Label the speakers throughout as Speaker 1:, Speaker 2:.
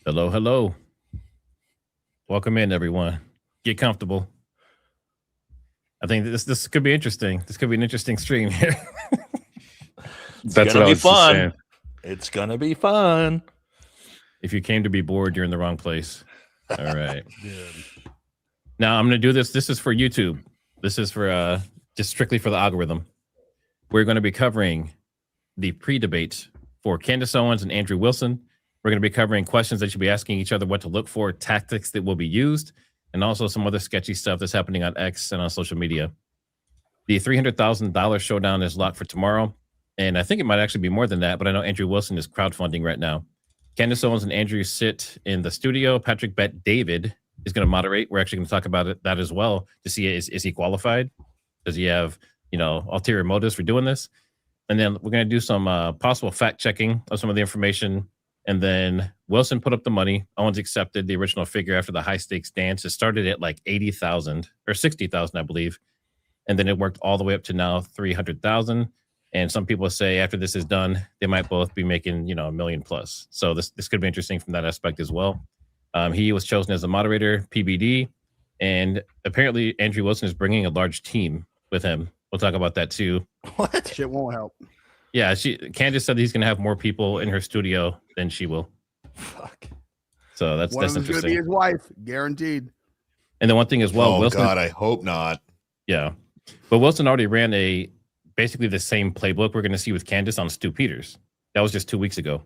Speaker 1: Hello, hello. Welcome in, everyone. Get comfortable. I think this could be interesting. This could be an interesting stream here.
Speaker 2: That's gonna be fun. It's gonna be fun.
Speaker 1: If you came to be bored, you're in the wrong place. All right. Now I'm going to do this. This is for YouTube. This is for just strictly for the algorithm. We're going to be covering the pre-debate for Candace Owens and Andrew Wilson. We're going to be covering questions that you'll be asking each other, what to look for, tactics that will be used, and also some other sketchy stuff that's happening on X and on social media. The $300,000 showdown is locked for tomorrow, and I think it might actually be more than that, but I know Andrew Wilson is crowdfunding right now. Candace Owens and Andrew sit in the studio. Patrick Bet David is going to moderate. We're actually going to talk about that as well to see is he qualified? Does he have, ulterior motives for doing this? And then we're going to do some possible fact checking of some of the information. And then Wilson put up the money. Owens accepted the original figure after the high stakes dance. It started at like 80,000 or 60,000, I believe. And then it worked all the way up to now 300,000. And some people say after this is done, they might both be making, $1 million plus. So this could be interesting from that aspect as well. He was chosen as a moderator, PBD. And apparently Andrew Wilson is bringing a large team with him. We'll talk about that too.
Speaker 3: What? Shit won't help.
Speaker 1: Yeah, Candace said he's going to have more people in her studio than she will.
Speaker 2: Fuck.
Speaker 1: So that's interesting.
Speaker 3: One of them's going to be his wife, guaranteed.
Speaker 1: And the one thing as well,
Speaker 4: oh
Speaker 1: Wilson,
Speaker 4: God, I hope not.
Speaker 1: Yeah, but Wilson already ran basically the same playbook we're going to see with Candace on Stu Peters. That was just 2 weeks ago,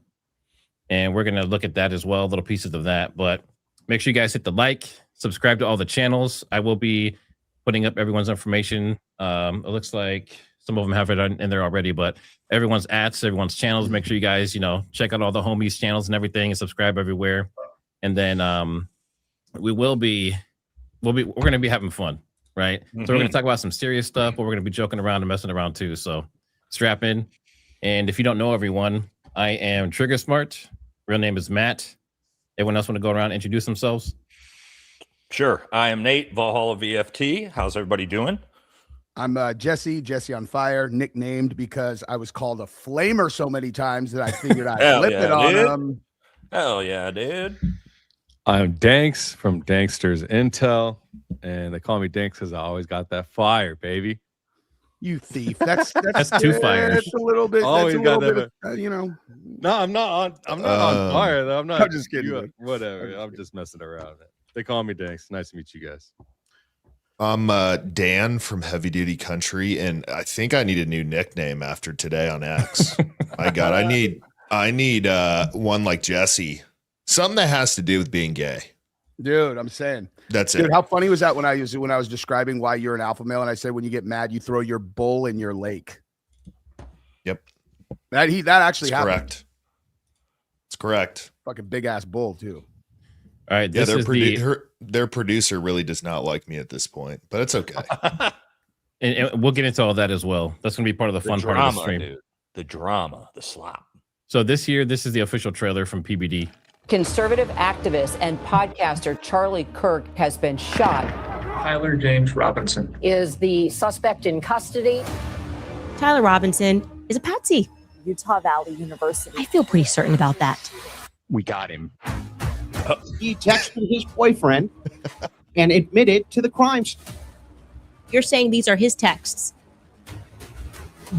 Speaker 1: and we're going to look at that as well, little pieces of that. But make sure you guys hit the like, subscribe to all the channels. I will be putting up everyone's information. It looks like some of them have it in there already, but everyone's everyone's channels. Make sure you guys, check out all the homies' channels and everything, and subscribe everywhere. And then we're going to be having fun, right? Mm-hmm. So we're going to talk about some serious stuff, but we're going to be joking around and messing around too. So strap in. And if you don't know everyone, I am Triggersmart. Real name is Matt. Everyone else want to go around and introduce themselves?
Speaker 2: Sure. I am Nate, Valhalla VFT. How's everybody doing?
Speaker 3: I'm Jesse on Fire, nicknamed because I was called a flamer so many times that I figured I'd flip it on him.
Speaker 2: Hell yeah, dude.
Speaker 5: I'm Danks from DanksterIntel, and they call me Danks because I always got that fire, baby.
Speaker 3: You thief. That's
Speaker 1: two fires.
Speaker 3: That's a little bit.
Speaker 5: Always
Speaker 3: that's a
Speaker 5: got
Speaker 3: little
Speaker 5: that.
Speaker 3: bit,
Speaker 5: No, I'm not on fire. Though. I'm
Speaker 3: just kidding.
Speaker 5: Whatever. I'm just messing around. They call me Danks. Nice to meet you guys.
Speaker 4: I'm Dan from Heavy Duty Country, and I think I need a new nickname after today on X. My God, I need one like Jesse, something that has to do with being gay.
Speaker 3: Dude, I'm saying
Speaker 4: that's
Speaker 3: it.
Speaker 4: How
Speaker 3: funny was that when I was describing why you're an alpha male, and I said when you get mad, you throw your bull in your lake.
Speaker 4: Yep,
Speaker 3: that actually happened.
Speaker 4: Correct. It's correct.
Speaker 3: Fucking big ass bull too.
Speaker 1: All right,
Speaker 4: yeah, their producer really does not like me at this point, but it's okay.
Speaker 1: and we'll get into all that as well. That's going to be part of the fun part of the stream.
Speaker 2: Dude. The drama, the slop.
Speaker 1: So this is the official trailer from PBD.
Speaker 6: Conservative activist and podcaster Charlie Kirk has been shot.
Speaker 7: Tyler James Robinson
Speaker 6: is the suspect in custody.
Speaker 8: Tyler Robinson is a patsy.
Speaker 9: Utah Valley University.
Speaker 8: I feel pretty certain about that.
Speaker 7: We got him.
Speaker 10: He texted his boyfriend and admitted to the crimes.
Speaker 8: You're saying these are his texts.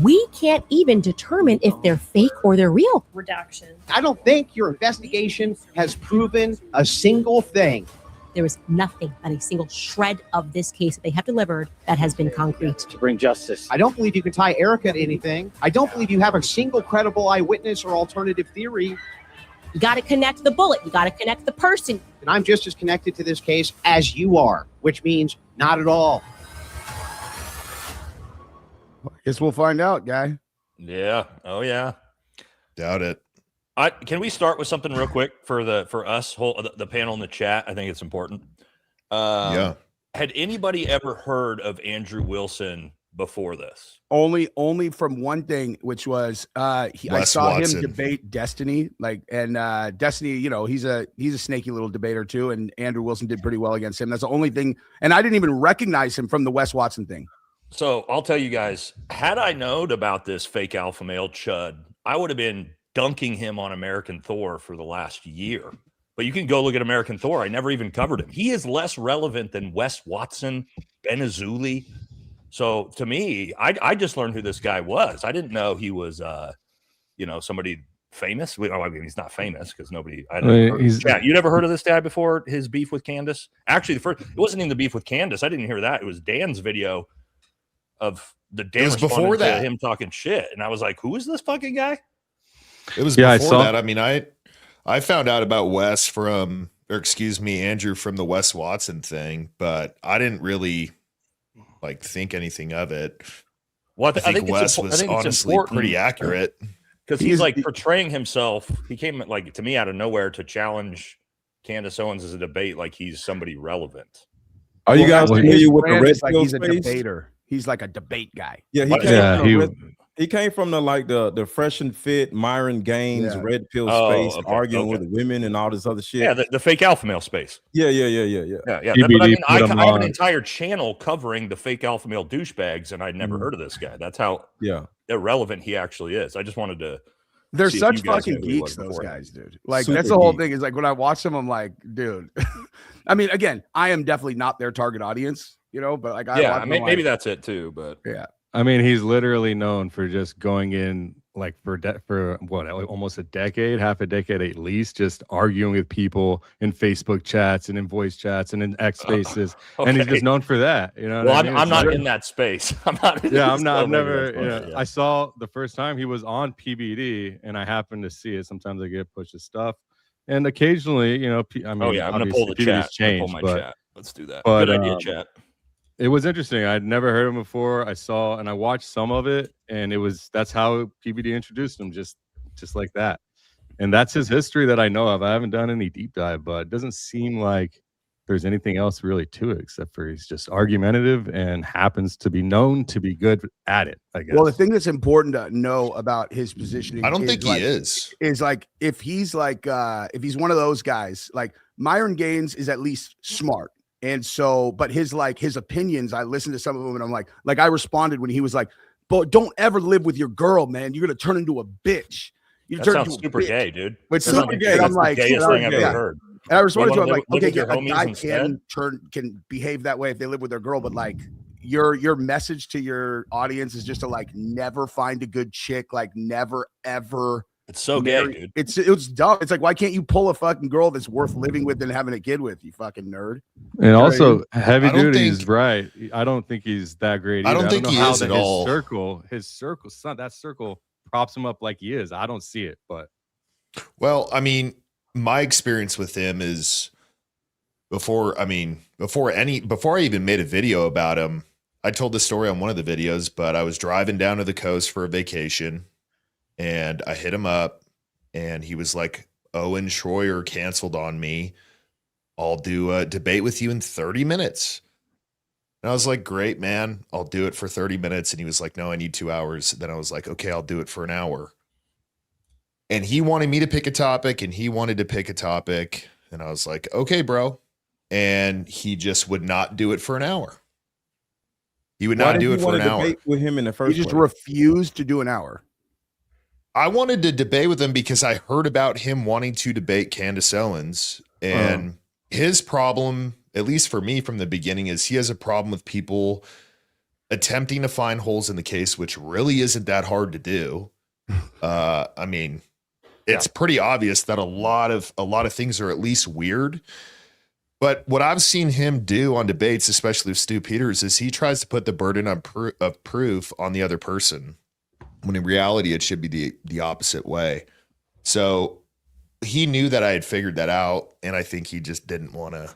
Speaker 8: We can't even determine if they're fake or they're real.
Speaker 9: Redaction.
Speaker 10: I don't think your investigation has proven a single thing.
Speaker 8: There is nothing, not a single shred of this case that they have delivered that has been concrete.
Speaker 10: To bring justice. I don't believe you can tie Erica to anything. I don't believe you have a single credible eyewitness or alternative theory.
Speaker 8: You got to connect the bullet. You got to connect the person.
Speaker 10: And I'm just as connected to this case as you are, which means not at all.
Speaker 3: Guess we'll find out, guy.
Speaker 2: Yeah. Oh yeah.
Speaker 4: Doubt it.
Speaker 2: Can we start with something real quick for us, the panel in the chat? I think it's important.
Speaker 4: Yeah.
Speaker 2: Had anybody ever heard of Andrew Wilson before this?
Speaker 3: Only from one thing, which was I saw him debate Destiny, Destiny, he's a snaky little debater too, and Andrew Wilson did pretty well against him. That's the only thing, and I didn't even recognize him from the Wes Watson thing.
Speaker 2: So I'll tell you guys, had I known about this fake alpha male chud, I would have been dunking him on American Thor for the last year. But you can go look at American Thor. I never even covered him. He is less relevant than Wes Watson, Ben Azuli. So to me, I just learned who this guy was. I didn't know he was, somebody famous. I mean, he's not famous because nobody. You never heard of this guy before? His beef with Candace. Actually, it wasn't even the beef with Candace. I didn't hear that. It was Dan's video of the Dan
Speaker 4: before that,
Speaker 2: him talking shit, and I was like, "Who is this fucking guy?"
Speaker 4: It was before that. I mean, I found out about Andrew from the Wes Watson thing, but I didn't really think anything of it.
Speaker 2: Well,
Speaker 4: I think Wes was honestly pretty accurate
Speaker 2: because he's portraying himself. He came to me out of nowhere to challenge Candace Owens as a debate, like he's somebody relevant.
Speaker 11: Are you guys familiar with the red pill
Speaker 3: he's a
Speaker 11: space?
Speaker 3: debater. He's like a debate guy.
Speaker 11: Yeah, he came from the fresh and fit Myron Gaines red pill space, arguing with women and all this other shit.
Speaker 2: Yeah, the fake alpha male space.
Speaker 11: Yeah.
Speaker 2: But I mean, I have an entire channel covering the fake alpha male douchebags, and I'd never heard of this guy. That's how irrelevant he actually is. I just wanted to.
Speaker 3: They're such fucking geeks, those guys, dude. Like that's the whole thing. Is like when I watch them, I'm like, dude. I mean, again, I am definitely not their target audience, But
Speaker 2: maybe that's it too. But
Speaker 3: yeah.
Speaker 5: I mean, he's literally known for just going in for almost a decade, half a decade at least, just arguing with people in Facebook chats and in voice chats and in X spaces, and he's just known for that.
Speaker 2: I'm not in that space. I'm not.
Speaker 5: I've never. I saw the first time he was on PBD, and I happened to see it. Sometimes I get pushed stuff, and occasionally, I mean,
Speaker 2: I'm gonna pull the chat.
Speaker 5: Changed,
Speaker 2: chat. Let's do that.
Speaker 5: But,
Speaker 2: good idea, chat.
Speaker 5: It was interesting. I'd never heard him before. I watched some of it, and that's how PBD introduced him, just like that. And that's his history that I know of. I haven't done any deep dive, but it doesn't seem like there's anything else really to it except for he's just argumentative and happens to be known to be good at it, I guess.
Speaker 3: Well, the thing that's important to know about his positioning,
Speaker 4: I don't think he is
Speaker 3: like if he's if he's one of those guys, like Myron Gaines is at least smart. And so, but his opinions, I listened to some of them and I'm like I responded when he was like, but don't ever live with your girl, man. You're going to turn into a bitch.
Speaker 2: That sounds super gay, dude.
Speaker 3: It's super gay. I'm like,
Speaker 2: the gayest thing I've ever heard.
Speaker 3: And I responded to him like, okay,
Speaker 2: a
Speaker 3: guy can behave that way if they live with their girl, but your message to your audience is just to never find a good chick, never ever.
Speaker 2: It's so gay, dude.
Speaker 3: It's dumb. It's like, why can't you pull a fucking girl that's worth living with and having a kid with, you fucking nerd?
Speaker 5: And also, Heavy Duty is right. I don't think he's that great.
Speaker 4: I don't think he is at all.
Speaker 5: His circle props him up like he is. I don't see it, but.
Speaker 4: Well, I mean, my experience with him is before I even made a video about him, I told the story on one of the videos, but I was driving down to the coast for a vacation. And I hit him up and he was like, Owen Schroyer canceled on me. I'll do a debate with you in 30 minutes. And I was like, great, man. I'll do it for 30 minutes. And he was like, no, I need 2 hours. Then I was like, okay, I'll do it for an hour. And he wanted me to pick a topic and he wanted to pick a topic. And I was like, okay, bro. And he just would not do it for an hour. He would not do it for an hour.
Speaker 11: With him in the first
Speaker 3: He just refused to do an hour.
Speaker 4: I wanted to debate with him because I heard about him wanting to debate Candace Owens, and his problem, at least for me from the beginning, is he has a problem with people attempting to find holes in the case, which really isn't that hard to do. I mean, it's pretty obvious that a lot of things are at least weird. But what I've seen him do on debates, especially with Stu Peters, is he tries to put the burden of proof on the other person, when in reality, it should be the opposite way. So he knew that I had figured that out, and I think he just didn't want to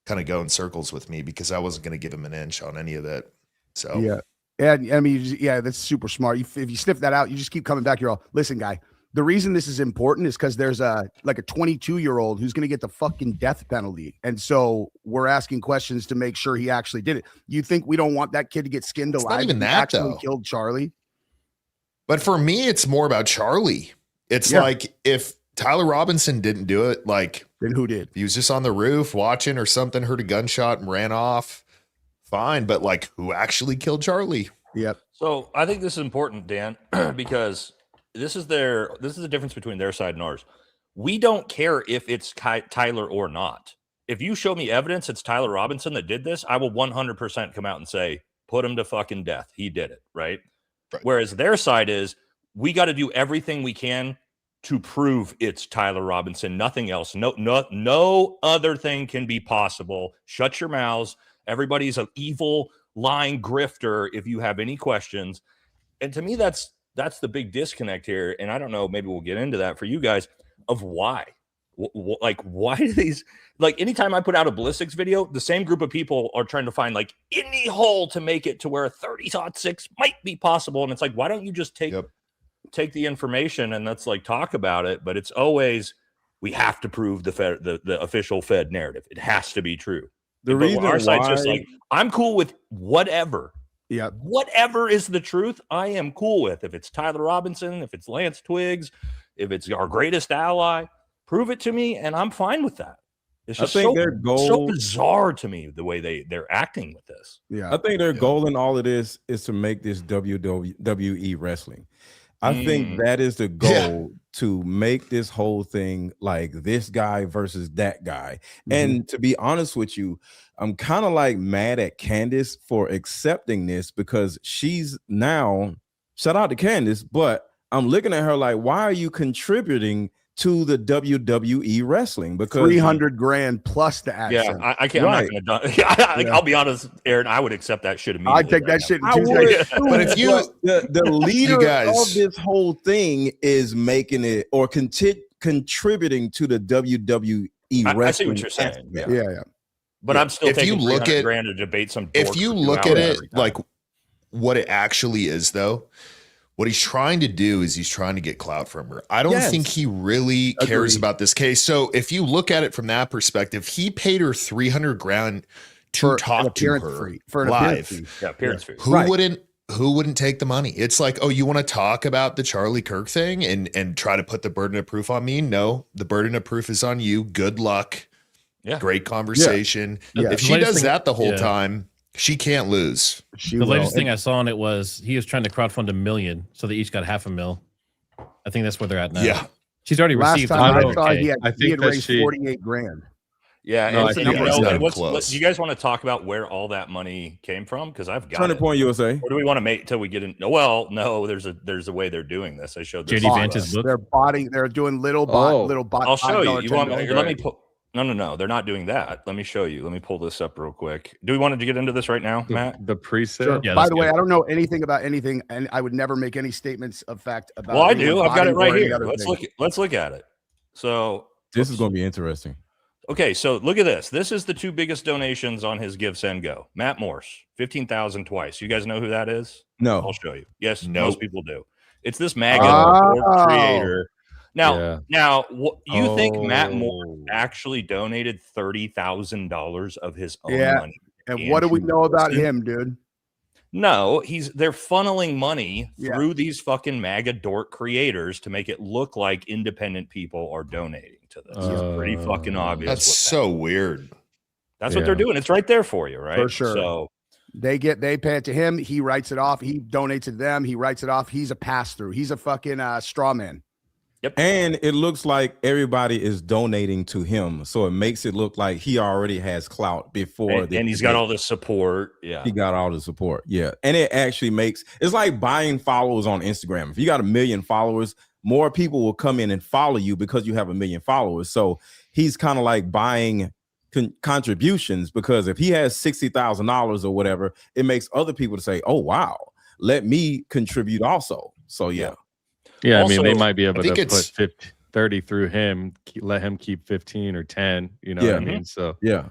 Speaker 4: kind of go in circles with me because I wasn't going to give him an inch on any of that. So
Speaker 3: yeah, I mean, that's super smart. If you sniff that out, you just keep coming back. You're all, listen, guy. The reason this is important is because there's a 22-year-old who's going to get the fucking death penalty, and so we're asking questions to make sure he actually did it. You think we don't want that kid to get skinned alive?
Speaker 4: Not even that
Speaker 3: actually killed Charlie.
Speaker 4: But for me, it's more about Charlie. It's like if Tyler Robinson didn't do it,
Speaker 3: then who did?
Speaker 4: He was just on the roof watching or something, heard a gunshot and ran off. Fine, but who actually killed Charlie?
Speaker 3: Yep.
Speaker 2: So I think this is important, Dan, because this is the difference between their side and ours. we don't care if it's Tyler or not. If you show me evidence it's Tyler Robinson that did this, I will 100% come out and say, put him to fucking death. He did it, right? Whereas their side is, we got to do everything we can to prove it's Tyler Robinson, nothing else. No other thing can be possible. Shut your mouths. Everybody's an evil, lying grifter if you have any questions. And to me, that's the big disconnect here. And I don't know, maybe we'll get into that for you guys of why. Like, why do these, like, anytime I put out a ballistics video, the same group of people are trying to find like any hole to make it to where a 30-06 might be possible. And it's like, why don't you just take the information and let's like talk about it? But it's always, we have to prove the official Fed narrative. It has to be true.
Speaker 11: The reason
Speaker 2: our side's
Speaker 11: why,
Speaker 2: just like, I'm cool with whatever.
Speaker 3: Yeah.
Speaker 2: Whatever is the truth, I am cool with. If it's Tyler Robinson, if it's Lance Twiggs, if it's our greatest ally, prove it to me, and I'm fine with that. It's just so bizarre to me the way they're acting with this.
Speaker 3: Yeah,
Speaker 11: I think their goal in all of this is to make this WWE wrestling. I think that is the goal, to make this whole thing like this guy versus that guy. And to be honest with you, I'm kind of like mad at Candace for accepting this, because she's now, shout out to Candace, but I'm looking at her like, why are you contributing to the WWE wrestling? Because
Speaker 3: $300,000 plus the accent.
Speaker 2: Yeah, I can't. Right. I'm not gonna. I'll be honest, Aaron. I would accept that shit immediately.
Speaker 3: I'd take that shit.
Speaker 11: I would, but if you, the leader of this whole thing is making it or contributing to the WWE wrestling.
Speaker 2: I see what you're saying.
Speaker 3: Yeah.
Speaker 2: But I'm still taking
Speaker 4: $300,000
Speaker 2: to debate some.
Speaker 4: If you look at it like what it actually is, though. What he's trying to do is he's trying to get clout from her. I don't think he really cares about this case. So if you look at it from that perspective, he paid her $300,000 to talk to her
Speaker 3: for an
Speaker 4: live.
Speaker 2: Appearance fee.
Speaker 4: Who wouldn't take the money? It's like, oh, you want to talk about the Charlie Kirk thing and try to put the burden of proof on me? No, the burden of proof is on you. Good luck.
Speaker 2: Yeah.
Speaker 4: Great conversation. If she does that the whole time, she can't lose.
Speaker 1: The latest thing I saw on it was he was trying to crowdfund $1 million, so they each got $500,000. I think that's where they're at now.
Speaker 4: Yeah,
Speaker 1: she's already received.
Speaker 3: Last time I saw he had raised $48,000.
Speaker 2: Yeah,
Speaker 4: no,
Speaker 2: do you guys want to talk about where all that money came from? Because I've got
Speaker 11: Turning Point USA.
Speaker 2: Or do we want to make till we get in? Well, no, there's a way they're doing this. I showed this.
Speaker 1: JD Vance's book.
Speaker 3: They're doing little bot.
Speaker 2: I'll show you. You want me? Let me put. No, they're not doing that. Let me show you. Let me pull this up real quick. Do we want to get into this right now, Matt?
Speaker 5: The preset?
Speaker 3: Sure. Yeah, by the way, I don't know anything about anything, and I would never make any statements of fact about.
Speaker 2: Well, I do. I've got it right here. Let's look at it. So
Speaker 11: this is going to be interesting.
Speaker 2: Okay, so look at this. This is the two biggest donations on his Give, Send, Go. Matt Morse, 15,000 twice. You guys know who that is?
Speaker 11: No.
Speaker 2: I'll show you. Yes, most people do. It's this MAGA creator. Now, you think Matt Moore actually donated $30,000 of his own money?
Speaker 3: And what do we know about him, dude?
Speaker 2: No, they're funneling money through these fucking MAGA dork creators to make it look like independent people are donating to this. It's pretty fucking obvious.
Speaker 4: That's so weird.
Speaker 2: That's what they're doing. It's right there for you, right?
Speaker 3: For sure.
Speaker 2: So
Speaker 3: they pay it to him. He writes it off. He donates it to them. He writes it off. He's a pass through. He's a fucking straw man.
Speaker 2: Yep.
Speaker 11: And it looks like everybody is donating to him. So it makes it look like he already has clout before.
Speaker 2: And he's got all the support. Yeah.
Speaker 11: He got all the support. Yeah. And it actually it's like buying followers on Instagram. If you got 1 million followers, more people will come in and follow you because you have 1 million followers. So he's kind of like buying contributions, because if he has $60,000 or whatever, it makes other people to say, oh, wow, let me contribute also. So, yeah.
Speaker 5: Yeah, also, I mean, they might be able to put 30 through him, let him keep 15 or 10. You know what I mean? So
Speaker 11: yeah.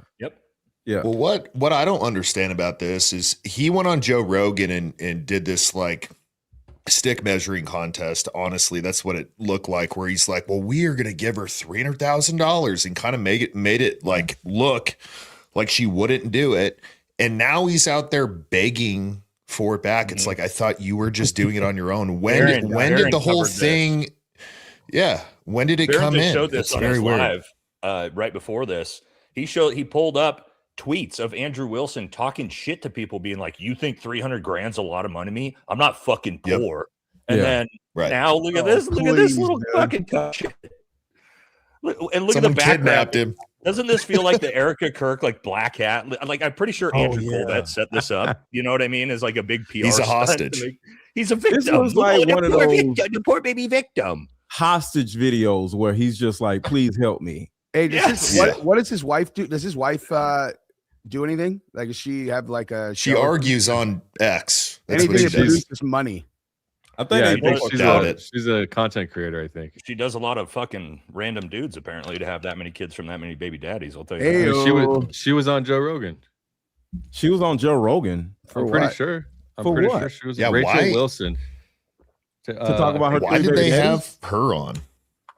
Speaker 4: Well, what I don't understand about this is he went on Joe Rogan and did this like stick measuring contest. Honestly, that's what it looked like, where he's like, well, we are going to give her $300,000 and kind of made it like look like she wouldn't do it. And now he's out there begging for it back. It's like, I thought you were just doing it on your own. When did the whole thing? Yeah. When did it come in?
Speaker 2: Showed this on his live right before this. He pulled up tweets of Andrew Wilson talking shit to people, being like, you think $300,000's a lot of money to me? I'm not fucking poor. And then now look at this. Look at this little fucking cut shit. And look
Speaker 4: Someone
Speaker 2: at the background.
Speaker 4: kidnapped him.
Speaker 2: Doesn't this feel like the Erica Kirk like black hat? Like I'm pretty sure Andrew Colvett set this up. You know what I mean? As like a big PR.
Speaker 4: He's a
Speaker 2: stunt.
Speaker 4: hostage.
Speaker 2: He's a victim.
Speaker 11: This was like one of those
Speaker 2: the poor baby victim.
Speaker 11: hostage videos where he's just like, "Please help me."
Speaker 3: Hey, what does his wife do? Does his wife do anything? Like, does she have like a?
Speaker 4: She argues on X. That's
Speaker 3: anything
Speaker 4: what
Speaker 3: that
Speaker 4: she does.
Speaker 3: produces money.
Speaker 11: I think
Speaker 5: she's a content creator. I think
Speaker 2: she does a lot of fucking random dudes apparently to have that many kids from that many baby daddies. I'll tell you.
Speaker 3: Hey-o.
Speaker 5: She was on Joe Rogan.
Speaker 11: She was on Joe Rogan.
Speaker 5: I'm pretty sure.
Speaker 11: For
Speaker 5: pretty
Speaker 11: what?
Speaker 5: sure she was
Speaker 4: Yeah,
Speaker 5: Rachel
Speaker 4: why?
Speaker 5: Wilson.
Speaker 11: To talk about her.
Speaker 4: Why
Speaker 11: three
Speaker 4: did
Speaker 11: baby
Speaker 4: they
Speaker 11: daddies?
Speaker 4: have her on?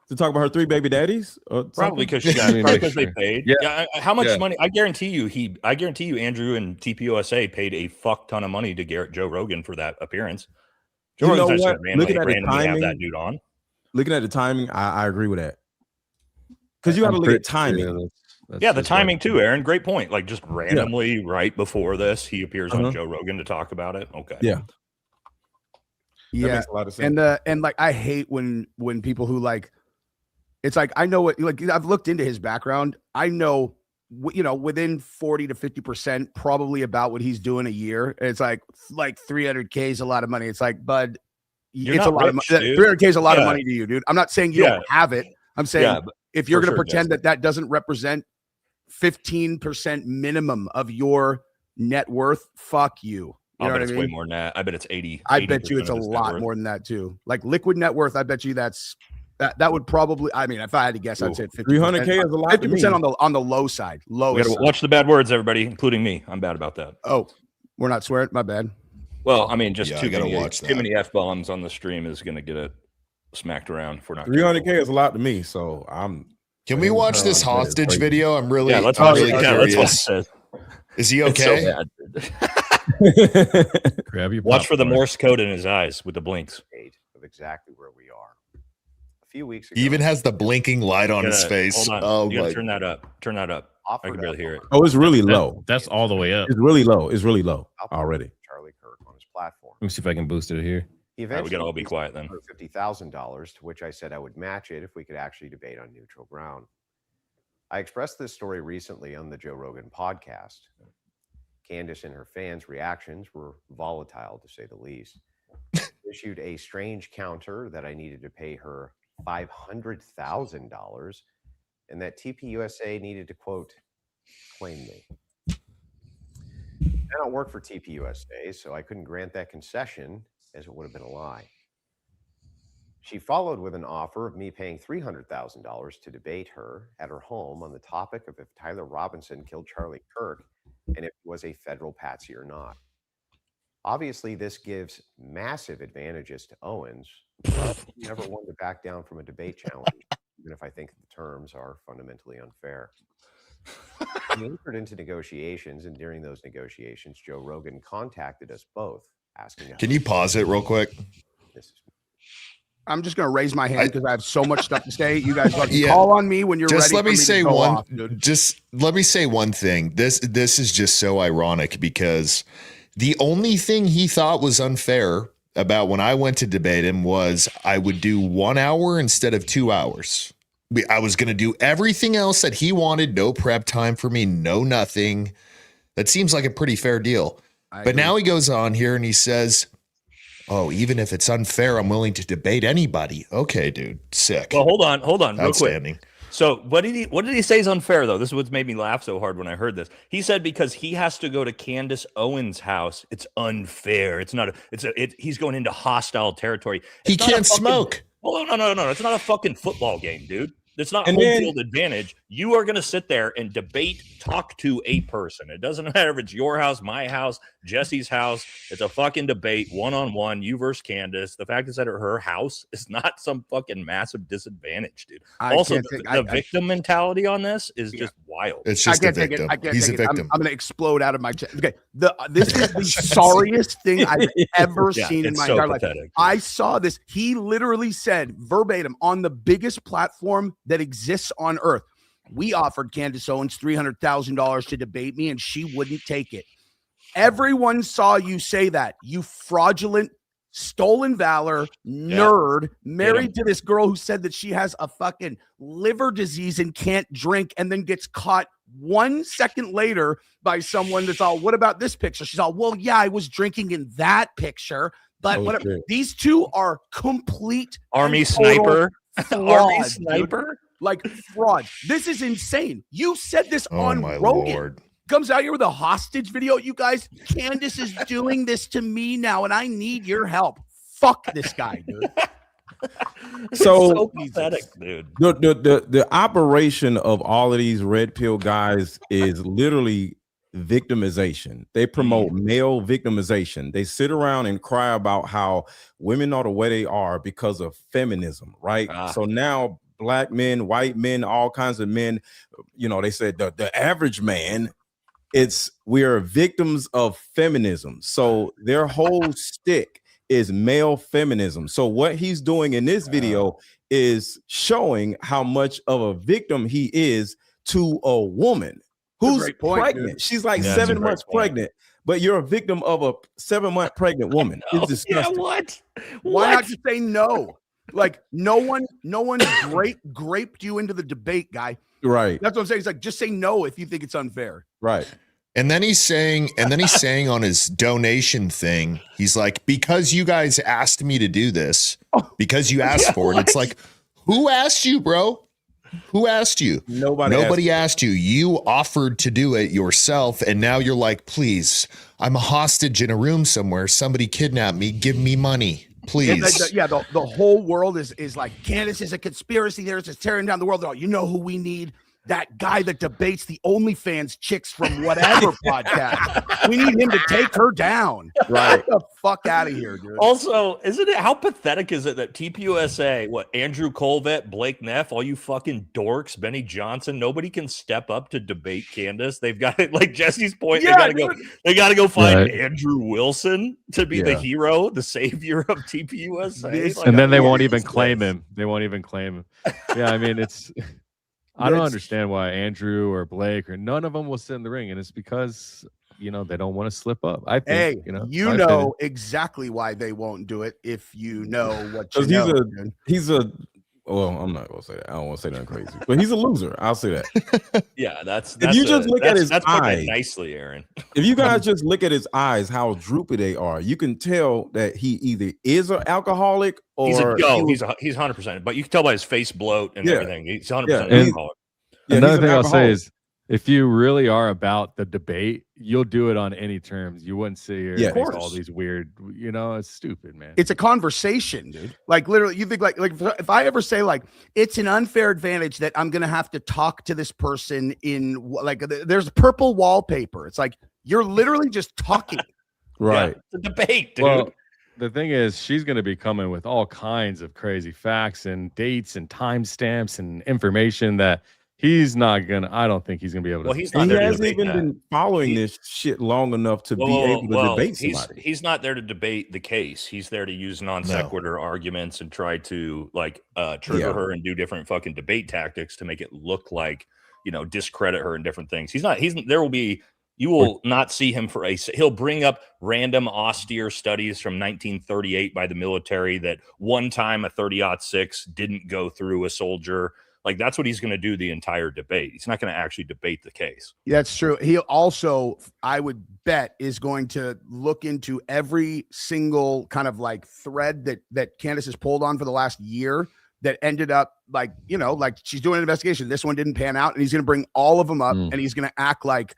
Speaker 11: To talk about her 3 baby daddies?
Speaker 2: Probably because she got because they paid. Yeah. How much money? I guarantee you, Andrew and TPUSA paid a fuck ton of money to Garrett Joe Rogan for that appearance. Joe
Speaker 11: You know
Speaker 2: Rogan's
Speaker 11: what? Looking at the
Speaker 2: have
Speaker 11: timing,
Speaker 2: that dude on.
Speaker 11: Looking at the timing, I agree with that. Because you got to look at timing.
Speaker 2: Yeah, the timing too, Aaron. Great point. Like just randomly right before this, he appears on Joe Rogan to talk about it. Okay.
Speaker 11: Yeah.
Speaker 3: Yeah,
Speaker 11: makes a lot of sense.
Speaker 3: And like I hate when people who like, it's like I know what, like I've looked into his background. I know within 40 to 50% probably about what he's doing a year. It's like 300K is a lot of money. It's like, bud, it's a lot of money. 300K is a lot of money to you, dude. I'm not saying you don't have it. I'm saying if you're going to pretend that doesn't represent 15% minimum of your net worth, fuck you. You know what I mean?
Speaker 2: Way more than that. I bet it's 80.
Speaker 3: I bet you it's a lot more than that too. Like liquid net worth, I bet you that would probably. I mean, if I had to guess, I'd say 50%.
Speaker 11: 300K is a lot.
Speaker 3: 50% on the low side. Low.
Speaker 2: We gotta watch the bad words, everybody, including me. I'm bad about that.
Speaker 3: Oh, we're not swearing. My bad.
Speaker 2: Well, I mean, just too many F-bombs on the stream is going to get it smacked around. If we're not
Speaker 11: 300K is a lot to me, so I'm.
Speaker 4: Can we watch this hostage video? I'm really,
Speaker 2: let's
Speaker 4: I'm
Speaker 2: watch
Speaker 4: really
Speaker 2: it.
Speaker 4: curious. Is he okay?
Speaker 1: Grab your
Speaker 2: watch for the Morse code in his eyes with the blinks.
Speaker 12: Of exactly where we are. A few weeks ago,
Speaker 4: He even has the blinking light on his face.
Speaker 2: Hold on.
Speaker 4: Oh
Speaker 2: you
Speaker 4: my!
Speaker 2: gotta turn that up. Turn that up. I can barely hear it.
Speaker 11: Oh, it's really low.
Speaker 1: That's all the way up.
Speaker 11: It's really low. It's really low already.
Speaker 12: Charlie Kirk on his platform.
Speaker 1: Let me see if I can boost it here.
Speaker 12: He
Speaker 2: All right, we gotta all be quiet then.
Speaker 12: $50,000, to which I said I would match it if we could actually debate on neutral ground. I expressed this story recently on the Joe Rogan podcast. Candace and her fans' reactions were volatile, to say the least. Issued a strange counter that I needed to pay her $500,000 and that TPUSA needed to, quote, claim me. I don't work for TPUSA, so I couldn't grant that concession, as it would have been a lie. She followed with an offer of me paying $300,000 to debate her at her home on the topic of if Tyler Robinson killed Charlie Kirk and if it was a federal patsy or not. Obviously, this gives massive advantages to Owens. Never wanted to back down from a debate challenge, even if I think the terms are fundamentally unfair. We entered into negotiations, and during those negotiations, Joe Rogan contacted us both, asking.
Speaker 4: Can you pause it real quick?
Speaker 3: I'm just going to raise my hand because I have so much stuff to say. You guys call on me when you're
Speaker 4: just
Speaker 3: ready.
Speaker 4: Let me say
Speaker 3: one.
Speaker 4: Just let me say one thing. This is just so ironic because the only thing he thought was unfair about when I went to debate him was I would do 1 hour instead of 2 hours. I was going to do everything else that he wanted. No prep time for me. No nothing. That seems like a pretty fair deal. But now he goes on here and he says, oh, even if it's unfair, I'm willing to debate anybody. Okay, dude. Sick.
Speaker 2: Well, hold on, real
Speaker 4: Outstanding.
Speaker 2: quick. So what did he say is unfair though? This is what's made me laugh so hard when I heard this. He said because he has to go to Candace Owens' house, it's unfair. He's going into hostile territory.
Speaker 4: He can't smoke.
Speaker 2: Oh no. It's not a fucking football game, dude. It's not home field advantage. You are going to sit there and talk to a person. It doesn't matter if it's your house, my house, Jesse's house. It's a fucking debate, one-on-one, you versus Candace. The fact is that at her house is not some fucking massive disadvantage, dude. Also, the victim mentality on this is just wild.
Speaker 4: It's just a victim. He's a victim.
Speaker 3: I'm going to explode out of my chest. Okay, this is the sorriest thing I've ever seen in my entire life. I saw this. He literally said verbatim on the biggest platform that exists on earth. We offered Candace Owens $300,000 to debate me and she wouldn't take it. Everyone saw you say that, you fraudulent stolen valor, nerd, married to this girl who said that she has a fucking liver disease and can't drink, and then gets caught 1 second later by someone that's all, what about this picture? She's all, well, yeah, I was drinking in that picture, but whatever. These two are complete
Speaker 2: Army sniper. Army
Speaker 3: fraud,
Speaker 2: sniper.
Speaker 3: dude. Like fraud. This is insane. You said this on
Speaker 4: my
Speaker 3: Rogan.
Speaker 4: Lord.
Speaker 3: Comes out here with a hostage video. You guys, Candace is doing this to me now, and I need your help. Fuck this guy, dude.
Speaker 2: So pathetic, dude.
Speaker 11: The operation of all of these red pill guys is literally victimization. They promote male victimization. They sit around and cry about how women are the way they are because of feminism, right? So now black men, white men, all kinds of men, you know, they said the average man, we are victims of feminism. So their whole stick is male feminism. So what he's doing in this video is showing how much of a victim he is to a woman who's pregnant. Dude. She's like 7 months pregnant, but you're a victim of a 7-month pregnant woman. It's disgusting.
Speaker 2: Yeah, what?
Speaker 3: Why not just say no? Like no one graped you into the debate, guy.
Speaker 11: Right.
Speaker 3: That's what I'm saying. It's like, just say no if you think it's unfair.
Speaker 11: Right.
Speaker 4: And then he's saying on his donation thing, he's like, because you guys asked me to do this, because you asked for it. It's like, who asked you, bro? Who asked you? Nobody asked you. You offered to do it yourself. And now you're like, please, I'm a hostage in a room somewhere. Somebody kidnapped me. Give me money, please.
Speaker 3: The whole world is like, Candace is a conspiracy theorist. It's tearing down the world. You know who we need? That guy that debates the OnlyFans chicks from whatever podcast. We need him to take her down.
Speaker 11: Right.
Speaker 3: Get the fuck out of here, dude.
Speaker 2: Also, isn't it, how pathetic is it that TPUSA, Andrew Colvett, Blake Neff, all you fucking dorks, Benny Johnson, nobody can step up to debate Candace. They've got it, like Jesse's point, they gotta go find Andrew Wilson to be the hero, the savior of TPUSA.
Speaker 5: And then they won't even claim him. They won't even claim him. Yeah, I mean, I don't understand why Andrew or Blake or none of them will sit in the ring, and it's because they don't want to slip up. I think
Speaker 3: you know exactly why they won't do it if you know what you know.
Speaker 11: Well, I'm not gonna say that. I don't want to say nothing crazy, but he's a loser. I'll say that.
Speaker 2: Yeah, that's
Speaker 11: if you just look at his eyes
Speaker 2: nicely, Aaron.
Speaker 11: If you guys just look at his eyes, how droopy they are, you can tell that he either is an alcoholic or
Speaker 2: he's 100%. But you can tell by his face bloat and everything. He's 100% alcoholic.
Speaker 5: Another thing I'll say is, if you really are about the debate, you'll do it on any terms. You wouldn't sit here and make all these weird, it's stupid, man.
Speaker 3: It's a conversation, dude. Like literally, you think like if I ever say like, it's an unfair advantage that I'm going to have to talk to this person in like, there's purple wallpaper. It's like, you're literally just talking.
Speaker 11: Right.
Speaker 2: It's a debate, dude.
Speaker 5: Well, the thing is, she's going to be coming with all kinds of crazy facts and dates and timestamps and information that he's not gonna. I don't think he's gonna be able to.
Speaker 2: Well, he's not.
Speaker 11: He hasn't even been following this shit long enough to be able to debate somebody.
Speaker 2: He's not there to debate the case. He's there to use non sequitur arguments and try to trigger her and do different fucking debate tactics to make it look like discredit her and different things. You will not see him he'll bring up random austere studies from 1938 by the military that one time a 30-06 didn't go through a soldier. Like, that's what he's going to do the entire debate. He's not going to actually debate the case.
Speaker 3: That's true. He also, I would bet, is going to look into every single kind of like thread that Candace has pulled on for the last year that ended up like she's doing an investigation. This one didn't pan out, and he's going to bring all of them up, and he's going to act like,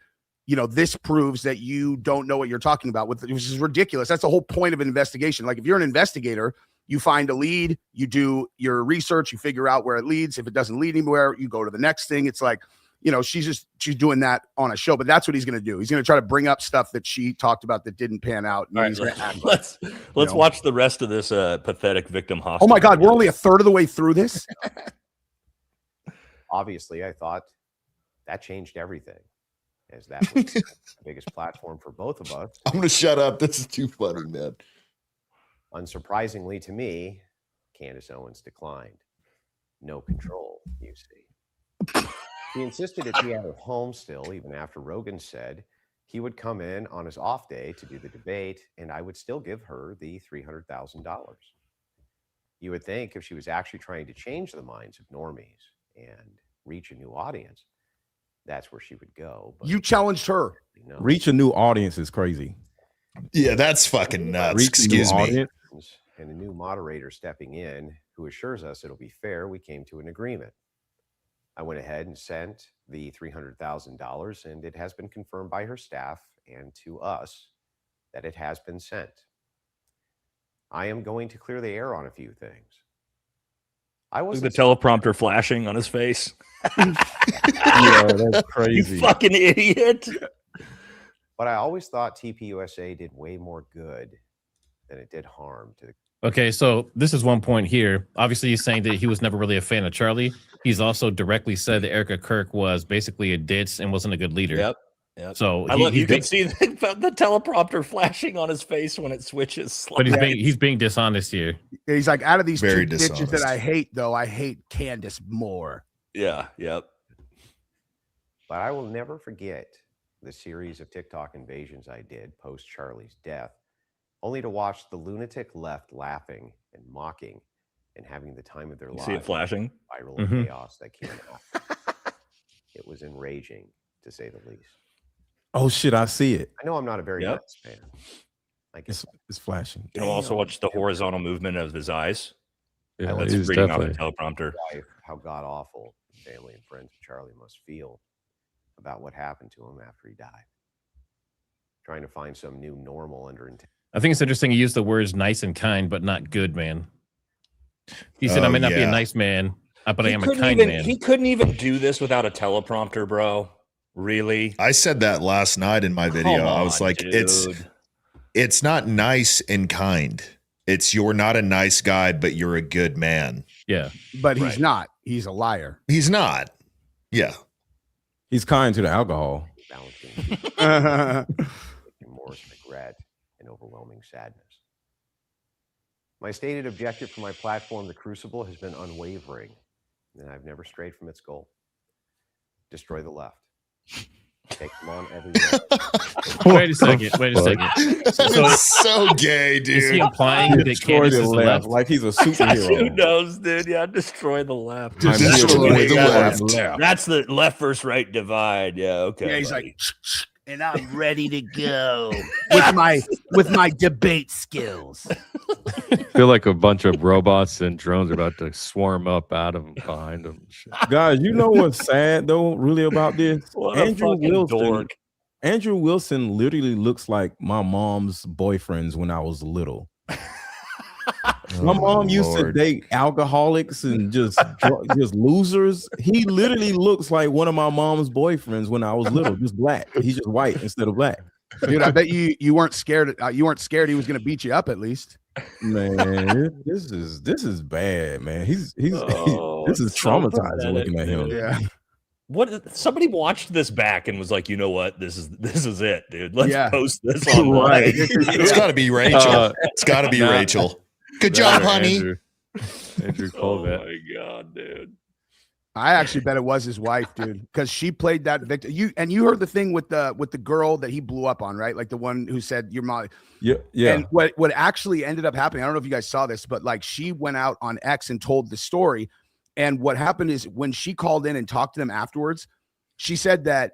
Speaker 3: this proves that you don't know what you're talking about, which is ridiculous. That's the whole point of an investigation. Like, if you're an investigator, you find a lead, you do your research, you figure out where it leads. If it doesn't lead anywhere, you go to the next thing. It's like, she's doing that on a show, but that's what he's going to do. He's going to try to bring up stuff that she talked about that didn't pan out.
Speaker 2: All right, let's watch the rest of this pathetic victim hostage.
Speaker 3: Oh my God, we're only a third of the way through this.
Speaker 12: Obviously, I thought that changed everything, as that was the biggest platform for both of us.
Speaker 4: I'm going to shut up. This is too funny, man.
Speaker 12: Unsurprisingly to me, Candace Owens declined. No control, you see. She insisted that she had her home still, even after Rogan said He would come in on his off day to do the debate, and I would still give her the $300,000. You would think if she was actually trying to change the minds of normies and reach a new audience, that's where she would go. But
Speaker 3: you challenged her.
Speaker 12: No.
Speaker 11: Reach a new audience is crazy.
Speaker 4: Yeah, that's fucking nuts.
Speaker 11: Reach
Speaker 4: Excuse
Speaker 11: a new
Speaker 4: me.
Speaker 11: audience.
Speaker 12: And a new moderator stepping in who assures us it'll be fair, we came to an agreement. I went ahead and sent the $300,000, and it has been confirmed by her staff and to us that it has been sent. I am going to clear the air on a few things. I was
Speaker 2: the teleprompter flashing on his face.
Speaker 11: Yeah, that's crazy.
Speaker 2: You fucking idiot.
Speaker 12: But I always thought TPUSA did way more good than it did harm to the.
Speaker 1: Okay, so this is one point here. Obviously, he's saying that he was never really a fan of Charlie. He's also directly said that Erica Kirk was basically a ditz and wasn't a good leader.
Speaker 2: Yep.
Speaker 1: So
Speaker 2: you can see the teleprompter flashing on his face when it switches.
Speaker 1: But he's being dishonest here.
Speaker 3: He's like, out of these
Speaker 4: Very
Speaker 3: two bitches
Speaker 4: dishonest.
Speaker 3: that I hate, though, I hate Candace more.
Speaker 2: Yeah. Yep.
Speaker 12: But I will never forget the series of TikTok invasions I did post Charlie's death, only to watch the lunatic left laughing and mocking and having the time of their lives.
Speaker 2: See it flashing?
Speaker 12: Viral chaos that came out. It was enraging, to say the least.
Speaker 11: Oh shit, I see it.
Speaker 12: I know I'm not a very nice fan. Like
Speaker 11: It's flashing.
Speaker 2: You know, also watch the horizontal movement of his eyes.
Speaker 5: Yeah,
Speaker 2: That's
Speaker 5: he's
Speaker 2: reading off the
Speaker 5: definitely.
Speaker 12: wife,
Speaker 2: teleprompter.
Speaker 12: how god awful family and friends of Charlie must feel about what happened to him after he died. Trying to find some new normal under intent.
Speaker 1: I think it's interesting he used the words nice and kind, but not good man. He said, I may not be a nice man, but I am a kind man.
Speaker 2: He couldn't even do this without a teleprompter, bro. Really?
Speaker 4: I said that last night in my video.
Speaker 2: Come
Speaker 4: I was
Speaker 2: on,
Speaker 4: like,
Speaker 2: dude.
Speaker 4: it's not nice and kind. It's you're not a nice guy, but you're a good man.
Speaker 1: Yeah.
Speaker 3: But he's not. He's a liar.
Speaker 4: He's not. Yeah.
Speaker 11: He's kind to the alcohol.
Speaker 12: Balancing remorse, regret, and overwhelming sadness. My stated objective for my platform, The Crucible, has been unwavering, and I've never strayed from its goal. Destroy the left. Take them on every day.
Speaker 1: Wait a second.
Speaker 4: It's so gay, dude.
Speaker 1: Is he implying that
Speaker 11: Destroy
Speaker 1: Candace
Speaker 11: the
Speaker 1: is the
Speaker 11: left
Speaker 1: left?
Speaker 11: like he's a
Speaker 2: Who
Speaker 11: superhero.
Speaker 2: knows, dude? Yeah, destroy the left.
Speaker 4: Destroy the left.
Speaker 2: That's the left versus right divide. Yeah, okay.
Speaker 3: Yeah, he's
Speaker 2: buddy.
Speaker 3: like, and I'm ready to go with my debate skills.
Speaker 5: I feel like a bunch of robots and drones are about to swarm up out of him, behind him.
Speaker 11: Guys, you know what's sad though, really about this?
Speaker 2: What a fucking dork.
Speaker 11: Andrew Wilson literally looks like my mom's boyfriends when I was little. My mom used to date alcoholics and just losers. He literally looks like one of my mom's boyfriends when I was little, just black. He's just white instead of black.
Speaker 3: Dude, I bet you weren't scared. You weren't scared he was going to beat you up at least.
Speaker 11: Man, this is bad, man. This is traumatizing looking at him.
Speaker 3: Yeah.
Speaker 2: What? Somebody watched this back and was like, you know what? This is it, dude. Let's
Speaker 3: Yeah.
Speaker 2: post this online.
Speaker 11: Right.
Speaker 4: It's got to be Rachel. It's got to be Rachel. Good job, honey.
Speaker 5: Andrew
Speaker 2: Oh
Speaker 5: Colvett.
Speaker 2: my god, dude.
Speaker 3: I actually bet it was his wife, dude, because she played that victim. You heard the thing with the girl that he blew up on, right? Like the one who said your mom.
Speaker 11: Yeah.
Speaker 3: And what actually ended up happening, I don't know if you guys saw this, but like she went out on X and told the story. And what happened is when she called in and talked to them afterwards, she said that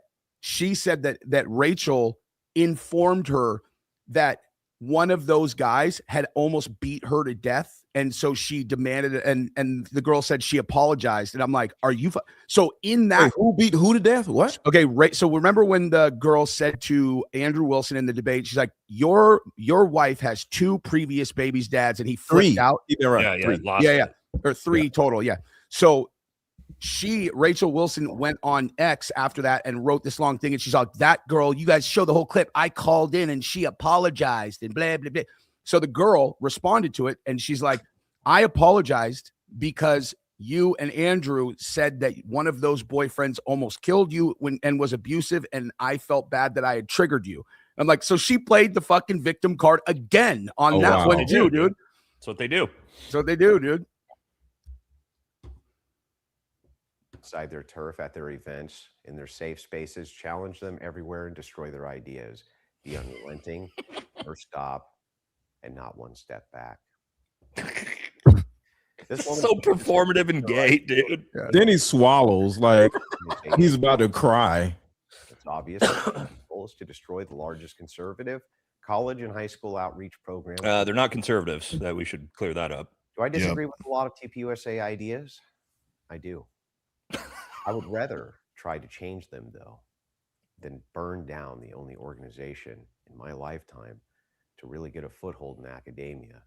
Speaker 3: Rachel informed her that one of those guys had almost beat her to death. And so she demanded it. And the girl said she apologized. And I'm like, are you? So in that,
Speaker 11: Wait, who beat who to death? What?
Speaker 3: okay, right. So remember when the girl said to Andrew Wilson in the debate, she's like, your wife has 2 previous babies' dads, and he freaked out.
Speaker 11: Yeah, right.
Speaker 2: Yeah,
Speaker 11: Three.
Speaker 2: lost
Speaker 3: Yeah,
Speaker 2: it.
Speaker 3: or 3 total. Yeah. So Rachel Wilson went on X after that and wrote this long thing. And she's like, that girl, you guys show the whole clip. I called in and she apologized and blah, blah, blah. So the girl responded to it and she's like, I apologized because you and Andrew said that one of those boyfriends almost killed you and was abusive. And I felt bad that I had triggered you. I'm like, so she played the fucking victim card again on that one too, dude.
Speaker 2: That's what they do.
Speaker 3: That's what they do, dude.
Speaker 12: inside their turf, at their events, in their safe spaces, challenge them everywhere and destroy their ideas. Be unrelenting, first stop, and not one step back.
Speaker 2: This is so performative and gay, dude.
Speaker 11: Then he swallows like he's about to cry.
Speaker 12: It's obvious. The goal is to destroy the largest conservative college and high school outreach program.
Speaker 2: They're not conservatives. That we should clear that up.
Speaker 12: Do I disagree with a lot of TPUSA ideas? I do. I would rather try to change them, though, than burn down the only organization in my lifetime to really get a foothold in academia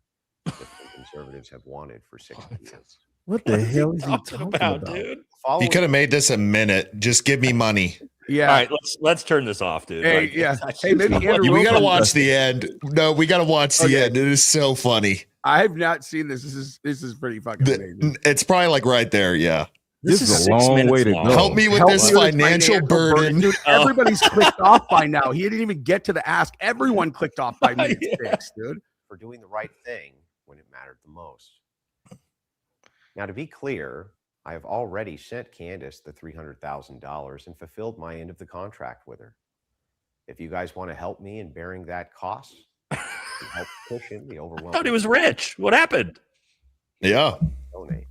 Speaker 12: that the conservatives have wanted for 60 years.
Speaker 11: What the hell is he talking about,
Speaker 2: dude?
Speaker 4: You could have made this a minute. Just give me money.
Speaker 3: Yeah.
Speaker 2: All right, let's turn this off, dude.
Speaker 3: Hey, yeah. Hey, maybe Andrew
Speaker 4: we gotta
Speaker 3: Wilson
Speaker 4: watch the end. No, we gotta watch the end. It is so funny.
Speaker 3: I have not seen this. This is pretty fucking amazing.
Speaker 4: It's probably like right there. Yeah.
Speaker 11: This is a long way to go.
Speaker 4: Help me with this financial burden.
Speaker 3: Dude, everybody's clicked off by now. He didn't even get to the ask. Everyone clicked off by minute 6, dude.
Speaker 12: For doing the right thing when it mattered the most. Now, to be clear, I have already sent Candace the $300,000 and fulfilled my end of the contract with her. If you guys want to help me in bearing that cost, help cushion the overwhelming.
Speaker 2: I thought he was rich. What happened?
Speaker 4: Yeah.
Speaker 12: Donate.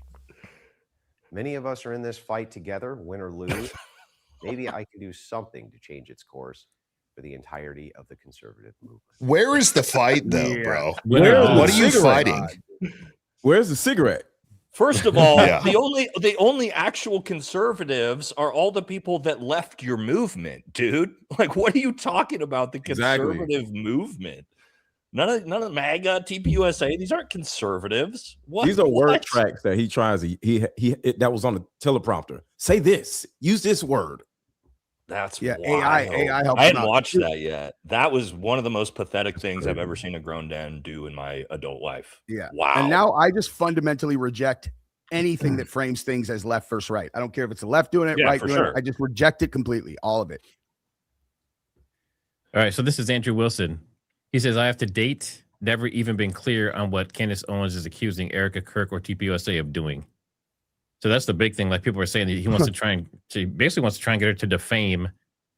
Speaker 12: Many of us are in this fight together, win or lose. Maybe I can do something to change its course for the entirety of the conservative movement.
Speaker 4: Where is the fight, though, bro?
Speaker 11: What
Speaker 4: are you fighting?
Speaker 11: Where's the cigarette?
Speaker 2: First of all, the only actual conservatives are all the people that left your movement, dude. Like, what are you talking about? The conservative movement? None of MAGA, TPUSA. These aren't conservatives. What?
Speaker 11: These are word tracks that he tries. That was on the teleprompter. Say this. Use this word.
Speaker 2: That's
Speaker 3: AI
Speaker 2: wild. I hadn't watched that yet. That was one of the most pathetic things I've ever seen a grown man do in my adult life.
Speaker 3: Yeah.
Speaker 2: Wow.
Speaker 3: And now I just fundamentally reject anything that frames things as left versus right. I don't care if it's the left doing it, right doing it. I just reject it completely, all of it.
Speaker 1: All right. So this is Andrew Wilson. He says, I have to date never even been clear on what Candace Owens is accusing Erica Kirk or TPUSA of doing. So that's the big thing. Like people are saying that he wants to try and basically wants to try and get her to defame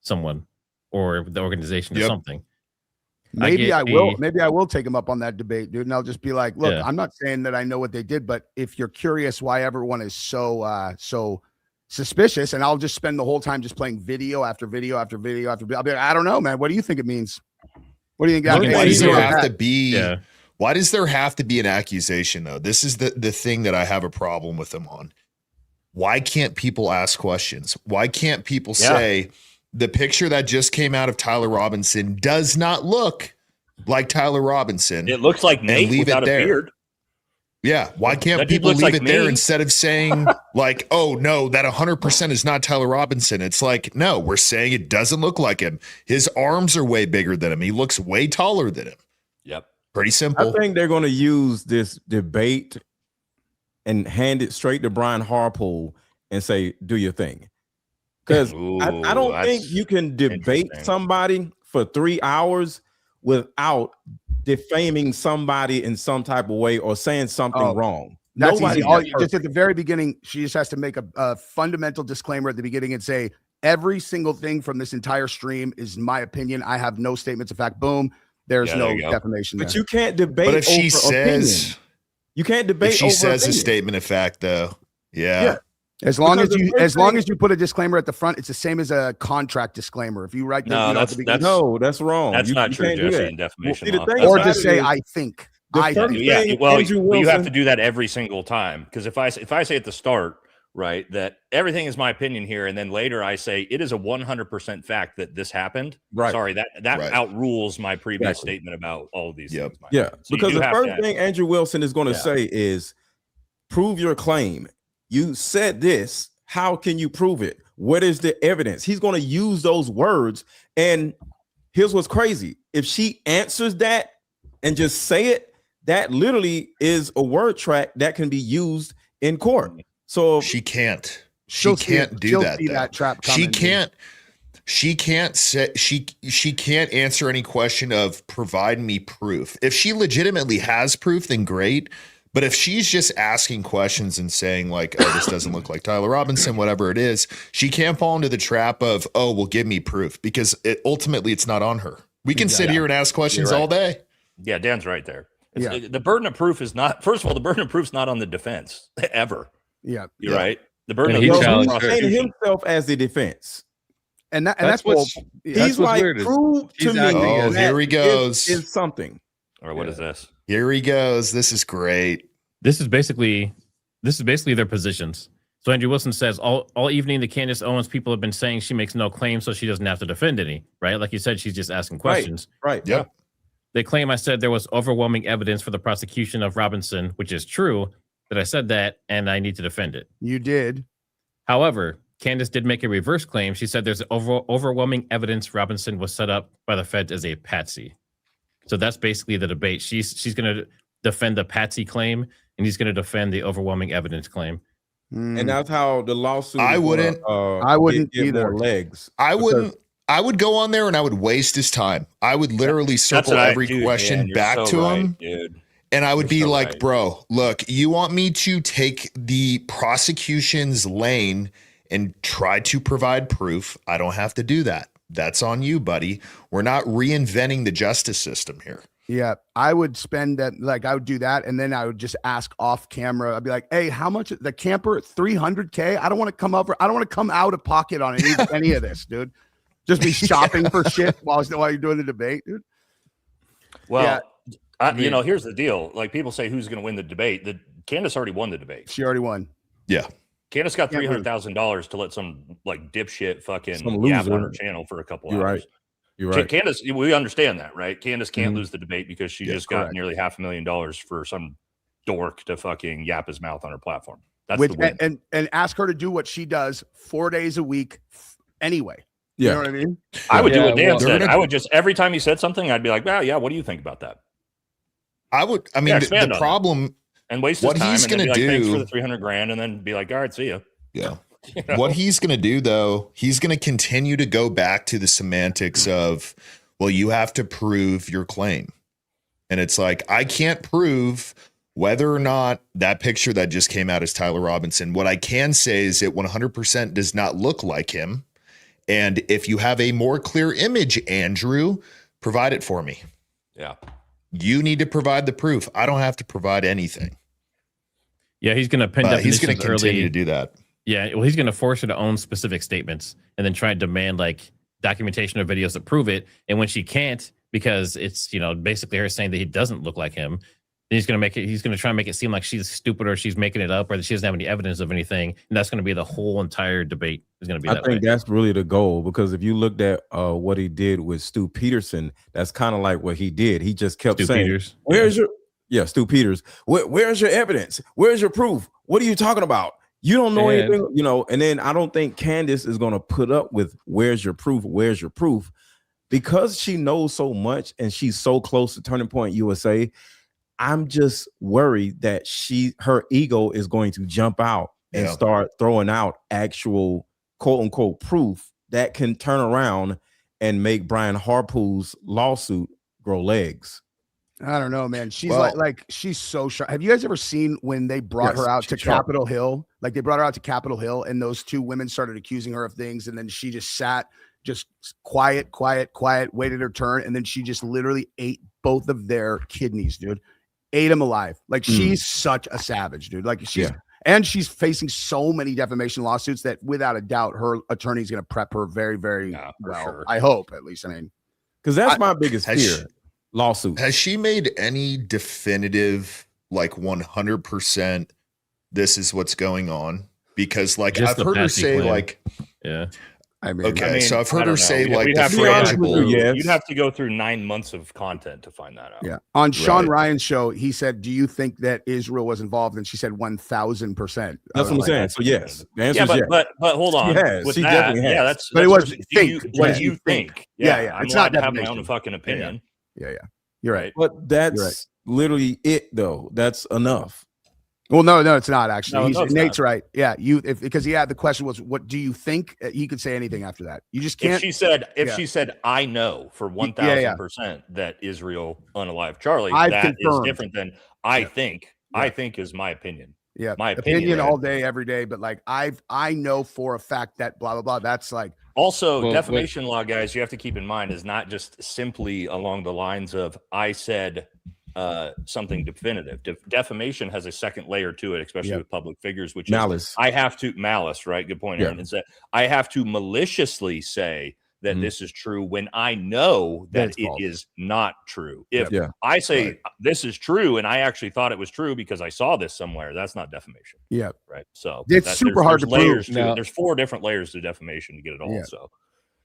Speaker 1: someone or the organization or something.
Speaker 3: Maybe I will take him up on that debate, dude. And I'll just be like, look, I'm not saying that I know what they did, but if you're curious why everyone is so suspicious, and I'll just spend the whole time just playing video after video after video after video. I'll be like, I don't know, man. What do you think it means? What do you think?
Speaker 4: Why does there have to be? Why does there have to be an accusation, though? This is the thing that I have a problem with them on. Why can't people ask questions? Why can't people say the picture that just came out of Tyler Robinson does not look like Tyler Robinson?
Speaker 2: It looks like Nate without a beard.
Speaker 4: Yeah. Why can't people leave it there instead of saying like, oh, no, that 100% is not Tyler Robinson? It's like, no, we're saying it doesn't look like him. His arms are way bigger than him. He looks way taller than him.
Speaker 2: Yep.
Speaker 4: Pretty simple.
Speaker 11: I think they're going to use this debate and hand it straight to Brian Harpool and say, do your thing. Because I don't think you can debate somebody for 3 hours without defaming somebody in some type of way or saying something wrong.
Speaker 3: That's easy. Just at the very beginning, she just has to make a fundamental disclaimer at the beginning and say, every single thing from this entire stream is my opinion. I have no statements of fact. Boom. There's no defamation.
Speaker 11: But you can't debate.
Speaker 4: But if she says,
Speaker 11: you can't debate.
Speaker 4: If she says a statement of fact, though,
Speaker 3: as long as you put a disclaimer at the front, it's the same as a contract disclaimer. If you write
Speaker 11: that's wrong.
Speaker 2: That's not true, Jesse. In defamation law,
Speaker 3: or just say I think.
Speaker 2: Well, you have to do that every single time, because if I say at the start, right, that everything is my opinion here, and then later I say it is a 100% fact that this happened.
Speaker 11: Right.
Speaker 2: Sorry, that outrules my previous statement about all of these things.
Speaker 11: Yeah,
Speaker 2: so
Speaker 11: because the first thing Andrew Wilson is going to say is prove your claim. You said this. How can you prove it? What is the evidence? He's going to use those words. And here's what's crazy. If she answers that and just say it, that literally is a word track that can be used in court. So
Speaker 4: she can't. She can't do that. She can't answer any question of provide me proof. If she legitimately has proof, then great. But if she's just asking questions and saying like, oh, this doesn't look like Tyler Robinson, whatever it is, she can't fall into the trap of, oh, well, give me proof, because ultimately it's not on her. We can sit here and ask questions all day.
Speaker 2: Yeah, Dan's right there. The burden of proof is not, first of all, the burden of proof is not on the defense ever.
Speaker 3: Yeah.
Speaker 2: You're right. The burden
Speaker 11: He's
Speaker 2: of
Speaker 11: painting himself as the defense.
Speaker 3: And that's what
Speaker 11: he's like, prove to me.
Speaker 4: Oh, here he goes.
Speaker 11: Is something.
Speaker 2: Or what is this?
Speaker 4: Here he goes. This is great.
Speaker 1: This is basically their positions. So Andrew Wilson says all evening the Candace Owens people have been saying she makes no claim, so she doesn't have to defend any, right? Like you said, she's just asking questions.
Speaker 11: Right.
Speaker 4: Yep.
Speaker 1: They claim I said there was overwhelming evidence for the prosecution of Robinson, which is true, that I said that, and I need to defend it.
Speaker 3: You did.
Speaker 1: However, Candace did make a reverse claim. She said there's overwhelming evidence Robinson was set up by the feds as a patsy. So that's basically the debate. She's going to defend the patsy claim, and he's going to defend the overwhelming evidence claim.
Speaker 11: And that's how the lawsuit.
Speaker 4: I wouldn't
Speaker 11: get
Speaker 3: either.
Speaker 11: more legs.
Speaker 4: I wouldn't. I would go on there and I would waste his time. I would literally circle every question back to him.
Speaker 2: Dude.
Speaker 4: And I would be like, bro, look, you want me to take the prosecution's lane and try to provide proof? I don't have to do that. That's on you, buddy. We're not reinventing the justice system here.
Speaker 3: Yeah, I would spend that. Like, I would do that, and then I would just ask off camera. I'd be like, "Hey, how much the camper? $300K? I don't want to come over. I don't want to come out of pocket on any of this, dude. Just be shopping for shit while you're doing the debate, dude."
Speaker 2: Well, you know, here's the deal. Like, people say, who's going to win the debate? Candace already won the debate.
Speaker 3: She already won.
Speaker 4: Yeah.
Speaker 2: Candace got $300,000 to let some like dipshit fucking yap on her channel for a couple hours.
Speaker 11: Right. You're right.
Speaker 2: Candace, we understand that, right? Candace can't lose the debate because she just got nearly $500,000 for some dork to fucking yap his mouth on her platform. That's the win.
Speaker 3: And ask her to do what she does 4 days a week anyway.
Speaker 11: Yeah.
Speaker 3: You know what I mean?
Speaker 2: I would do what Dan said. I would just, every time he said something, I'd be like, well, yeah, what do you think about that?
Speaker 4: I mean, the problem
Speaker 2: and waste
Speaker 4: what
Speaker 2: his time
Speaker 4: he's going to do,
Speaker 2: thanks for the $300,000, and then be like, all right, see ya.
Speaker 4: Yeah. You know? What he's going to do, though, he's going to continue to go back to the semantics of, well, you have to prove your claim. And it's like, I can't prove whether or not that picture that just came out is Tyler Robinson. What I can say is it 100% does not look like him. And if you have a more clear image, Andrew, provide it for me.
Speaker 2: Yeah.
Speaker 4: You need to provide the proof. I don't have to provide anything.
Speaker 1: Yeah, he's going to pin
Speaker 4: he's going to continue to do that.
Speaker 1: Yeah, well, he's going to force her to own specific statements and then try to demand like documentation or videos that prove it. And when she can't, because it's, you know, basically her saying that he doesn't look like him, then he's going to try and make it seem like she's stupid or she's making it up or that she doesn't have any evidence of anything. And that's going to be the whole entire debate is going to be that way.
Speaker 11: I think that's really the goal, because if you looked at what he did with Stu Peterson, that's kind of like what he did. He just kept saying, Stu Peters, where's your evidence? Where's your proof? What are you talking about? You don't know anything, you know. And then I don't think Candace is going to put up with where's your proof, because she knows so much and she's so close to Turning Point USA. I'm just worried that her ego is going to jump out and start throwing out actual quote unquote proof that can turn around and make Brian Harpoot's lawsuit grow legs.
Speaker 3: I don't know, man. She's like she's so sharp. Have you guys ever seen when they brought her out to Capitol Hill? Like they brought her out to Capitol Hill and those two women started accusing her of things. And then she just sat just quiet, waited her turn. And then she just literally ate both of their kidneys, dude. Ate them alive. Like she's such a savage, dude. Like she's facing so many defamation lawsuits that without a doubt, her attorney's going to prep her very, very well. Sure. I hope, at least. I mean,
Speaker 11: because that's my biggest fear. Lawsuit.
Speaker 4: Has she made any definitive, like 100%, this is what's going on? Because like I've heard her say like,
Speaker 3: I mean,
Speaker 4: so I've heard her say like,
Speaker 2: you'd have to go through 9 months of content to find that out.
Speaker 3: Yeah. On Sean Ryan's show, he said, do you think that Israel was involved? And she said 1,000%.
Speaker 11: That's what I'm saying. So yes. The answer is yes.
Speaker 2: But hold on.
Speaker 11: She definitely has.
Speaker 2: That's
Speaker 3: but it was
Speaker 2: what do you think?
Speaker 3: Yeah.
Speaker 2: I'm allowed to have my own fucking opinion.
Speaker 3: Yeah. You're right.
Speaker 11: But that's literally it, though. That's enough.
Speaker 3: Well, no, it's not actually.
Speaker 2: No,
Speaker 3: Nate's right. Yeah, because the question was, what do you think? He could say anything after that. You just can't.
Speaker 2: If she said, I know for 1,000% that Israel unalive Charlie, that is different than I think I think is my opinion.
Speaker 3: Yeah,
Speaker 2: my
Speaker 3: opinion all day, every day. But like I know for a fact that blah blah blah. That's like
Speaker 2: also defamation law, guys. You have to keep in mind is not just simply along the lines of I said something definitive. Defamation has a second layer to it, especially with public figures, which
Speaker 11: malice.
Speaker 2: I have to malice, right? Good point, Aaron. It's that I have to maliciously say that this is true when I know that it is not true. If I say this is true and I actually thought it was true because I saw this somewhere, that's not defamation.
Speaker 3: Yeah.
Speaker 2: Right. So
Speaker 3: it's super hard to prove.
Speaker 2: There's 4 different layers to defamation to get it all. So,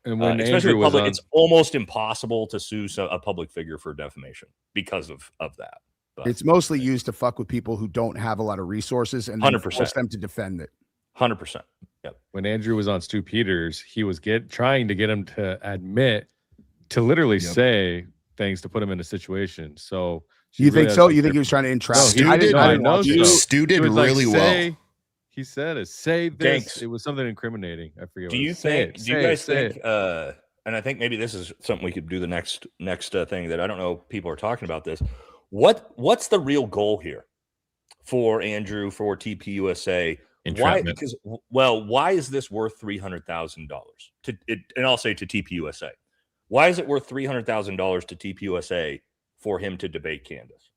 Speaker 5: and when
Speaker 2: especially
Speaker 5: Andrew
Speaker 2: with public,
Speaker 5: was on,
Speaker 2: it's almost impossible to sue a public figure for defamation because of that. But
Speaker 3: it's mostly used to fuck with people who don't have a lot of resources and then force them to defend it.
Speaker 2: 100%. Yep.
Speaker 5: When Andrew was on Stu Peters, he was trying to get him to admit, to literally say things to put him in a situation. So
Speaker 3: you think so? You think he was trying to entrap?
Speaker 5: No,
Speaker 4: Stu did really well.
Speaker 5: He said, "Say this."
Speaker 2: Danks.
Speaker 5: It was something incriminating. I forget.
Speaker 2: Do you guys think? And I think maybe this is something we could do the next thing that I don't know. People are talking about this. What's the real goal here for Andrew, for TPUSA? Why? Because why is this worth $300,000 and I'll say to TPUSA? Why is it worth $300,000 to TPUSA for him to debate Candace?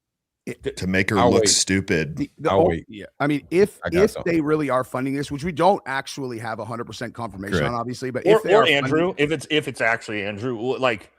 Speaker 4: To make her look stupid.
Speaker 3: I mean, if they really are funding this, which we don't actually have 100% confirmation on, obviously, but if
Speaker 2: Andrew, if it's actually Andrew, like,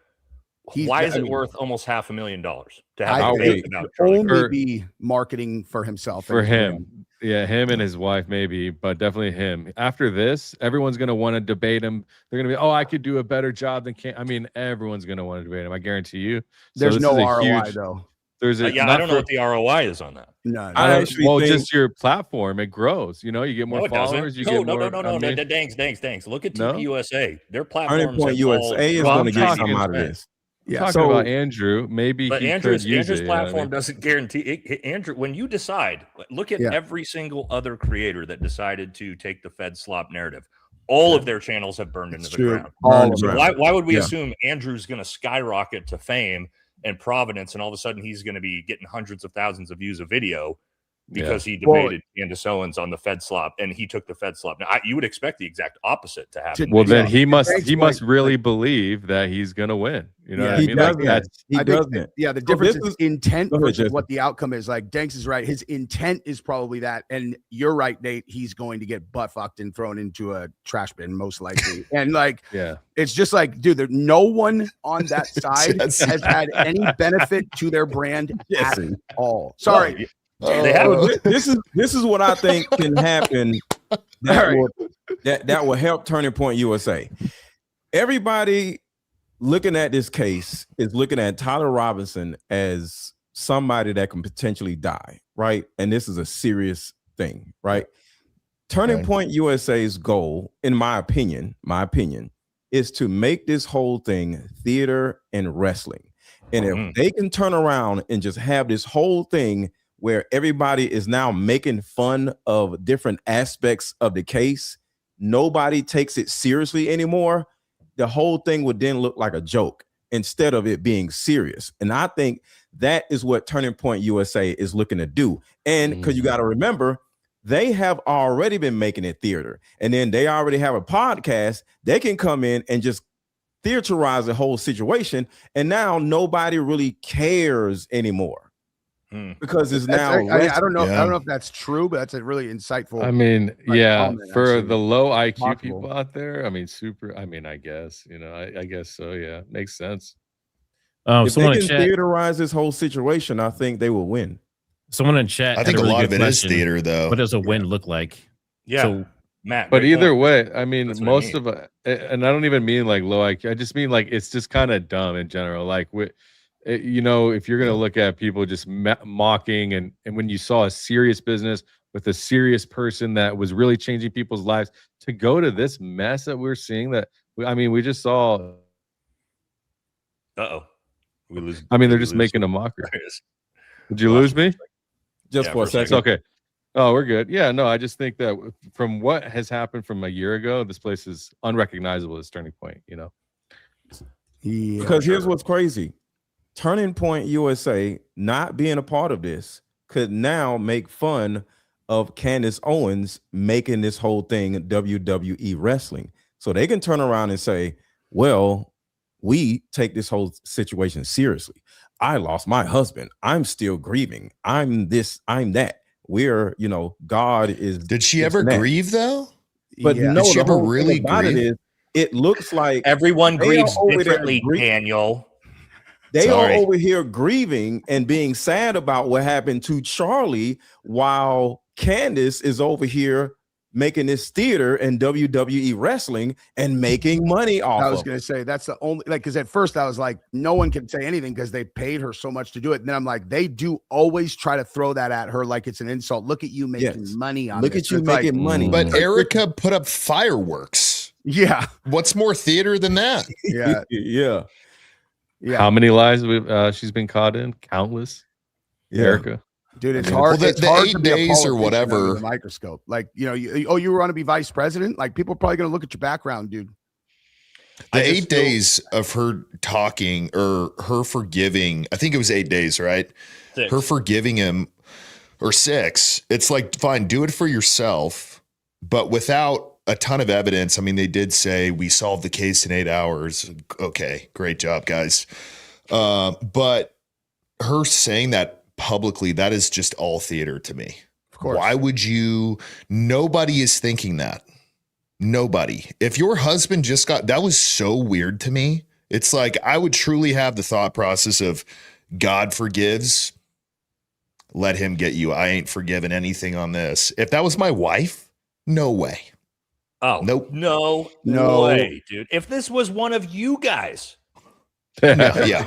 Speaker 2: why is it worth almost $500,000 to have a debate about Charlie
Speaker 3: only
Speaker 2: Kirk?
Speaker 3: be marketing for himself?
Speaker 5: For him. Yeah, him and his wife, maybe, but definitely him. After this, everyone's going to want to debate him. They're going to be, I could do a better job than Can. I mean, everyone's going to want to debate him. I guarantee you.
Speaker 3: There's no ROI, though.
Speaker 5: There's
Speaker 2: I don't know what the ROI is on that.
Speaker 3: No,
Speaker 5: just your platform, it grows. You know, you get more followers. You get more.
Speaker 2: No. Danks. Look at TPUSA. Their platform.
Speaker 11: Turning Point USA is going to get some out of this.
Speaker 5: Yeah, talking about Andrew, maybe
Speaker 2: but Andrew's platform doesn't guarantee it. Andrew, when you decide, look at every single other creator that decided to take the Fed slop narrative. All of their channels have burned into the ground. So why would we assume Andrew's going to skyrocket to fame and providence, and all of a sudden he's going to be getting hundreds of thousands of views a video because he debated Candace Owens on the Fed slop and he took the Fed slop? Now, you would expect the exact opposite to happen.
Speaker 5: Well, then he must really believe that he's going to win. You know what I mean?
Speaker 3: The difference is intent versus what the outcome is. Like Danks is right. His intent is probably that. And you're right, Nate. He's going to get butt fucked and thrown into a trash bin, most likely. And like, it's just like, dude, no one on that side has had any benefit to their brand at all. Sorry.
Speaker 11: This is what I think can happen that will help Turning Point USA. Everybody looking at this case is looking at Tyler Robinson as somebody that can potentially die, right? And this is a serious thing, right? Turning Point USA's goal, in my opinion, is to make this whole thing theater and wrestling. And if they can turn around and just have this whole thing where everybody is now making fun of different aspects of the case, nobody takes it seriously anymore, the whole thing would then look like a joke instead of it being serious. And I think that is what Turning Point USA is looking to do. And because you got to remember, they have already been making it theater. And then they already have a podcast. They can come in and just theaterize the whole situation. And now nobody really cares anymore. Because it's now
Speaker 3: I don't know. I don't know if that's true, but that's a really insightful.
Speaker 5: I mean, for the low IQ people out there, I mean, I guess, I guess so. Yeah, makes sense.
Speaker 11: If they can theaterize this whole situation, I think they will win.
Speaker 1: Someone in chat,
Speaker 4: I think a lot of it is theater, though.
Speaker 1: What does a win look like?
Speaker 2: Yeah,
Speaker 1: so,
Speaker 2: Matt.
Speaker 5: But either way, I mean, most of it, and I don't even mean like low IQ. I just mean like it's just kind of dumb in general. Like if you're going to look at people just mocking and when you saw a serious business with a serious person that was really changing people's lives, to go to this mess that we're seeing, we just saw.
Speaker 2: We lose.
Speaker 5: I mean, they're just making a mockery. Did you lose me?
Speaker 11: Just for a second.
Speaker 5: Okay. Oh, we're good. Yeah, no, I just think that from what has happened from a year ago, this place is unrecognizable as Turning Point,
Speaker 11: Because here's what's crazy. Turning Point USA not being a part of this could now make fun of Candace Owens making this whole thing WWE wrestling. So they can turn around and say, well, we take this whole situation seriously. I lost my husband. I'm still grieving. I'm this, I'm that. We're, God is.
Speaker 4: Did she ever grieve though?
Speaker 11: But no,
Speaker 4: did she ever really grieve?
Speaker 11: It looks like
Speaker 2: everyone grieves differently, Daniel.
Speaker 11: They are over here grieving and being sad about what happened to Charlie, while Candace is over here making this theater and WWE wrestling and making money off of it.
Speaker 3: I was going to say that's the only, because at first I was like, no one can say anything because they paid her so much to do it. And then I'm like, they do always try to throw that at her like it's an insult. Look at you making money on
Speaker 11: Look
Speaker 3: this.
Speaker 11: at you making money.
Speaker 4: But Erica put up fireworks.
Speaker 3: Yeah.
Speaker 4: What's more theater than that?
Speaker 3: Yeah.
Speaker 11: Yeah.
Speaker 5: How many lies she's been caught in? Countless. Erica.
Speaker 3: Dude, it's hard.
Speaker 4: Well,
Speaker 3: it's hard
Speaker 4: 8
Speaker 3: to be a
Speaker 4: days or
Speaker 3: politician
Speaker 4: whatever.
Speaker 3: under the microscope. Like, you want to be vice president? Like, people are probably going to look at your background, dude.
Speaker 4: The 8 days of her talking or her forgiving, I think it was 8 days, right?
Speaker 2: 6.
Speaker 4: Her forgiving him, or 6. It's like, fine, do it for yourself, but without a ton of evidence. I mean, they did say we solved the case in 8 hours. Okay, great job, guys. But her saying that publicly, that is just all theater to me.
Speaker 3: Of course.
Speaker 4: Why would you? Nobody is thinking that. Nobody. If your husband just got, that was so weird to me. It's like, I would truly have the thought process of God forgives, let him get you. I ain't forgiven anything on this. If that was my wife, no way.
Speaker 2: Oh,
Speaker 4: nope.
Speaker 2: No way, dude. If this was one of you guys,
Speaker 4: yeah,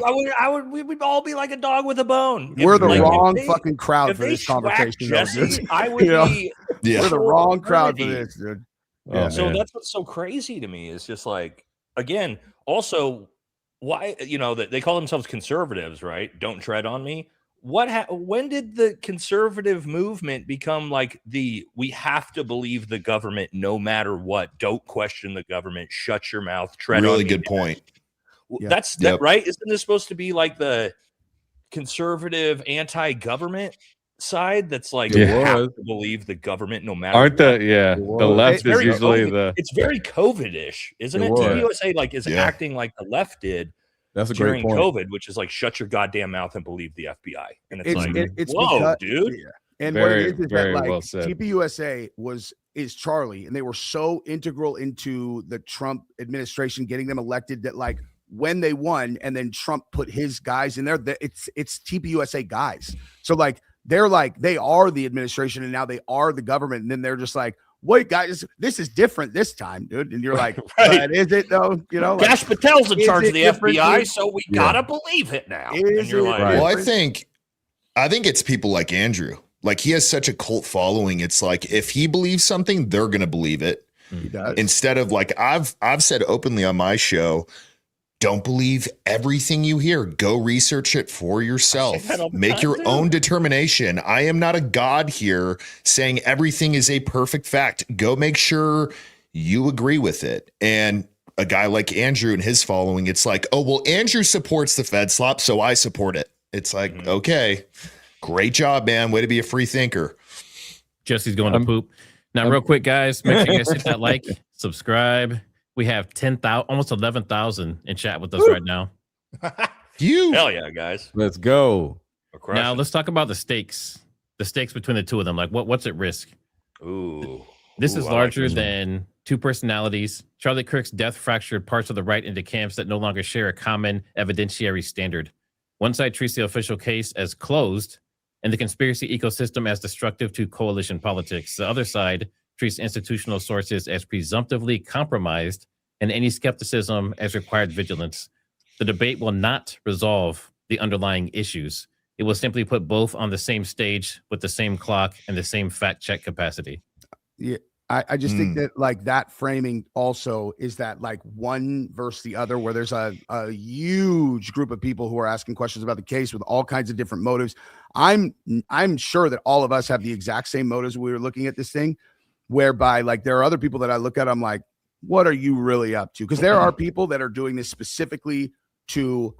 Speaker 2: we would all be like a dog with a bone.
Speaker 3: We're the wrong fucking crowd for this conversation.
Speaker 2: Jesse, I would be.
Speaker 4: Yeah.
Speaker 3: We're the wrong crowd for this, dude.
Speaker 2: Yeah. So that's what's so crazy to me is just like, again, also why, that they call themselves conservatives, right? Don't tread on me. When did the conservative movement become like we have to believe the government no matter what? Don't question the government. Shut your mouth. Tread on me.
Speaker 4: Really good point.
Speaker 2: That's that, right? Isn't this supposed to be like the conservative anti-government side? That's like you have to believe the government no matter what.
Speaker 5: The left is usually
Speaker 2: it's very COVID-ish, isn't it? TV USA is acting like the left did.
Speaker 11: That's a
Speaker 2: during
Speaker 11: great point.
Speaker 2: COVID, which is like shut your goddamn mouth and believe the FBI. And
Speaker 3: it's
Speaker 2: whoa,
Speaker 3: because,
Speaker 2: dude.
Speaker 3: Yeah. And
Speaker 5: Very,
Speaker 3: what it is
Speaker 5: very
Speaker 3: that
Speaker 5: well said.
Speaker 3: TPUSA is Charlie, and they were so integral into the Trump administration getting them elected that when they won and then Trump put his guys in there, it's TPUSA guys. So they are the administration and now they are the government. And then they're just like, wait, guys, this is different this time, dude. And you're like,
Speaker 2: right.
Speaker 3: Is it though?
Speaker 2: Gash Patel's in charge of the FBI, so we gotta believe it now. And you're like,
Speaker 4: well, I think it's people like Andrew. Like, he has such a cult following. It's like, if he believes something, they're gonna believe it.
Speaker 3: He does.
Speaker 4: Instead of I've said openly on my show, don't believe everything you hear. Go research it for yourself. Make your own determination. I am not a god here saying everything is a perfect fact. Go make sure you agree with it. And a guy like Andrew and his following, it's like, oh, well, Andrew supports the Fed slop, so I support it. It's like, okay, great job, man. Way to be a free thinker.
Speaker 1: Jesse's going to poop. Now, real quick, guys, make sure you guys hit that like, subscribe. We have 10,000, almost 11,000 in chat with us right now.
Speaker 2: Hell yeah, guys.
Speaker 11: Let's go.
Speaker 1: Now let's talk about the stakes. The stakes between the two of them. Like what's at risk?
Speaker 2: Ooh.
Speaker 1: This is larger than two personalities. Charlie Kirk's death fractured parts of the right into camps that no longer share a common evidentiary standard. One side treats the official case as closed and the conspiracy ecosystem as destructive to coalition politics. The other side treats institutional sources as presumptively compromised and any skepticism as required vigilance. The debate will not resolve the underlying issues. It will simply put both on the same stage with the same clock and the same fact check capacity.
Speaker 3: Yeah, I just think that that framing also is that one versus the other, where there's a huge group of people who are asking questions about the case with all kinds of different motives. I'm sure that all of us have the exact same motives when we were looking at this thing, whereby there are other people that I look at, I'm like, what are you really up to? Because there are people that are doing this specifically to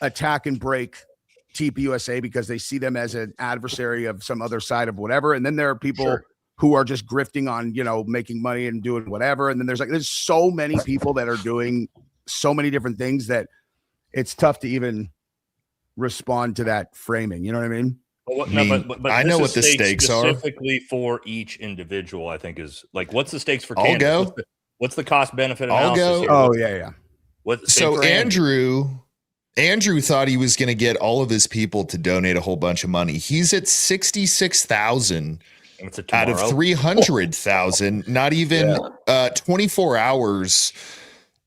Speaker 3: attack and break TPUSA because they see them as an adversary of some other side of whatever. And then there are people who are just grifting on, making money and doing whatever. And then there's so many people that are doing so many different things that it's tough to even respond to that framing. You know what I mean?
Speaker 2: But
Speaker 4: I know what the stakes are
Speaker 2: specifically for each individual. I think is like, what's the stakes for
Speaker 4: I'll
Speaker 2: Candace?
Speaker 4: go.
Speaker 2: What's the cost benefit
Speaker 4: I'll
Speaker 2: analysis?
Speaker 4: go.
Speaker 2: Here?
Speaker 3: Yeah.
Speaker 4: So Andrew thought he was going to get all of his people to donate a whole bunch of money. He's at 66,000 out of 300,000. Not even 24 hours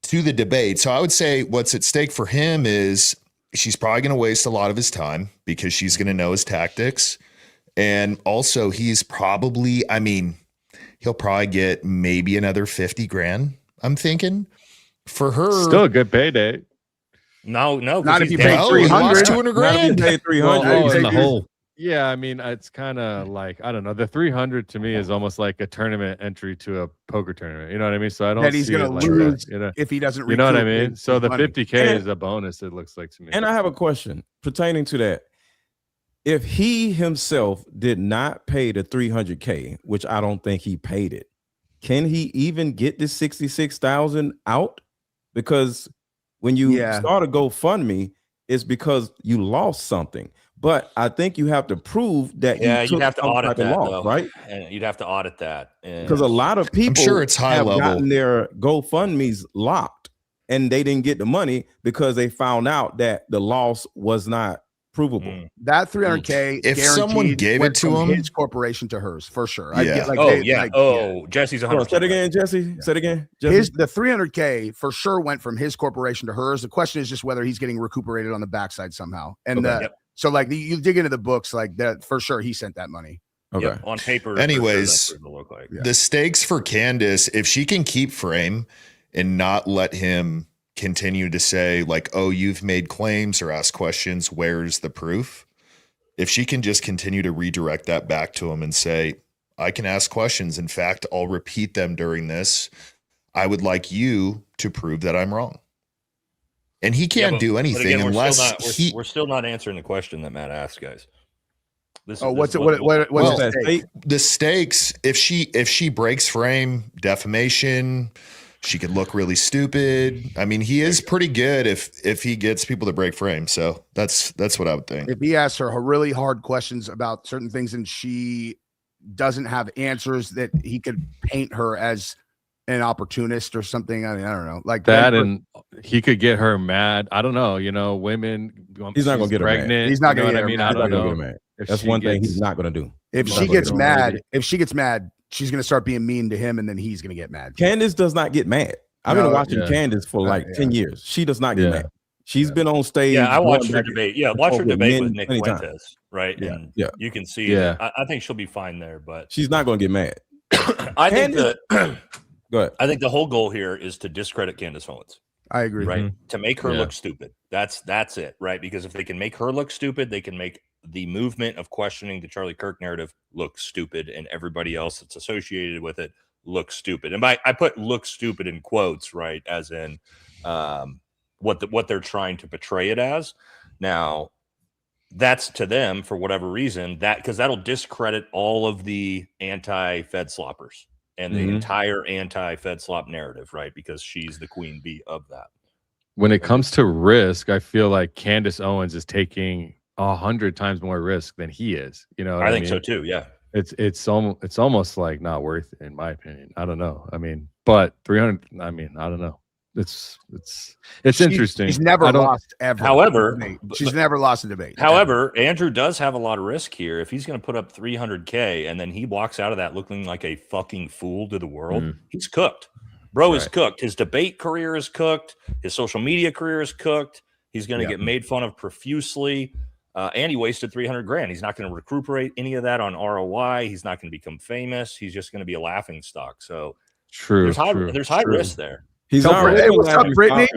Speaker 4: to the debate. So I would say what's at stake for him is she's probably going to waste a lot of his time because she's going to know his tactics. And also he's probably, he'll probably get maybe another 50 grand. I'm thinking for her.
Speaker 5: Still a good payday.
Speaker 2: No,
Speaker 3: not if you pay
Speaker 4: 300. 200 grand.
Speaker 5: Pay 300
Speaker 1: in the hole.
Speaker 5: Yeah, it's kind of like, I don't know. The 300 to me is almost like a tournament entry to a poker tournament. You know what I mean? So I don't
Speaker 3: he's
Speaker 5: see
Speaker 3: going to lose if he doesn't.
Speaker 5: You know what I mean? So the
Speaker 3: money.
Speaker 5: 50K is a bonus. It looks like to me.
Speaker 11: And I have a question pertaining to that. If he himself did not pay the 300K, which I don't think he paid it, can he even get this 66,000 out? Because when you start a GoFundMe, it's because you lost something. But I think you have to prove that
Speaker 2: you'd have to audit that,
Speaker 11: loss, right?
Speaker 2: And you'd have to audit that
Speaker 11: because a lot of people,
Speaker 4: I'm sure it's high level,
Speaker 11: gotten their GoFundMes locked, and they didn't get the money because they found out that the loss was not provable.
Speaker 3: That 300K,
Speaker 4: if someone gave it to him,
Speaker 3: his corporation to hers for sure.
Speaker 2: Jesse's 100%.
Speaker 11: Say it again, Jesse. Say it again.
Speaker 3: The 300K for sure went from his corporation to hers. The question is just whether he's getting recuperated on the backside somehow. And so you dig into the books like that for sure. He sent that money.
Speaker 11: Okay.
Speaker 2: Yep, on paper.
Speaker 4: Anyways,
Speaker 2: sure look like.
Speaker 4: The stakes for Candace, if she can keep frame and not let him continue to say like, oh, you've made claims or ask questions, where's the proof? If she can just continue to redirect that back to him and say, I can ask questions. In fact, I'll repeat them during this. I would like you to prove that I'm wrong. And he can't do anything unless
Speaker 2: we're still not answering the question that Matt asked, guys.
Speaker 3: What's
Speaker 4: the stakes? If she breaks frame, defamation, she could look really stupid. He is pretty good if he gets people to break frame. So that's what I would think.
Speaker 3: If he asks her really hard questions about certain things and she doesn't have answers, that he could paint her as an opportunist or something. I don't know, like
Speaker 5: that, and he could get her mad. I don't know. Women.
Speaker 11: He's not gonna get her
Speaker 5: pregnant.
Speaker 11: mad.
Speaker 3: He's not gonna get her
Speaker 5: mad.
Speaker 3: I
Speaker 5: don't know.
Speaker 11: That's one thing he's not gonna do.
Speaker 3: If she gets mad, she's gonna start being mean to him, and then he's gonna get mad.
Speaker 11: Candace does not get mad. I've been watching Candace for 10 years. She does not get mad. She's been on stage.
Speaker 2: Yeah, I watched her debate. Yeah, watch her debate with Nick Fuentes,
Speaker 11: times.
Speaker 2: right?
Speaker 11: Yeah,
Speaker 2: and you can see.
Speaker 5: Yeah,
Speaker 2: I think she'll be fine there, but
Speaker 11: she's not gonna get mad.
Speaker 2: I think that.
Speaker 11: Go ahead.
Speaker 2: I think the whole goal here is to discredit Candace Owens.
Speaker 3: I agree.
Speaker 2: Right. Mm-hmm. To make her look stupid. That's it. Right. Because if they can make her look stupid, they can make the movement of questioning the Charlie Kirk narrative look stupid, and everybody else that's associated with it look stupid. And I put look stupid in quotes, right? As in what they're trying to portray it as. Now, that's to them for whatever reason, because that'll discredit all of the anti-Fed sloppers and the entire anti-Fed slop narrative, right? Because she's the queen bee of that.
Speaker 5: When it comes to risk, I feel like Candace Owens is taking 100 times more risk than he is.
Speaker 2: I think so too. Yeah.
Speaker 5: It's almost like not worth it, in my opinion. I don't know. But 300, I don't know. It's interesting.
Speaker 3: She's never lost ever.
Speaker 2: However,
Speaker 3: she's never lost a debate.
Speaker 2: However, Andrew does have a lot of risk here. If he's going to put up 300K and then he walks out of that looking like a fucking fool to the world, he's cooked. Bro is cooked. His debate career is cooked. His social media career is cooked. He's going to get made fun of profusely. And he wasted 300 grand. He's not going to recuperate any of that on ROI. He's not going to become famous. He's just going to be a laughing stock. So
Speaker 5: there's
Speaker 2: high risk there.
Speaker 11: He's already.
Speaker 3: What's up, Brittany?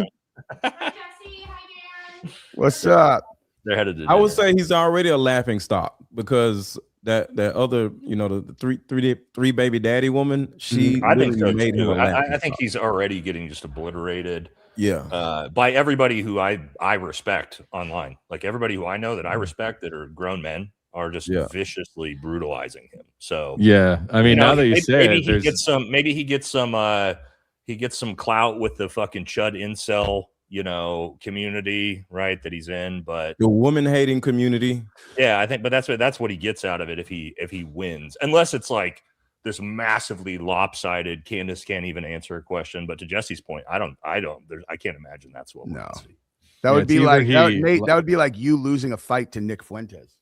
Speaker 3: What's up?
Speaker 2: They're headed to
Speaker 11: I would say he's already a laughing stock because that other, the three baby daddy woman, she
Speaker 2: I think so
Speaker 11: made him
Speaker 2: too.
Speaker 11: a laughing
Speaker 2: I think
Speaker 11: stock.
Speaker 2: he's already getting just obliterated.
Speaker 11: Yeah.
Speaker 2: By everybody who I respect online. Like everybody who I know that I respect that are grown men are just viciously brutalizing him. So
Speaker 5: yeah, I mean, now that you say
Speaker 2: maybe
Speaker 5: it,
Speaker 2: he gets some clout with the fucking chud incel, community, right, that he's in, but
Speaker 11: the woman hating community.
Speaker 2: Yeah, I think, but that's what he gets out of it if he wins, unless it's like this massively lopsided. Candace can't even answer a question. But to Jesse's point, I can't imagine that's what.
Speaker 3: No, that would be like Nate. That would be like you losing a fight to Nick Fuentes.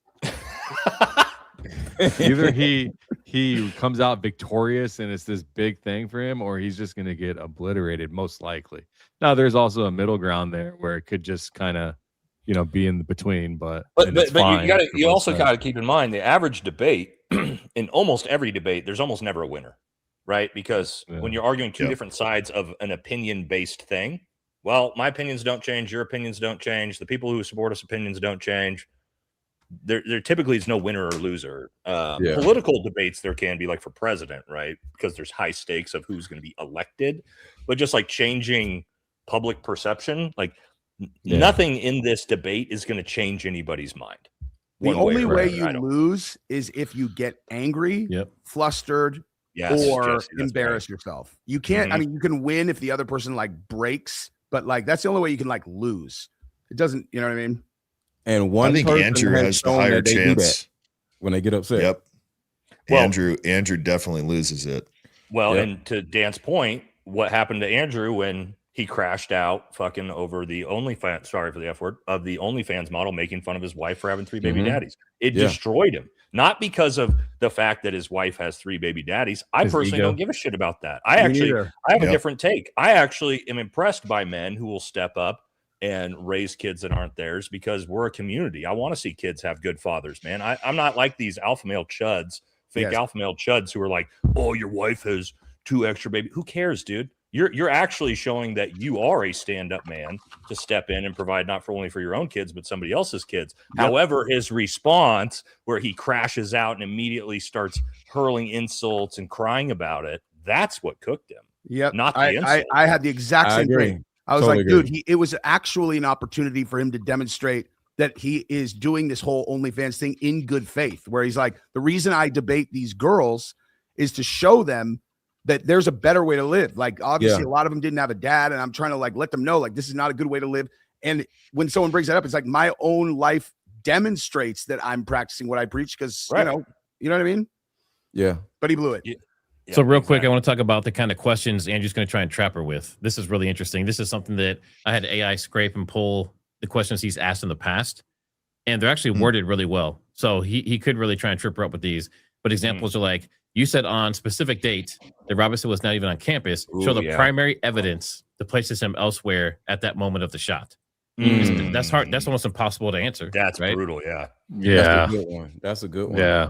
Speaker 5: Either he comes out victorious and it's this big thing for him, or he's just going to get obliterated, most likely. Now, there's also a middle ground there where it could just kind of, be in between. But
Speaker 2: you also got to keep in mind the average debate in almost every debate, there's almost never a winner, right? Because when you're arguing two different sides of an opinion-based thing, well, my opinions don't change, your opinions don't change, the people who support us opinions don't change. There typically is no winner or loser. Political debates there can be, like for president, right? Because there's high stakes of who's going to be elected, but just like changing public perception, like nothing in this debate is going to change anybody's mind.
Speaker 3: The only way you lose is if you get angry, flustered, or embarrass yourself. You can't. I mean, you can win if the other person like breaks, but like that's the only way you can like lose. It doesn't. You know what I mean?
Speaker 11: And
Speaker 4: I think Andrew has the higher chance
Speaker 11: when they get upset.
Speaker 4: Yep. Well, Andrew definitely loses it.
Speaker 2: Well, and to Dan's point, what happened to Andrew when he crashed out fucking over the OnlyFans, sorry for the F word, of the OnlyFans model making fun of his wife for having 3 baby daddies. It destroyed him. Not because of the fact that his wife has 3 baby daddies. I personally don't give a shit about that. I have a different take. I actually am impressed by men who will step up and raise kids that aren't theirs, because we're a community. I want to see kids have good fathers, man. I'm not like these alpha male chuds, fake alpha male chuds who are like, oh, your wife has 2 extra babies. Who cares, dude? You're actually showing that you are a stand-up man to step in and provide not only for your own kids, but somebody else's kids. However, his response, where he crashes out and immediately starts hurling insults and crying about it, that's what cooked him.
Speaker 3: Yep.
Speaker 2: Not the insult.
Speaker 3: I had the exact same thing. I was like, dude, it was actually an opportunity for him to demonstrate that he is doing this whole OnlyFans thing in good faith, where he's like, the reason I debate these girls is to show them that there's a better way to live. Like, obviously, a lot of them didn't have a dad, and I'm trying to like let them know, like, this is not a good way to live. And when someone brings that up, it's like my own life demonstrates that I'm practicing what I preach, because you know what I mean?
Speaker 11: Yeah.
Speaker 3: But he blew it.
Speaker 1: So real quick, I want to talk about the kind of questions Andrew's going to try and trap her with. This is really interesting. This is something that I had AI scrape and pull the questions he's asked in the past, and they're actually worded really well. So he could really try and trip her up with these. But examples are like, you said on specific date that Robinson was not even on campus. Show the primary evidence that places him elsewhere at that moment of the shot. That's hard. That's almost impossible to answer.
Speaker 2: That's brutal. Yeah.
Speaker 11: That's a good one. That's a good one.
Speaker 5: Yeah.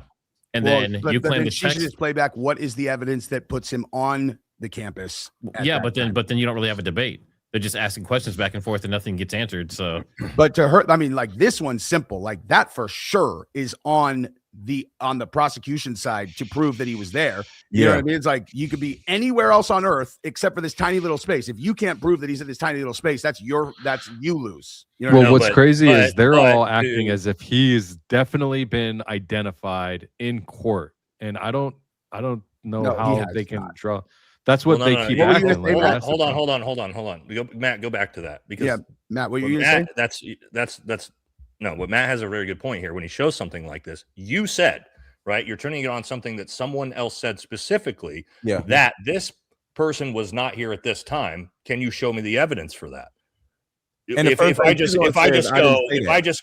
Speaker 1: And then you claim the
Speaker 3: she should just play back. What is the evidence that puts him on the campus?
Speaker 1: Yeah, but then you don't really have a debate. They're just asking questions back and forth, and nothing gets answered. So,
Speaker 3: but to her, I mean, like this one's simple. Like that for sure is on the prosecution side to prove that he was there. You know what I mean? It's like you could be anywhere else on earth except for this tiny little space. If you can't prove that he's in this tiny little space, that's you lose. You know
Speaker 5: what's crazy is they're all acting as if he's definitely been identified in court, and I don't know how they can draw. That's what they keep acting like.
Speaker 2: Hold on. Matt, go back to that, because
Speaker 3: Matt, what you saying?
Speaker 2: That's no, but Matt has a very good point here. When he shows something like this, you said, right, you're turning it on something that someone else said specifically, that this person was not here at this time. Can you show me the evidence for that? And if I just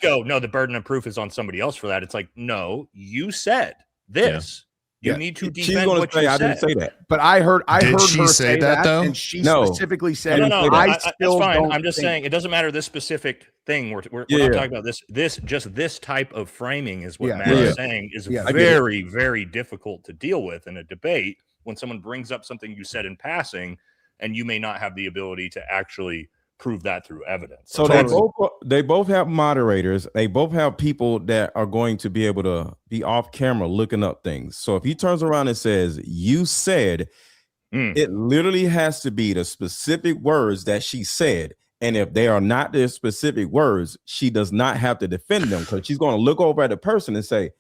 Speaker 2: go, no, the burden of proof is on somebody else for that. It's like, no, you said this. You need to defend what you said.
Speaker 11: I didn't say that.
Speaker 3: But I heard
Speaker 4: she
Speaker 3: her
Speaker 4: say that though?
Speaker 3: And she specifically said,
Speaker 2: no,
Speaker 3: that's
Speaker 2: fine. I'm just saying it doesn't matter this specific thing. We're not talking about this type of framing is what Matt is saying is very, very difficult to deal with in a debate when someone brings up something you said in passing and you may not have the ability to actually prove that through evidence.
Speaker 11: So they both have moderators. They both have people that are going to be able to be off camera looking up things. So if he turns around and says, "You said," it literally has to be the specific words that she said. And if they are not the specific words, she does not have to defend them, because she's going to look over at the person and say,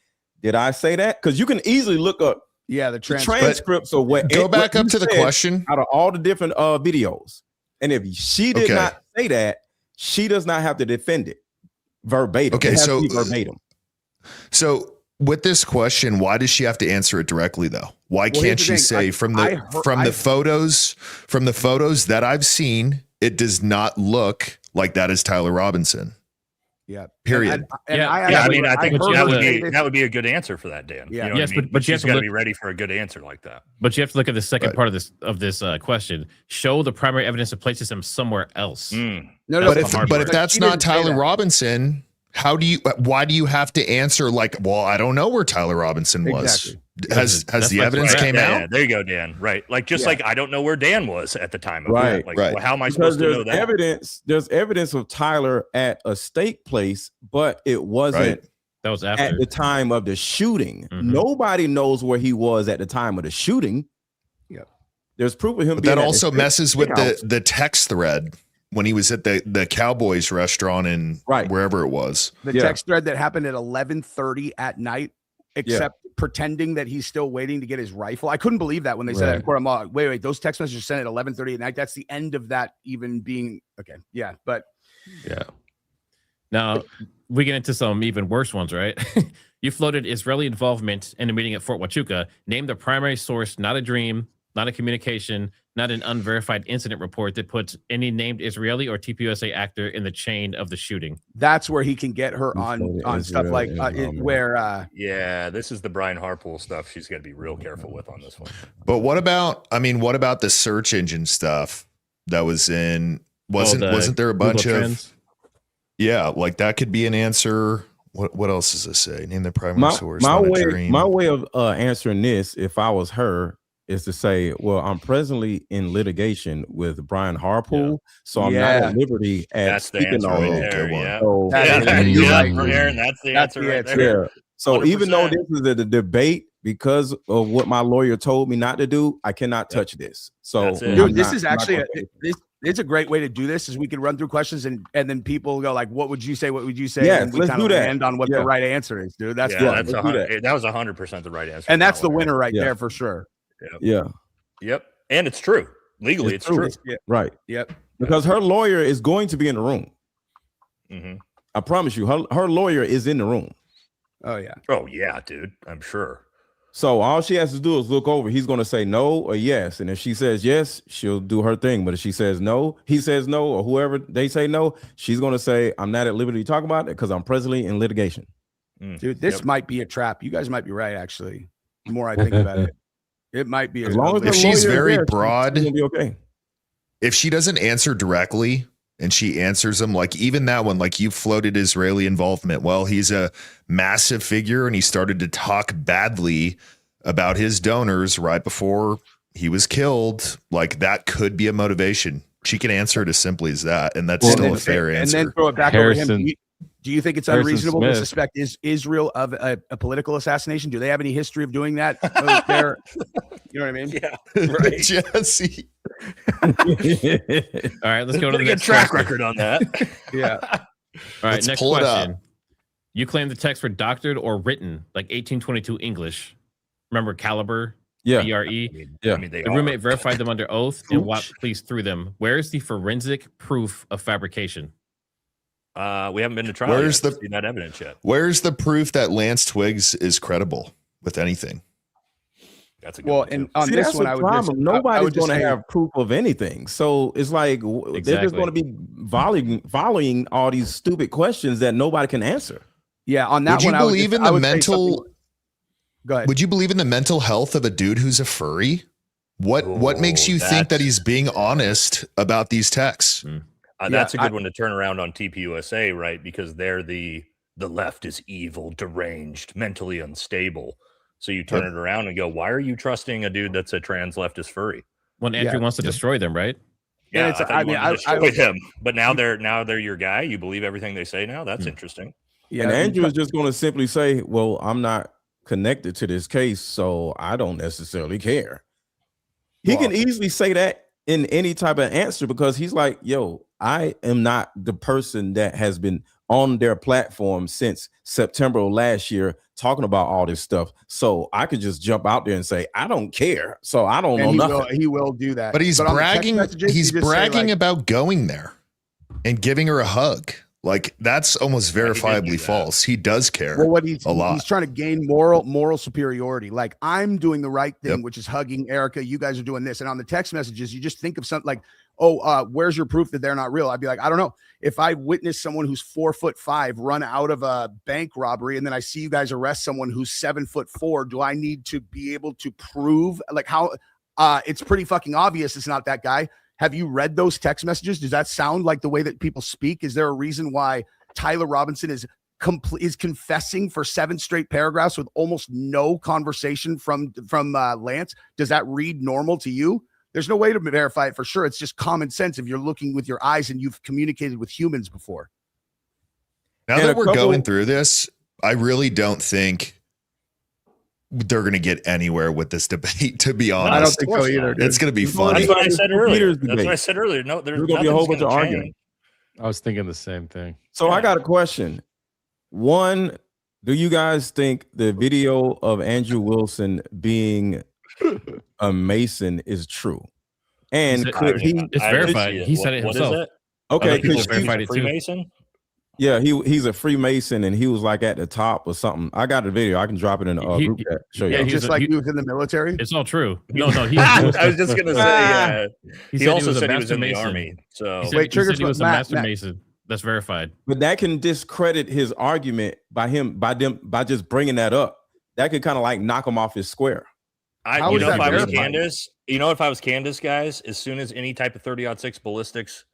Speaker 11: "Did I say that?" Because you can easily look up
Speaker 3: the
Speaker 11: transcripts of what.
Speaker 4: Go back up to the question
Speaker 11: out of all the different videos. And if she did not say that, she does not have to defend it verbatim.
Speaker 4: Okay, so
Speaker 11: verbatim.
Speaker 4: So with this question, why does she have to answer it directly though? Why can't she say from the photos that I've seen, it does not look like that is Tyler Robinson?
Speaker 3: Yeah.
Speaker 4: Period.
Speaker 2: I think that would be a good answer for that, Dan.
Speaker 1: Yeah.
Speaker 2: You know
Speaker 1: Yes,
Speaker 2: what I mean?
Speaker 1: but you have
Speaker 2: she's
Speaker 1: to
Speaker 2: got to
Speaker 1: look,
Speaker 2: be ready for a good answer like that.
Speaker 1: But you have to look at the second part of this question. Show the primary evidence that places him somewhere else.
Speaker 4: But if that's not Tyler Robinson, why do you have to answer like, well, I don't know where Tyler Robinson was? Has the evidence came out?
Speaker 2: Yeah, there you go, Dan. Right. Like, just like I don't know where Dan was at the time of
Speaker 11: right.
Speaker 2: it. Like, well, how am I supposed to know that?
Speaker 11: There's evidence of Tyler at a steak place, but it wasn't
Speaker 1: that was after
Speaker 11: at the time of the shooting. Nobody knows where he was at the time of the shooting.
Speaker 3: Yeah.
Speaker 11: There's proof of him.
Speaker 4: But that also messes with the text thread when he was at the Cowboys restaurant in wherever it was.
Speaker 3: The text thread that happened at 11:30 at night, except pretending that he's still waiting to get his rifle. I couldn't believe that when they said that in court. I'm like, wait, those text messages sent at 11:30 at night. That's the end of that even being okay. Yeah, but
Speaker 1: now we get into some even worse ones, right? You floated Israeli involvement in a meeting at Fort Huachuca. Name the primary source, not a dream, not a communication, not an unverified incident report that puts any named Israeli or TPUSA actor in the chain of the shooting.
Speaker 3: That's where he can get her on stuff like
Speaker 2: this is the Brian Harpool stuff. She's got to be real careful with on this one.
Speaker 4: But what about the search engine stuff that was in? Wasn't there a bunch of like that could be an answer? What else does this say? Name the primary source.
Speaker 11: My way of answering this, if I was her, is to say, well, I'm presently in litigation with Brian Harpool, so I'm not at liberty at speaking on it.
Speaker 2: That's the answer right there.
Speaker 11: Yeah. So 100%. Even though this is a debate, because of what my lawyer told me not to do, I cannot touch this. So
Speaker 3: dude, this is actually it's a great way to do this, is we can run through questions and then people go like, what would you say? What would you say?
Speaker 11: Yeah,
Speaker 3: and we kind of land on what the right answer is, dude. That's
Speaker 2: that was 100% the right answer.
Speaker 3: And that's the winner right there for sure.
Speaker 2: Yep. And it's true. Legally, it's true.
Speaker 11: Right.
Speaker 3: Yep.
Speaker 11: Because her lawyer is going to be in the room. I promise you, her lawyer is in the room.
Speaker 3: Oh, yeah.
Speaker 2: Oh, yeah, dude. I'm sure.
Speaker 11: So all she has to do is look over. He's going to say no or yes. And if she says yes, she'll do her thing. But if she says no, he says no, or whoever they say no, she's going to say, I'm not at liberty to talk about it because I'm presently in litigation.
Speaker 3: Dude, this might be a trap. You guys might be right, actually. The more I think about it. It might be.
Speaker 11: As long as
Speaker 4: if she's very broad,
Speaker 11: she'll be okay.
Speaker 4: If she doesn't answer directly and she answers them, like even that one, like you floated Israeli involvement. Well, he's a massive figure and he started to talk badly about his donors right before he was killed. Like that could be a motivation. She can answer it as simply as that. And that's still a fair answer.
Speaker 3: And then throw it back over him. Do you think it's unreasonable to suspect Israel of a political assassination? Do they have any history of doing that? You know what I mean?
Speaker 2: Yeah, right.
Speaker 4: Jesse.
Speaker 1: All right, let's go to the next
Speaker 2: track record on that.
Speaker 3: Yeah.
Speaker 1: All right, next question. You claim the texts were doctored or written like 1822 English. Remember Caliber?
Speaker 11: Yeah.
Speaker 1: BRE?
Speaker 11: Yeah.
Speaker 2: I mean,
Speaker 1: the roommate verified them under oath and walked police through them. Where is the forensic proof of fabrication?
Speaker 2: We haven't been to trial. Where's the seen that evidence yet?
Speaker 4: Where's the proof that Lance Twiggs is credible with anything?
Speaker 2: That's a good one.
Speaker 3: And on this one,
Speaker 11: nobody's going to have proof of anything. So it's like they're just going to be volleying all these stupid questions that nobody can answer.
Speaker 3: Yeah, on that one,
Speaker 4: Go ahead. Would you believe in the mental health of a dude who's a furry? What makes you think that he's being honest about these texts?
Speaker 2: That's a good one to turn around on TPUSA, right? Because they're the left is evil, deranged, mentally unstable. So you turn it around and go, why are you trusting a dude that's a trans leftist furry?
Speaker 1: When Andrew wants to destroy them, right?
Speaker 2: Yeah,
Speaker 3: And it's,
Speaker 2: I mean, I
Speaker 3: would
Speaker 2: him, but now they're your guy. You believe everything they say now. That's interesting.
Speaker 3: Yeah,
Speaker 11: and Andrew is just going to simply say, "Well, I'm not connected to this case, so I don't necessarily care." He can easily say that in any type of answer because he's like, "Yo, I am not the person that has been on their platform since September of last year talking about all this stuff. So I could just jump out there and say, I don't care. So I don't know nothing."
Speaker 3: He will do that.
Speaker 4: But he's bragging. He's bragging about going there and giving her a hug. Like that's almost verifiably false. He does care.
Speaker 3: Well, what he's
Speaker 4: a lot.
Speaker 3: He's trying to gain moral superiority. Like I'm doing the right thing, which is hugging Erica. You guys are doing this. And on the text messages, you just think of something like, "Oh, where's your proof that they're not real?" I'd be like, I don't know. If I witness someone who's 4'5" run out of a bank robbery, and then I see you guys arrest someone who's 7'4", do I need to be able to prove like how? It's pretty fucking obvious it's not that guy. Have you read those text messages? Does that sound like the way that people speak? Is there a reason why Tyler Robinson is confessing for 7 straight paragraphs with almost no conversation from Lance? Does that read normal to you? There's no way to verify it for sure. It's just common sense if you're looking with your eyes and you've communicated with humans before.
Speaker 4: Now that we're going through this, I really don't think they're going to get anywhere with this debate, to be honest.
Speaker 3: I don't think so either.
Speaker 4: It's going to be funny.
Speaker 2: That's what I said earlier. No, there's
Speaker 11: going to be a whole bunch of arguing.
Speaker 5: I was thinking the same thing.
Speaker 11: So I got a question. One, do you guys think the video of Andrew Wilson being a Mason is true? And could he?
Speaker 1: It's verified. He said it himself.
Speaker 2: What is it?
Speaker 11: Okay,
Speaker 1: people verified it too.
Speaker 2: Freemason?
Speaker 11: Yeah, he's a Freemason, and he was like at the top or something. I got a video. I can drop it in the group chat. Show you.
Speaker 3: Yeah, just like he was in the military.
Speaker 1: It's all true. No.
Speaker 2: I was just gonna say.
Speaker 1: He
Speaker 2: also said he was in
Speaker 1: master
Speaker 2: the
Speaker 1: mason.
Speaker 2: army. So
Speaker 3: Wait,
Speaker 1: he said he was a master mason. That's verified.
Speaker 11: But that can discredit his argument by just bringing that up. That could kind of like knock him off his square.
Speaker 2: if I was Candace, guys, as soon as any type of 30-06 ballistics.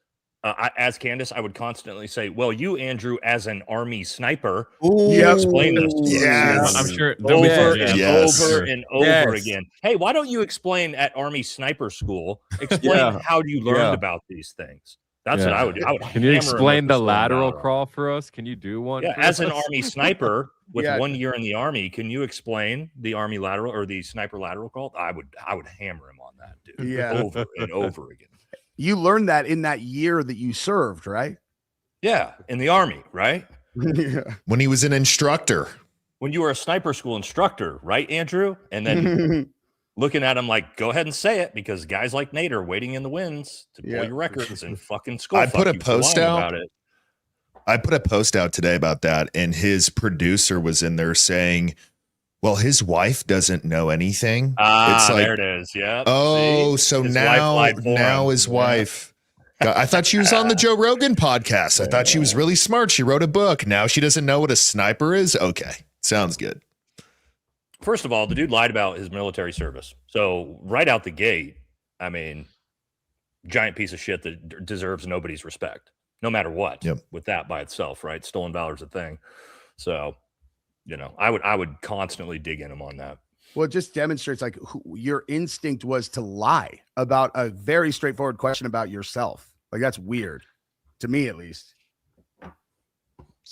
Speaker 2: As Candace, I would constantly say, "Well, you, Andrew, as an Army sniper, explain this."
Speaker 4: Yes.
Speaker 1: I'm sure
Speaker 2: over and over again. Hey, why don't you explain at Army Sniper School? Explain how you learned about these things. That's what I would do.
Speaker 5: Can you explain the lateral crawl for us? Can you do one?
Speaker 2: Yeah, as an Army sniper with 1 year in the Army, can you explain the Army lateral or the sniper lateral crawl? I would hammer him on that, dude.
Speaker 3: Yeah.
Speaker 2: Over and over again.
Speaker 3: You learned that in that year that you served, right?
Speaker 2: Yeah, in the Army, right?
Speaker 3: Yeah.
Speaker 4: When he was an instructor.
Speaker 2: When you were a sniper school instructor, right, Andrew? And then looking at him like, go ahead and say it, because guys like Nate are waiting in the wings to pull your records and fucking school.
Speaker 4: I put a post out. I put a post out today about that, and his producer was in there saying, well, his wife doesn't know anything.
Speaker 2: It's like, there it is. Yeah.
Speaker 4: Oh, so now his wife. I thought she was on the Joe Rogan podcast. I thought she was really smart. She wrote a book. Now she doesn't know what a sniper is. Okay. Sounds good.
Speaker 2: First of all, the dude lied about his military service. So right out the gate, I mean, giant piece of shit that deserves nobody's respect, no matter what.
Speaker 4: Yep.
Speaker 2: With that by itself, right? Stolen valor's a thing. So, I would constantly dig in him on that.
Speaker 3: Well, it just demonstrates like your instinct was to lie about a very straightforward question about yourself. Like that's weird to me, at least.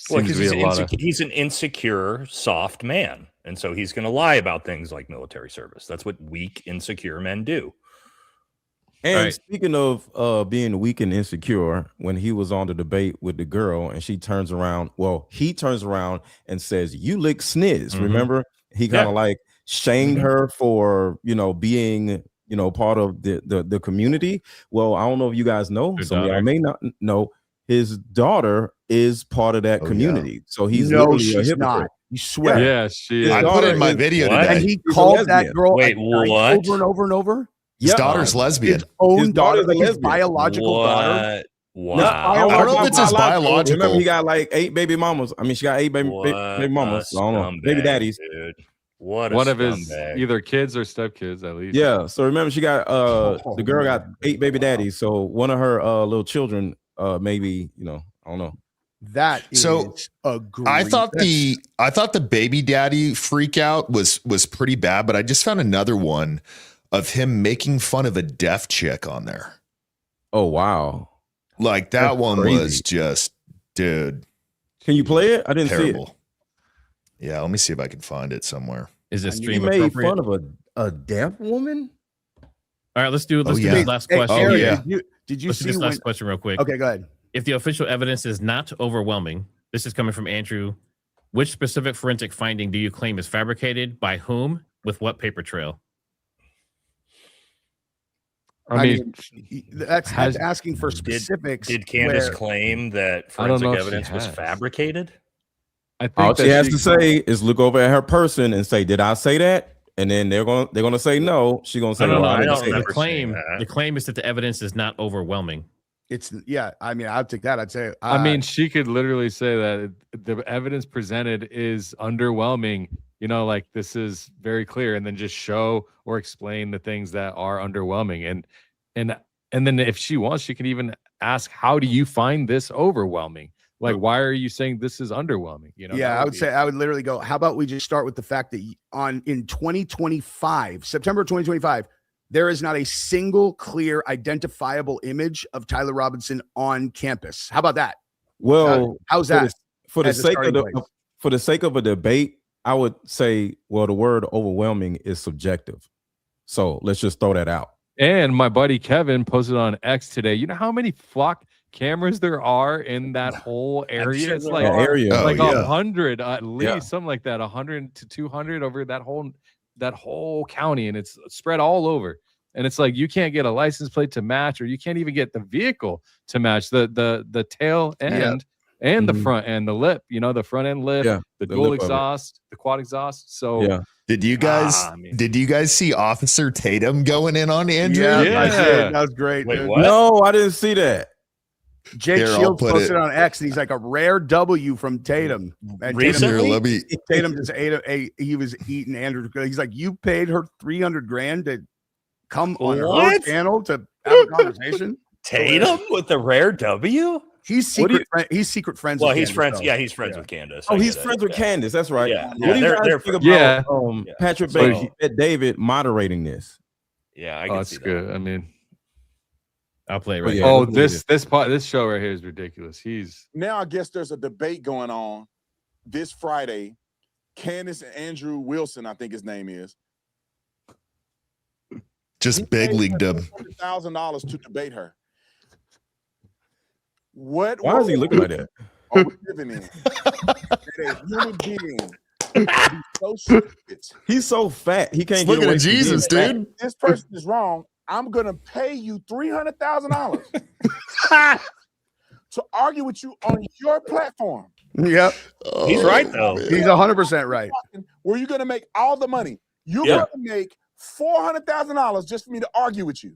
Speaker 2: Well, because he's an insecure, soft man. And so he's going to lie about things like military service. That's what weak, insecure men do.
Speaker 11: And speaking of being weak and insecure, when he was on the debate with the girl and he turns around and says, "You lick sniz." Mm-hmm. Remember? He kind of like shamed her for, being, part of the community. Well, I don't know if you guys know. I may not know. His daughter is part of that community. So he's literally a hypocrite.
Speaker 3: Not. You swear.
Speaker 5: Yeah, she is.
Speaker 4: I put in my video today.
Speaker 3: And he called that girl
Speaker 2: what?
Speaker 3: over and over and over.
Speaker 4: His daughter's lesbian.
Speaker 3: His own daughter, like his biological daughter.
Speaker 2: Wow.
Speaker 4: I don't know if it's his biological.
Speaker 11: Remember, he got like 8 baby mamas. I mean, she got 8 baby mamas. I don't know. Baby daddies.
Speaker 2: Dude. What
Speaker 5: one of his either kids or stepkids, at least.
Speaker 11: Yeah. So remember, she got the girl got 8 baby daddies. So one of her little children, maybe, I don't know.
Speaker 3: That is
Speaker 4: I thought the baby daddy freak out was pretty bad, but I just found another one of him making fun of a deaf chick on there.
Speaker 11: Oh wow.
Speaker 4: Like that
Speaker 11: That's
Speaker 4: one
Speaker 11: crazy.
Speaker 4: was just, dude.
Speaker 11: Can you play it? I didn't see
Speaker 4: Terrible. Yeah, let me see if I can find it somewhere.
Speaker 1: Is this
Speaker 11: it.
Speaker 1: stream
Speaker 11: You made
Speaker 1: appropriate?
Speaker 11: fun of a deaf woman?
Speaker 1: All right, let's do
Speaker 4: yeah.
Speaker 1: this last question.
Speaker 4: Oh, yeah.
Speaker 3: Did you
Speaker 1: Let's do
Speaker 3: see
Speaker 1: this last
Speaker 3: when?
Speaker 1: question real quick.
Speaker 3: Okay, go ahead.
Speaker 1: If the official evidence is not overwhelming, this is coming from Andrew. Which specific forensic finding do you claim is fabricated? By whom? With what paper trail?
Speaker 3: I mean, that's asking for specifics.
Speaker 2: Did Candace
Speaker 3: where-
Speaker 2: claim that
Speaker 5: I don't
Speaker 2: forensic
Speaker 5: know if she
Speaker 2: evidence was
Speaker 5: has.
Speaker 2: fabricated?
Speaker 5: I think
Speaker 11: All
Speaker 5: that
Speaker 11: she has to say is look over at her person and say, "Did I say that?" And then they're gonna say no. She's gonna say,
Speaker 1: No.
Speaker 11: "Well, I
Speaker 2: I
Speaker 11: didn't
Speaker 2: don't
Speaker 11: say
Speaker 2: remember
Speaker 11: that."
Speaker 2: saying that.
Speaker 1: The claim is that the evidence is not overwhelming.
Speaker 3: It's I mean, I'd take that. I'd say.
Speaker 5: I mean, she could literally say that the evidence presented is underwhelming. You know, like this is very clear, and then just show or explain the things that are underwhelming. And then if she wants, she can even ask, "How do you find this overwhelming? Like, why are you saying this is underwhelming?" You know?
Speaker 3: yeah, I would say I would literally go. How about we just start with the fact that in 2025, September 2025. There is not a single clear identifiable image of Tyler Robinson on campus. How about that?
Speaker 11: Well,
Speaker 3: how's that?
Speaker 11: For the
Speaker 3: as a
Speaker 11: sake of
Speaker 3: starting
Speaker 11: the
Speaker 3: place?
Speaker 11: for the sake of a debate, I would say, well, the word overwhelming is subjective. So let's just throw that out.
Speaker 5: And my buddy Kevin posted on X today. You know how many flock cameras there are in that whole area?
Speaker 2: sure
Speaker 5: It's
Speaker 2: there
Speaker 5: like
Speaker 2: are.
Speaker 11: area.
Speaker 5: like
Speaker 4: Oh, yeah.
Speaker 5: 100 at least,
Speaker 11: Yeah.
Speaker 5: something like that, 100 to 200 over that whole county, and it's spread all over. And it's like you can't get a license plate to match, or you can't even get the vehicle to match the tail end and the
Speaker 11: Mhm.
Speaker 5: front end, the lip. You know, the front end lip,
Speaker 11: Yeah,
Speaker 5: the
Speaker 11: the
Speaker 5: dual
Speaker 11: lip of it.
Speaker 5: exhaust, the quad exhaust. So
Speaker 11: Yeah.
Speaker 4: Did you guys
Speaker 5: I mean-
Speaker 4: did you guys see Officer Tatum going in on Andrew?
Speaker 3: Yeah, I
Speaker 5: Yeah.
Speaker 3: did. That was great.
Speaker 2: Wait,
Speaker 3: dude.
Speaker 2: what?
Speaker 11: No, I didn't see that.
Speaker 3: Jake
Speaker 4: Here, I'll
Speaker 3: Shields
Speaker 4: put
Speaker 3: posted
Speaker 4: it-
Speaker 3: on X, and he's like a rare W from Tatum. And
Speaker 2: Recently?
Speaker 4: Here, let me
Speaker 3: Tatum just he was eating Andrew. He's like, you paid her $300,000 to come on her
Speaker 2: What?
Speaker 3: channel to have a conversation.
Speaker 2: Tatum with the rare W?
Speaker 3: He's secret. He's secret friends.
Speaker 2: Well,
Speaker 3: with
Speaker 2: he's
Speaker 3: Candace,
Speaker 2: friends.
Speaker 3: though.
Speaker 2: Yeah, he's friends with Candace.
Speaker 11: Oh,
Speaker 2: I
Speaker 11: he's
Speaker 2: get it.
Speaker 11: friends with
Speaker 2: Yeah.
Speaker 11: Candace. That's right.
Speaker 2: Yeah,
Speaker 11: What
Speaker 2: yeah,
Speaker 11: do you
Speaker 2: they're
Speaker 11: guys think
Speaker 2: friends.
Speaker 11: about
Speaker 5: Yeah.
Speaker 11: Patrick
Speaker 2: So-
Speaker 11: Bateman, David moderating this?
Speaker 2: Yeah, I
Speaker 5: Oh,
Speaker 2: can
Speaker 5: that's
Speaker 2: see that.
Speaker 5: good. I mean,
Speaker 1: I'll play it
Speaker 11: Oh,
Speaker 1: right
Speaker 11: yeah.
Speaker 1: now.
Speaker 5: oh,
Speaker 11: let's do
Speaker 5: this show right here is ridiculous. He's
Speaker 13: Now I guess there's a debate going on this Friday. Candace and Andrew Wilson, I think his name is.
Speaker 4: just big leagued him.
Speaker 13: $100,000 to debate her. What?
Speaker 11: Why is he looking like that?
Speaker 13: Are we living in? That a human being would be so stupid.
Speaker 11: He's so fat. He can't
Speaker 4: Look
Speaker 11: get away
Speaker 4: at
Speaker 11: from being
Speaker 4: Jesus,
Speaker 11: fat.
Speaker 4: dude.
Speaker 13: This person is wrong. I'm gonna pay you $300,000 to argue with you on your platform.
Speaker 3: Yep,
Speaker 2: He's right though.
Speaker 4: man.
Speaker 3: he's 100% right.
Speaker 13: Where you're gonna make all the money. You're
Speaker 2: Yeah.
Speaker 13: gonna make $400,000 just for me to argue with you.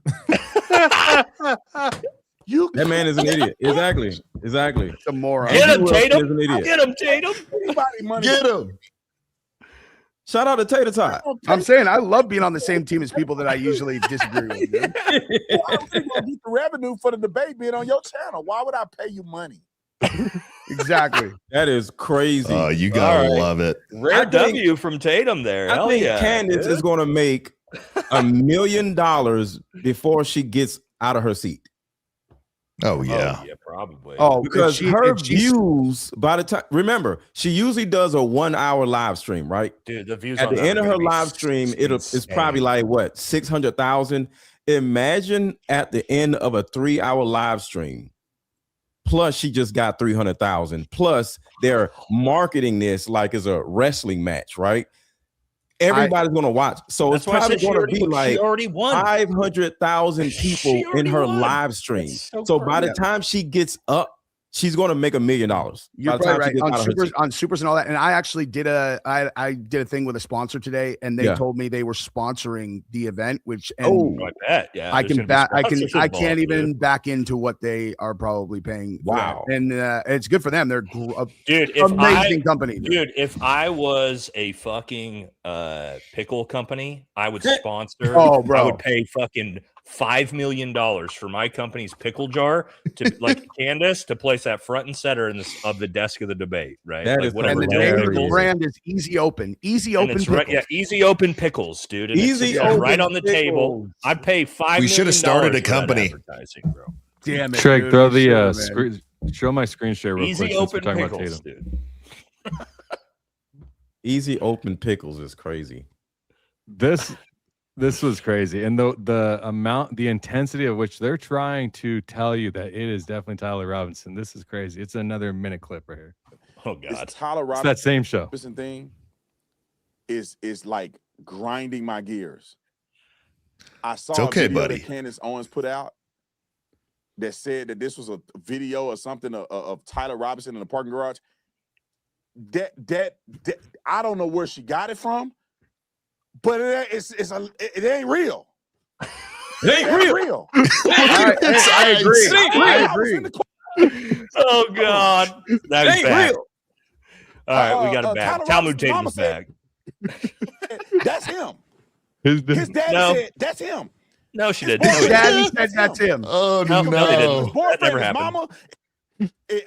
Speaker 13: You
Speaker 11: That man is an idiot. Exactly.
Speaker 3: It's a moron.
Speaker 2: Get him,
Speaker 11: Andrew Wilson
Speaker 2: Tatum.
Speaker 11: is an idiot.
Speaker 2: Get him, Tatum.
Speaker 13: anybody money.
Speaker 4: Get him.
Speaker 11: Shout out to Tater Tot.
Speaker 3: I'm saying I love being on the same team as people that I usually disagree with. Dude.
Speaker 13: Why would you gonna get the revenue for the debate being on your channel? Why would I pay you money?
Speaker 3: Exactly.
Speaker 11: That is crazy.
Speaker 4: Oh, you gotta
Speaker 2: All right.
Speaker 4: love it.
Speaker 2: Rare
Speaker 11: I think-
Speaker 2: W from Tatum there.
Speaker 11: I
Speaker 2: Hell
Speaker 11: think
Speaker 2: yeah.
Speaker 11: Candace is going to make $1 million before she gets out of her seat.
Speaker 4: Oh yeah.
Speaker 2: Oh, yeah, probably.
Speaker 3: Oh,
Speaker 11: Because
Speaker 3: if
Speaker 11: her
Speaker 3: if she's-
Speaker 11: views, by the time, remember, she usually does a 1 hour live stream, right?
Speaker 2: Dude, the views
Speaker 11: At
Speaker 2: on
Speaker 11: the
Speaker 2: that
Speaker 11: end
Speaker 2: are
Speaker 11: of her
Speaker 2: gonna be
Speaker 11: live stream, it's
Speaker 2: insane.
Speaker 11: probably like what, 600,000. Imagine at the end of a 3 hour live stream. Plus, she just got 300,000. Plus, they're marketing this like it's a wrestling match, right? Everybody's gonna watch. So
Speaker 2: That's
Speaker 11: it's
Speaker 2: why I
Speaker 11: probably
Speaker 2: said she
Speaker 11: gonna
Speaker 2: already,
Speaker 11: be like
Speaker 2: she already won.
Speaker 11: 500,000
Speaker 2: She
Speaker 11: people in
Speaker 2: already
Speaker 11: her
Speaker 2: won.
Speaker 11: live stream.
Speaker 2: That's
Speaker 11: So,
Speaker 2: so
Speaker 11: by the
Speaker 2: crazy.
Speaker 11: time she gets up, she's going to make $1 million.
Speaker 3: You're
Speaker 11: by the
Speaker 3: probably
Speaker 11: time she
Speaker 3: right
Speaker 11: gets
Speaker 3: on
Speaker 11: out of her
Speaker 3: supers,
Speaker 11: seat.
Speaker 3: on supers and all that. And I actually did I did a thing with a sponsor today, and they
Speaker 11: Yeah.
Speaker 3: told me they were sponsoring the event. Which
Speaker 11: Oh,
Speaker 2: I bet. Yeah.
Speaker 3: I
Speaker 2: there's
Speaker 3: can
Speaker 2: gonna be
Speaker 3: back. I
Speaker 2: sponsors
Speaker 3: can't
Speaker 2: involved,
Speaker 3: even
Speaker 2: dude.
Speaker 3: back into what they are probably paying. for that.
Speaker 11: Wow.
Speaker 3: And it's good for them. They're
Speaker 2: Dude, if
Speaker 3: amazing company.
Speaker 2: Dude, if I was a fucking pickle company, I would sponsor.
Speaker 3: Oh, bro.
Speaker 2: I would pay fucking $5 million for my company's pickle jar to like Candace to place that front and center in this of the desk of the debate, right?
Speaker 11: That
Speaker 2: like
Speaker 11: is
Speaker 2: whatever
Speaker 3: And the
Speaker 2: Dank
Speaker 3: name of
Speaker 11: hilarious.
Speaker 3: the
Speaker 2: pickles.
Speaker 3: brand is Easy Open. Easy
Speaker 2: And
Speaker 3: Open
Speaker 2: it's
Speaker 3: Pickles.
Speaker 2: right, yeah, easy open pickles, dude. And
Speaker 11: Easy
Speaker 2: it's right
Speaker 11: Open
Speaker 2: on the table.
Speaker 11: Pickles.
Speaker 2: I'd pay $5
Speaker 4: We should have started a
Speaker 2: million for that
Speaker 4: company.
Speaker 2: advertising, bro.
Speaker 3: damn it.
Speaker 5: Trey,
Speaker 3: dude.
Speaker 5: throw
Speaker 3: You
Speaker 5: the
Speaker 3: should, man.
Speaker 5: screen. Show my screen share real
Speaker 2: Easy
Speaker 5: quick. Since we're
Speaker 2: open
Speaker 5: talking about
Speaker 2: pickles,
Speaker 5: Tatum.
Speaker 2: dude.
Speaker 11: Easy open pickles is crazy.
Speaker 5: This was crazy, and the intensity of which they're trying to tell you that it is definitely Tyler Robinson. This is crazy. It's another minute clip right here.
Speaker 2: Oh God,
Speaker 13: It's Tyler
Speaker 5: It's
Speaker 13: Robinson.
Speaker 5: that same show.
Speaker 13: Thing is like grinding my gears. I saw
Speaker 4: It's okay,
Speaker 13: a video
Speaker 4: buddy.
Speaker 13: that Candace Owens put out that said that this was a video or something of Tyler Robinson in the parking garage. That I don't know where she got it from, but it ain't real. It ain't real.
Speaker 3: I agree.
Speaker 2: Oh God, that
Speaker 13: ain't
Speaker 2: back.
Speaker 13: real.
Speaker 2: All right, we got it back.
Speaker 13: Tyler
Speaker 2: Talmud
Speaker 13: Robinson's
Speaker 2: Tatum's
Speaker 13: mama
Speaker 2: back.
Speaker 13: That's him.
Speaker 5: His
Speaker 13: His daddy
Speaker 2: No.
Speaker 13: said that's him.
Speaker 2: No, she didn't.
Speaker 3: His
Speaker 2: No,
Speaker 3: daddy said that's him.
Speaker 4: Oh
Speaker 2: No,
Speaker 4: no!
Speaker 2: no, they
Speaker 13: His
Speaker 2: didn't.
Speaker 13: boyfriend,
Speaker 2: never
Speaker 13: his
Speaker 2: happened.
Speaker 13: mama,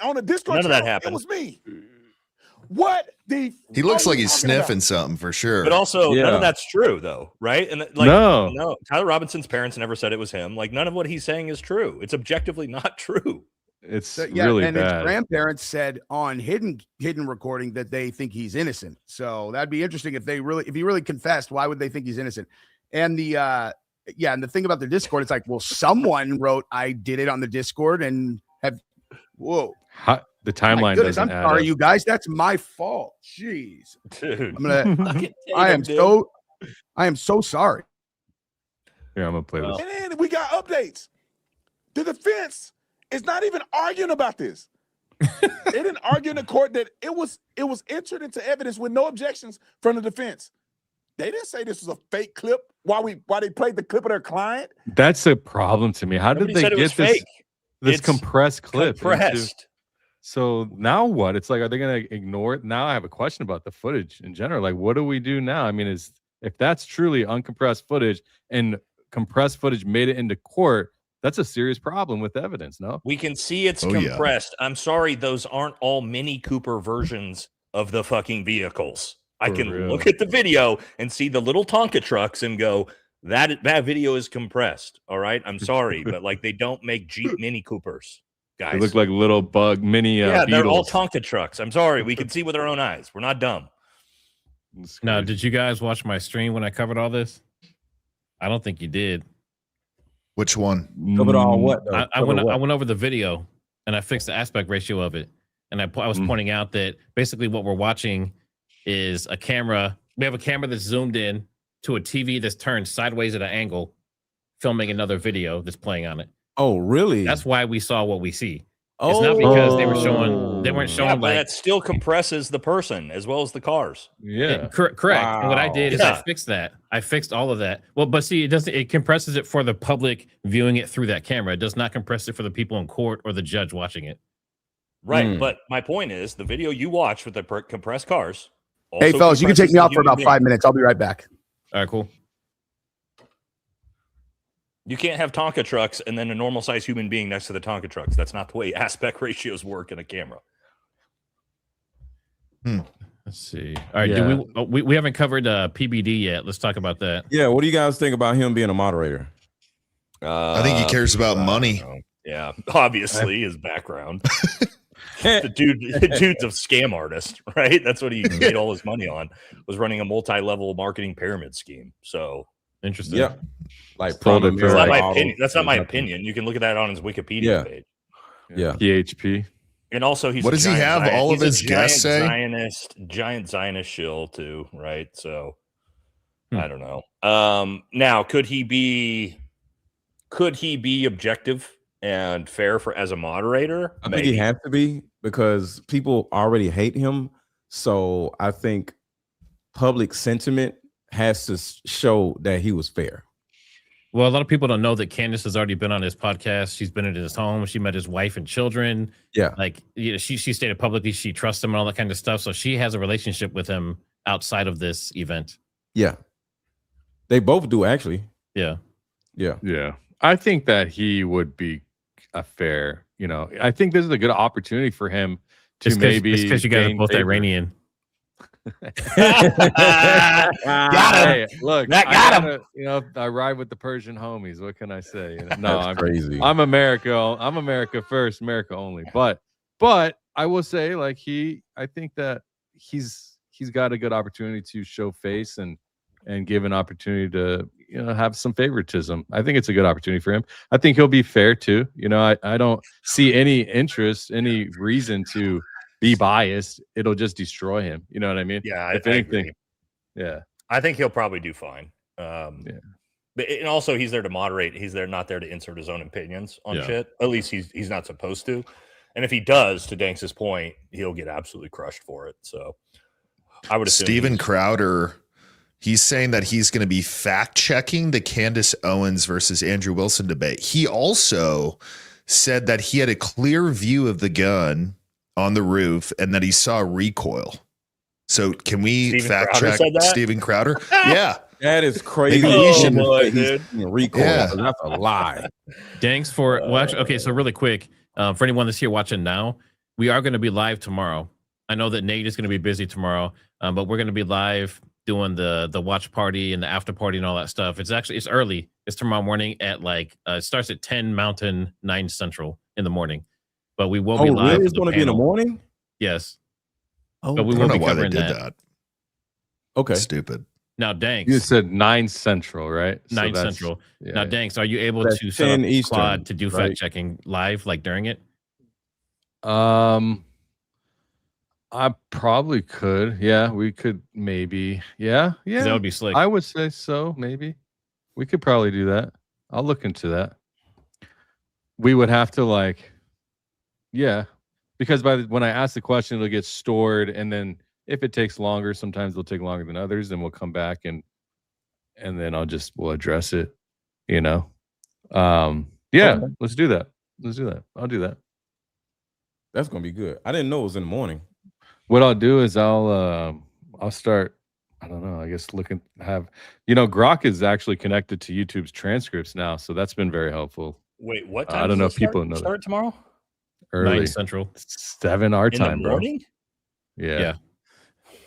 Speaker 13: on the Discord
Speaker 2: None of that
Speaker 13: channel,
Speaker 2: happened.
Speaker 13: It was me. What the?
Speaker 4: He looks
Speaker 13: are
Speaker 4: like
Speaker 13: you
Speaker 4: he's
Speaker 13: talking
Speaker 4: sniffing
Speaker 13: about?
Speaker 4: something for sure.
Speaker 2: But also, none
Speaker 5: Yeah.
Speaker 2: of that's true, though, right? And like,
Speaker 5: No.
Speaker 2: Tyler Robinson's parents never said it was him. Like, none of what he's saying is true. It's objectively not true.
Speaker 5: It's
Speaker 3: Yeah,
Speaker 5: really
Speaker 3: and his
Speaker 5: bad.
Speaker 3: grandparents said on hidden recording that they think he's innocent. So that'd be interesting if he really confessed. Why would they think he's innocent? And the and the thing about the Discord, it's like, well, someone wrote I did it on the Discord and have whoa.
Speaker 5: The
Speaker 3: My
Speaker 5: timeline
Speaker 3: goodness,
Speaker 5: doesn't
Speaker 3: I'm
Speaker 5: add
Speaker 3: sorry,
Speaker 5: up.
Speaker 3: you guys. That's my fault. Jeez.
Speaker 2: Dude.
Speaker 3: I'm gonna
Speaker 2: Fucking
Speaker 3: I am
Speaker 2: Tatum, dude.
Speaker 3: I am so sorry.
Speaker 5: Here, I'm gonna play this.
Speaker 13: And then we got updates. The defense is not even arguing about this. They didn't argue in the court that it was entered into evidence with no objections from the defense. They didn't say this was a fake clip while they played the clip of their client.
Speaker 5: That's a problem to me. How
Speaker 2: Nobody
Speaker 5: did they
Speaker 2: said it was
Speaker 5: get this
Speaker 2: fake.
Speaker 5: this
Speaker 2: It's
Speaker 5: compressed clip?
Speaker 2: Compressed.
Speaker 5: So now what? It's like, are they going to ignore it? Now I have a question about the footage in general. Like, what do we do now? I mean, if that's truly uncompressed footage and compressed footage made it into court, that's a serious problem with evidence, no?
Speaker 2: We can see it's
Speaker 4: Oh, yeah.
Speaker 2: compressed. I'm sorry, those aren't all Mini Cooper versions of the fucking vehicles. I
Speaker 5: For
Speaker 2: can
Speaker 5: real.
Speaker 2: look at the video and see the little Tonka trucks and go, that video is compressed. All right. I'm sorry, but like they don't make Jeep Mini Coopers, guys.
Speaker 5: They look like little mini
Speaker 2: yeah, they're all
Speaker 5: Beetles.
Speaker 2: Tonka trucks. I'm sorry. We can see with our own eyes. We're not dumb.
Speaker 5: It's
Speaker 1: Now,
Speaker 5: crazy.
Speaker 1: did you guys watch my stream when I covered all this? I don't think you did.
Speaker 4: Which one?
Speaker 11: Covered all what? Though?
Speaker 1: I went over the video and I fixed the aspect ratio of it, and I was pointing out that basically what we're watching is a camera. We have a camera that's zoomed in to a TV that's turned sideways at an angle, filming another video that's playing on it.
Speaker 11: Oh, really?
Speaker 1: That's why we saw what we see. It's not because they weren't showing
Speaker 2: Yeah, but
Speaker 1: like
Speaker 2: that still compresses the person as well as the cars.
Speaker 5: Yeah.
Speaker 1: correct. And what I did is I
Speaker 2: Yeah.
Speaker 1: fixed that. I fixed all of that. Well, but see, it compresses it for the public viewing it through that camera. It does not compress it for the people in court or the judge watching it.
Speaker 2: Right. But my point is the video you watch with the compressed cars.
Speaker 3: Hey,
Speaker 2: also
Speaker 3: fellas, you can take
Speaker 2: compresses
Speaker 3: me
Speaker 2: the
Speaker 3: out for
Speaker 2: human
Speaker 3: about
Speaker 2: being.
Speaker 3: 5 minutes. I'll be right back.
Speaker 1: All right, cool.
Speaker 2: You can't have Tonka trucks and then a normal sized human being next to the Tonka trucks. That's not the way aspect ratios work in a camera.
Speaker 1: Let's see. All right,
Speaker 5: Yeah.
Speaker 1: we haven't covered PBD yet. Let's talk about that.
Speaker 11: Yeah, what do you guys think about him being a moderator?
Speaker 4: I think he cares about money.
Speaker 2: Yeah, obviously his background. the dude's a scam artist, right? That's what he made all his money on, was running a multi-level marketing pyramid scheme. So
Speaker 1: interesting.
Speaker 11: Yep. Like
Speaker 5: Sold it
Speaker 2: that's
Speaker 5: for
Speaker 2: not my
Speaker 5: like-
Speaker 2: opinion. That's not my opinion. You can look at that on his Wikipedia
Speaker 11: Yeah.
Speaker 2: page.
Speaker 11: Yeah.
Speaker 5: PHP.
Speaker 2: And also, he's
Speaker 4: What
Speaker 2: a
Speaker 4: does he
Speaker 2: giant
Speaker 4: have
Speaker 2: Zion-
Speaker 4: all of
Speaker 2: he's a
Speaker 4: his guests say?
Speaker 2: giant Zionist shill too, right? So
Speaker 1: Hmm.
Speaker 2: I don't know. Now could he be objective and fair as a moderator?
Speaker 11: I think he has to be because people already hate him. So I think public sentiment has to show that he was fair.
Speaker 1: Well, a lot of people don't know that Candace has already been on his podcast. She's been at his home. She met his wife and children.
Speaker 11: Yeah.
Speaker 1: Like, she stated publicly she trusts him and all that kind of stuff. So she has a relationship with him outside of this event.
Speaker 11: Yeah. They both do, actually.
Speaker 1: Yeah.
Speaker 11: Yeah.
Speaker 5: Yeah. I think that he would be a fair, I think this is a good opportunity for him to
Speaker 1: It's
Speaker 5: maybe.
Speaker 1: because you guys are
Speaker 5: gain
Speaker 1: both
Speaker 5: favor.
Speaker 1: Iranian.
Speaker 2: Got him.
Speaker 5: Hey, look,
Speaker 2: That got him.
Speaker 5: You know, I ride with the Persian homies. What can I say? You know, no,
Speaker 11: That's crazy.
Speaker 5: I'm America. I'm America first, America only. But I will say, like, I think that he's got a good opportunity to show face and give an opportunity to, you know, have some favoritism. I think it's a good opportunity for him. I think he'll be fair too. You know, I don't see any interest, any reason to be biased. It'll just destroy him. You know what I mean?
Speaker 2: Yeah.
Speaker 5: If anything, yeah.
Speaker 2: I think he'll probably do fine. But and also he's there to moderate. He's not there to insert his own opinions on shit. At least he's not supposed to. And if he does, to Danks's point, he'll get absolutely crushed for it. So I would assume
Speaker 4: Steven Crowder, he's saying that he's going to be fact checking the Candace Owens versus Andrew Wilson debate. He also said that he had a clear view of the gun on the roof and that he saw recoil. So can we
Speaker 2: Steven
Speaker 4: fact
Speaker 2: Crowder
Speaker 4: check
Speaker 2: said that?
Speaker 4: Steven Crowder? Yeah.
Speaker 11: That is crazy.
Speaker 4: Maybe we should-
Speaker 11: recoil.
Speaker 4: Yeah.
Speaker 11: That's a lie.
Speaker 1: Thanks for okay. So really quick, for anyone that's here watching now, we are going to be live tomorrow. I know that Nate is going to be busy tomorrow, but we're going to be live doing the watch party and the after party and all that stuff. It's early. It's tomorrow morning at it starts at 10 Mountain, 9 Central in the morning. But we will be live.
Speaker 11: Really? It's going to be in the morning?
Speaker 1: Yes.
Speaker 11: Oh,
Speaker 1: but we
Speaker 4: I
Speaker 1: won't
Speaker 4: don't
Speaker 1: be
Speaker 4: know why they
Speaker 1: covering
Speaker 4: did
Speaker 1: that.
Speaker 4: that.
Speaker 11: Okay.
Speaker 4: Stupid.
Speaker 1: Now, Danks.
Speaker 5: You said 9 Central, right?
Speaker 1: 9
Speaker 5: that's-
Speaker 1: Central.
Speaker 5: yeah,
Speaker 1: Now,
Speaker 5: yeah.
Speaker 1: Danks, are you able
Speaker 11: That's
Speaker 1: to set up
Speaker 11: 10 Eastern,
Speaker 1: Quad to do
Speaker 11: right?
Speaker 1: fact checking live, like during it?
Speaker 5: I probably could. Yeah, we could maybe. Yeah.
Speaker 1: 'Cause that would be slick.
Speaker 5: I would say so. Maybe we could probably do that. I'll look into that. We would have to because when I ask the question, it'll get stored, and then if it takes longer, sometimes it'll take longer than others, and we'll come back and then we'll address it. You know. Yeah.
Speaker 11: Okay.
Speaker 5: Let's do that. I'll do that.
Speaker 11: That's going to be good. I didn't know it was in the morning.
Speaker 5: What I'll do is I'll start. I don't know. I guess Grok is actually connected to YouTube's transcripts now, so that's been very helpful.
Speaker 2: Wait, what time?
Speaker 5: I don't know if
Speaker 2: does it
Speaker 5: people know
Speaker 2: start tomorrow.
Speaker 5: Early
Speaker 1: 9 Central.
Speaker 5: 7 our
Speaker 2: In
Speaker 5: time,
Speaker 2: the
Speaker 5: bro.
Speaker 2: morning?
Speaker 5: Yeah.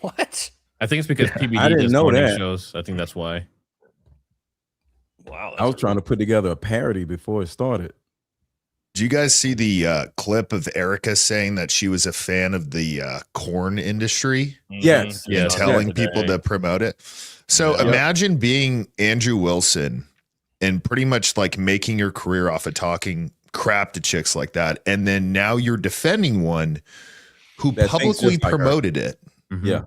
Speaker 2: What?
Speaker 1: I think it's because PBD
Speaker 11: I didn't
Speaker 1: does
Speaker 11: know
Speaker 1: morning
Speaker 11: that.
Speaker 1: shows. I think that's why.
Speaker 2: Wow.
Speaker 11: I was trying to put together a parody before it started.
Speaker 4: Do you guys see the clip of Erica saying that she was a fan of the corn industry?
Speaker 11: Yes.
Speaker 4: And telling people to promote it. So imagine being Andrew Wilson and pretty much like making your career off of talking crap to chicks like that. And then now you're defending one who
Speaker 11: That thinks
Speaker 4: publicly
Speaker 11: just like her.
Speaker 4: promoted it.
Speaker 11: Yeah.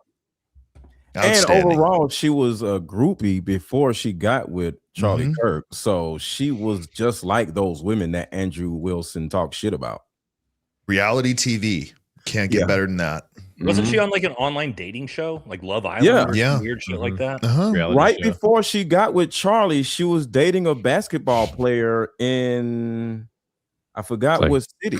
Speaker 11: And
Speaker 4: Outstanding.
Speaker 11: overall, she was a groupie before she got with Charlie Kirk. So she was just like those women that Andrew Wilson talked shit about.
Speaker 4: Reality TV. Can't get better than that.
Speaker 2: Wasn't she on like an online dating show, like Love Island?
Speaker 11: Yeah.
Speaker 2: or some weird shit like that.
Speaker 11: Right before she got with Charlie, she was dating a basketball player in, I forgot
Speaker 5: Like-
Speaker 11: what city.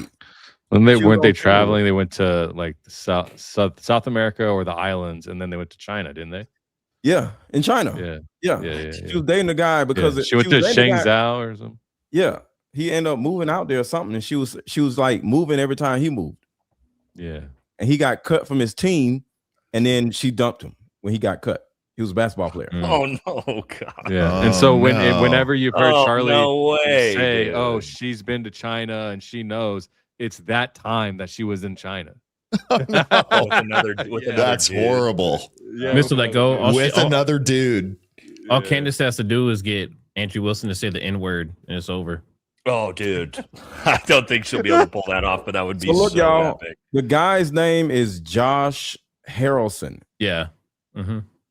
Speaker 5: When
Speaker 11: She was
Speaker 5: weren't they
Speaker 11: on
Speaker 5: traveling? They went to like South America or the islands, and then they went to China, didn't they?
Speaker 11: Yeah, in China.
Speaker 5: Yeah.
Speaker 11: She was dating a guy because
Speaker 5: she went to
Speaker 11: was dating a guy-
Speaker 5: Shenzhou or something.
Speaker 11: Yeah, he ended up moving out there or something, and she was like moving every time he moved.
Speaker 5: Yeah.
Speaker 11: And he got cut from his team, and then she dumped him when he got cut. He was a basketball player.
Speaker 2: Oh no, God.
Speaker 5: Yeah. And so
Speaker 4: Oh, no.
Speaker 5: whenever you've heard
Speaker 2: Oh,
Speaker 5: Charlie
Speaker 2: no way,
Speaker 5: say,
Speaker 2: dude.
Speaker 5: "Oh, she's been to China and she knows," it's that time that she was in China.
Speaker 2: With another
Speaker 4: That's
Speaker 2: dude.
Speaker 4: horrible.
Speaker 5: Yeah.
Speaker 1: Mr. Let Go.
Speaker 4: With another dude.
Speaker 1: All Candace has to do is get Andrew Wilson to say the N-word, and it's over.
Speaker 2: Oh, dude. I don't think she'll be able to pull that off, but that would be
Speaker 11: So look,
Speaker 2: so
Speaker 11: y'all,
Speaker 2: epic.
Speaker 11: the guy's name is Josh Harrelson.
Speaker 1: Yeah.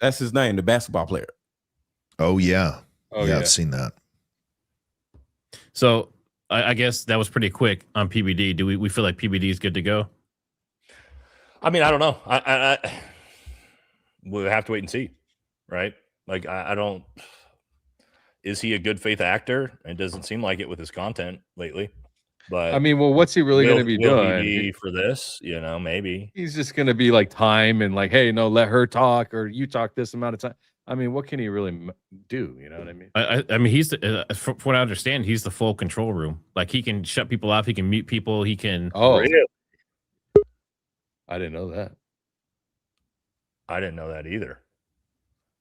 Speaker 11: That's his name, the basketball player.
Speaker 4: Oh, yeah.
Speaker 5: Oh,
Speaker 4: yeah,
Speaker 5: yeah.
Speaker 4: I've seen that.
Speaker 1: So I guess that was pretty quick on PBD. Do we feel like PBD is good to go?
Speaker 2: I mean, I don't know. I we'll have to wait and see, right? Like, I don't. Is he a good faith actor? It doesn't seem like it with his content lately. But
Speaker 5: I mean, well, what's he really going to be
Speaker 2: will
Speaker 5: doing?
Speaker 2: he be for this? You know, maybe.
Speaker 5: He's just going to be like time and like, hey, no, let her talk or you talk this amount of time. I mean, what can he really do? You know what I mean?
Speaker 1: I mean, he's from what I understand, he's the full control room. Like he can shut people off, he can mute people, he can.
Speaker 5: Oh, I didn't know that.
Speaker 2: I didn't know that either.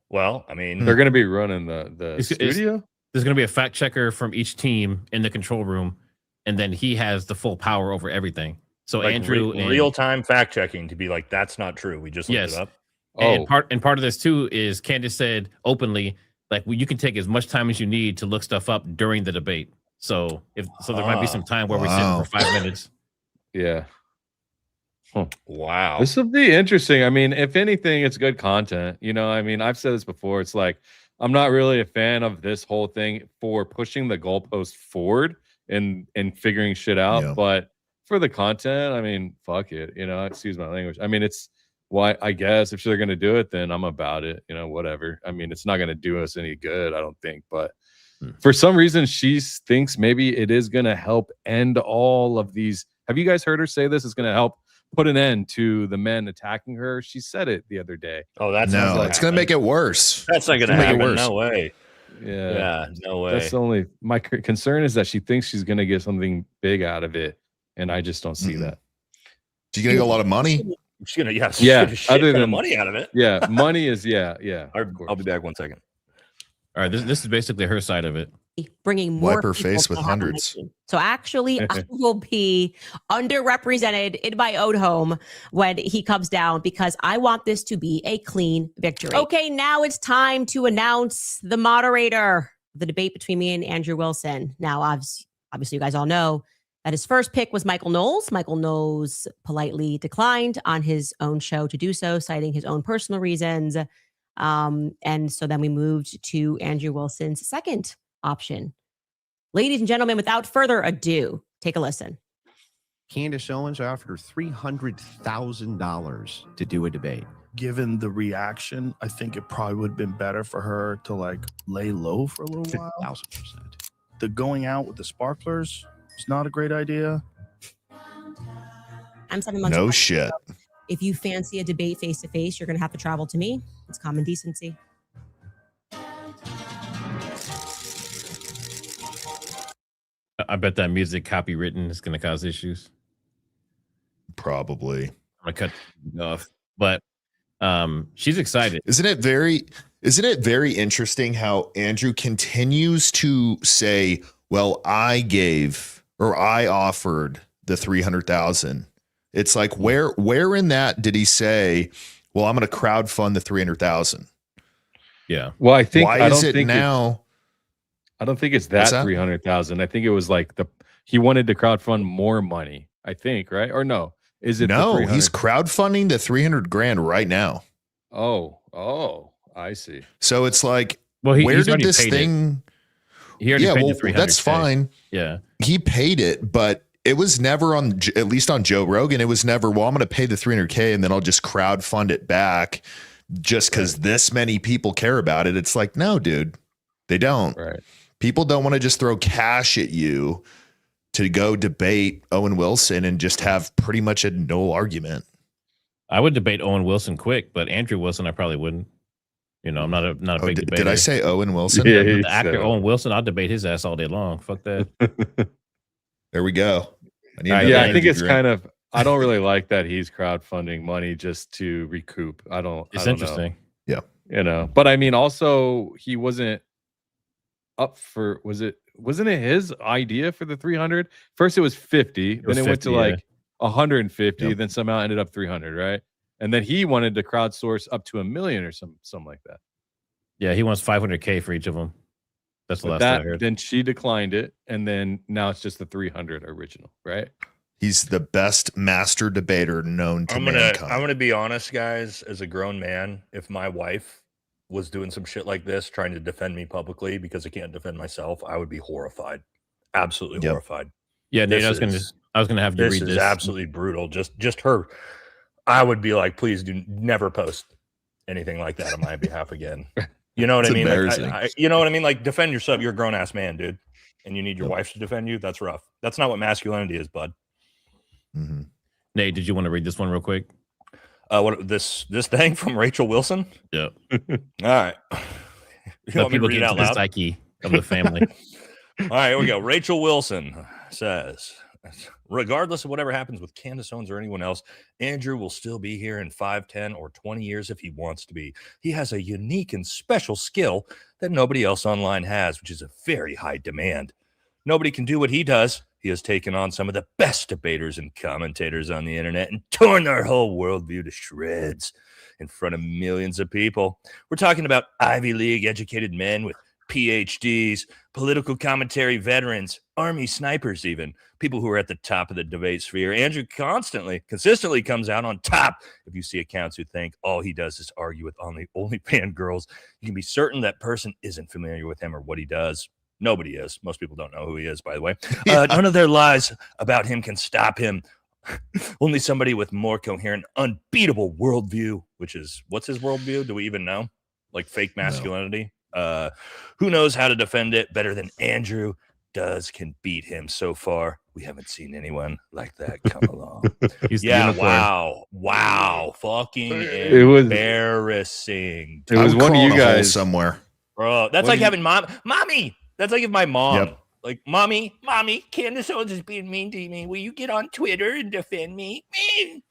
Speaker 2: Well, I mean,
Speaker 5: they're going to be running the studio.
Speaker 1: There's going to be a fact checker from each team in the control room, and then he has the full power over everything. So
Speaker 2: like
Speaker 1: Andrew,
Speaker 2: real time fact checking to be like, that's not true. We just looked it up.
Speaker 1: And part of this too is Candace said openly, like, well, you can take as much time as you need to look stuff up during the debate. So there might be some time where we sit for 5 minutes.
Speaker 5: Yeah.
Speaker 2: Wow.
Speaker 5: This will be interesting. I mean, if anything, it's good content. You know, I mean, I've said this before. It's like, I'm not really a fan of this whole thing for pushing the goalpost forward and figuring shit out.
Speaker 4: Yeah.
Speaker 5: But for the content, I mean, fuck it. You know, excuse my language. I mean, it's why, I guess if they're going to do it, then I'm about it. You know, whatever. I mean, it's not going to do us any good, I don't think. But for some reason, she thinks maybe it is going to help end all of these. Have you guys heard her say this is going to help put an end to the men attacking her? She said it the other day.
Speaker 2: Oh, that's
Speaker 4: no, it's going to make it worse.
Speaker 2: That's not going to happen. No way.
Speaker 5: Yeah,
Speaker 2: no way.
Speaker 5: That's the only, my concern is that she thinks she's going to get something big out of it, and I just don't see that.
Speaker 4: She's going to get a lot of money.
Speaker 2: She's going to,
Speaker 5: yeah.
Speaker 2: Get a shit
Speaker 5: Other
Speaker 2: ton
Speaker 5: than
Speaker 2: of money out of it.
Speaker 5: Yeah, money is yeah.
Speaker 2: I'll be back 1 second.
Speaker 1: All right, this is basically her side of it.
Speaker 8: Bringing more
Speaker 4: Wipe her
Speaker 8: people
Speaker 4: face
Speaker 8: to
Speaker 4: with
Speaker 8: have on my
Speaker 4: hundreds.
Speaker 8: team. So actually, I will be underrepresented in my own home when he comes down because I want this to be a clean victory. Okay, now it's time to announce the moderator of the debate between me and Andrew Wilson. Now, obviously, you guys all know that his first pick was Michael Knowles. Michael Knowles politely declined on his own show to do so, citing his own personal reasons. And so then we moved to Andrew Wilson's second option. Ladies and gentlemen, without further ado, take a listen.
Speaker 10: Candace Owens offered her $300,000 to do a debate.
Speaker 14: Given the reaction, I think it probably would have been better for her to like lay low for a little while.
Speaker 10: 1,000%.
Speaker 14: The going out with the sparklers is not a great idea.
Speaker 8: I'm 7 months.
Speaker 4: No shit.
Speaker 8: If you fancy a debate face to face, you're going to have to travel to me. It's common decency.
Speaker 1: I bet that music copywritten is going to cause issues.
Speaker 4: Probably.
Speaker 1: I'm going to cut off. But she's excited.
Speaker 4: Isn't it very interesting how Andrew continues to say, well, I offered the 300,000. It's like, where in that did he say, well, I'm going to crowdfund the 300,000?
Speaker 1: Yeah.
Speaker 5: Well, I think,
Speaker 4: I don't think it's that
Speaker 5: 300,000. I think it was like he wanted to crowdfund more money, I think, right? Or no, is it?
Speaker 4: No, he's crowdfunding the 300 grand right now.
Speaker 5: Oh, I see.
Speaker 4: So it's like,
Speaker 1: well,
Speaker 4: where did this thing?
Speaker 1: He already paid the 300K.
Speaker 4: That's fine.
Speaker 1: Yeah.
Speaker 4: He paid it, but it was never at least on Joe Rogan, it was never, well, I'm going to pay the 300K and then I'll just crowdfund it back just because this many people care about it. It's like, no, dude, they don't.
Speaker 5: Right.
Speaker 4: People don't want to just throw cash at you to go debate Owen Wilson and just have pretty much a no argument.
Speaker 1: I would debate Owen Wilson quick, but Andrew Wilson, I probably wouldn't. You know, I'm not a big debater.
Speaker 4: Did I say Owen Wilson?
Speaker 1: Yeah, the actor Owen Wilson, I'll debate his ass all day long. Fuck that.
Speaker 4: There we go.
Speaker 5: I think it's kind of, I don't really like that he's crowdfunding money just to recoup. It's
Speaker 1: interesting.
Speaker 4: Yeah.
Speaker 5: You know, but I mean, also he wasn't up for, wasn't it his idea for the 300? First it was 50, then it went to like 150, then somehow ended up 300, right? And then he wanted to crowdsource up to $1 million or something like that.
Speaker 1: Yeah, he wants 500K for each of them. That's the last I heard.
Speaker 5: Then she declined it, and then now it's just the 300 original, right?
Speaker 4: He's the best master debater known to mankind.
Speaker 2: I'm gonna be honest, guys. As a grown man, if my wife was doing some shit like this, trying to defend me publicly because I can't defend myself, I would be horrified, absolutely horrified.
Speaker 1: Yeah, Nate, I was gonna have you read this.
Speaker 2: This is absolutely brutal. Just her. I would be like, please do never post anything like that on my behalf again. You know what I mean? Like, you know what I mean? Like, defend yourself. You're a grown ass man, dude, and you need your wife to defend you. That's rough. That's not what masculinity is, bud.
Speaker 4: Mm-hmm.
Speaker 1: Nate, did you want to read this one real quick?
Speaker 2: What this thing from Rachel Wilson?
Speaker 1: Yeah.
Speaker 2: All right. You want me to read it out loud?
Speaker 1: The psyche of the family.
Speaker 2: All right, here we go. Rachel Wilson says, Regardless of whatever happens with Candace Owens or anyone else, Andrew will still be here in 5, 10, or 20 years if he wants to be. He has a unique and special skill that nobody else online has, which is a very high demand. Nobody can do what he does. He has taken on some of the best debaters and commentators on the internet and torn their whole worldview to shreds in front of millions of people. We're talking about Ivy League educated men with PhDs, political commentary veterans, Army snipers even, people who are at the top of the debate sphere. Andrew consistently comes out on top. If you see accounts who think all he does is argue with OnlyFans girls, you can be certain that person isn't familiar with him or what he does. Nobody is. Most people don't know who he is, by the way. None of their lies about him can stop him. Only somebody with more coherent, unbeatable worldview, which is, what's his worldview? Do we even know? Like fake masculinity? No. Who knows how to defend it better than Andrew does, can beat him. So far, we haven't seen anyone like that come along. Wow. Fucking embarrassing.
Speaker 5: It was one of you guys
Speaker 4: somewhere.
Speaker 2: Bro, that's like having mommy. That's like if my mom, like, mommy, Candace Owens is being mean to me. Will you get on Twitter and defend me?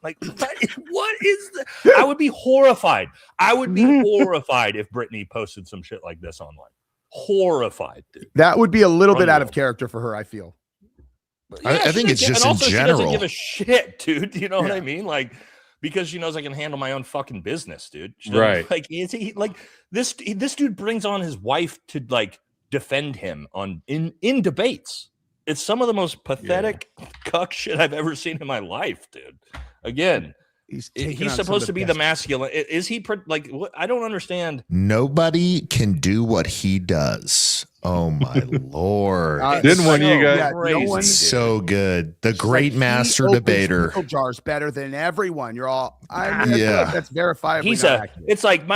Speaker 2: Like, what is the? I would be horrified. If Brittany posted some shit like this online. Horrified, dude.
Speaker 3: That would be a little bit out of character for her, I feel.
Speaker 4: Yeah, I think it's just in general.
Speaker 2: She doesn't give a shit, dude. You know what I mean? Like, because she knows I can handle my own fucking business, dude.
Speaker 5: Right.
Speaker 2: Like, is he like this dude brings on his wife to like defend him in debates. It's some of the most pathetic cuck shit I've ever seen in my life, dude. Again, he's supposed to be the masculine. Is he like what? I don't understand.
Speaker 4: Nobody can do what he does. Oh my lord!
Speaker 5: Didn't one of you guys?
Speaker 3: No one,
Speaker 4: so good. The great master debater.
Speaker 3: Pickle jars better than everyone. You're all. I mean, that's verifiably.
Speaker 2: It's like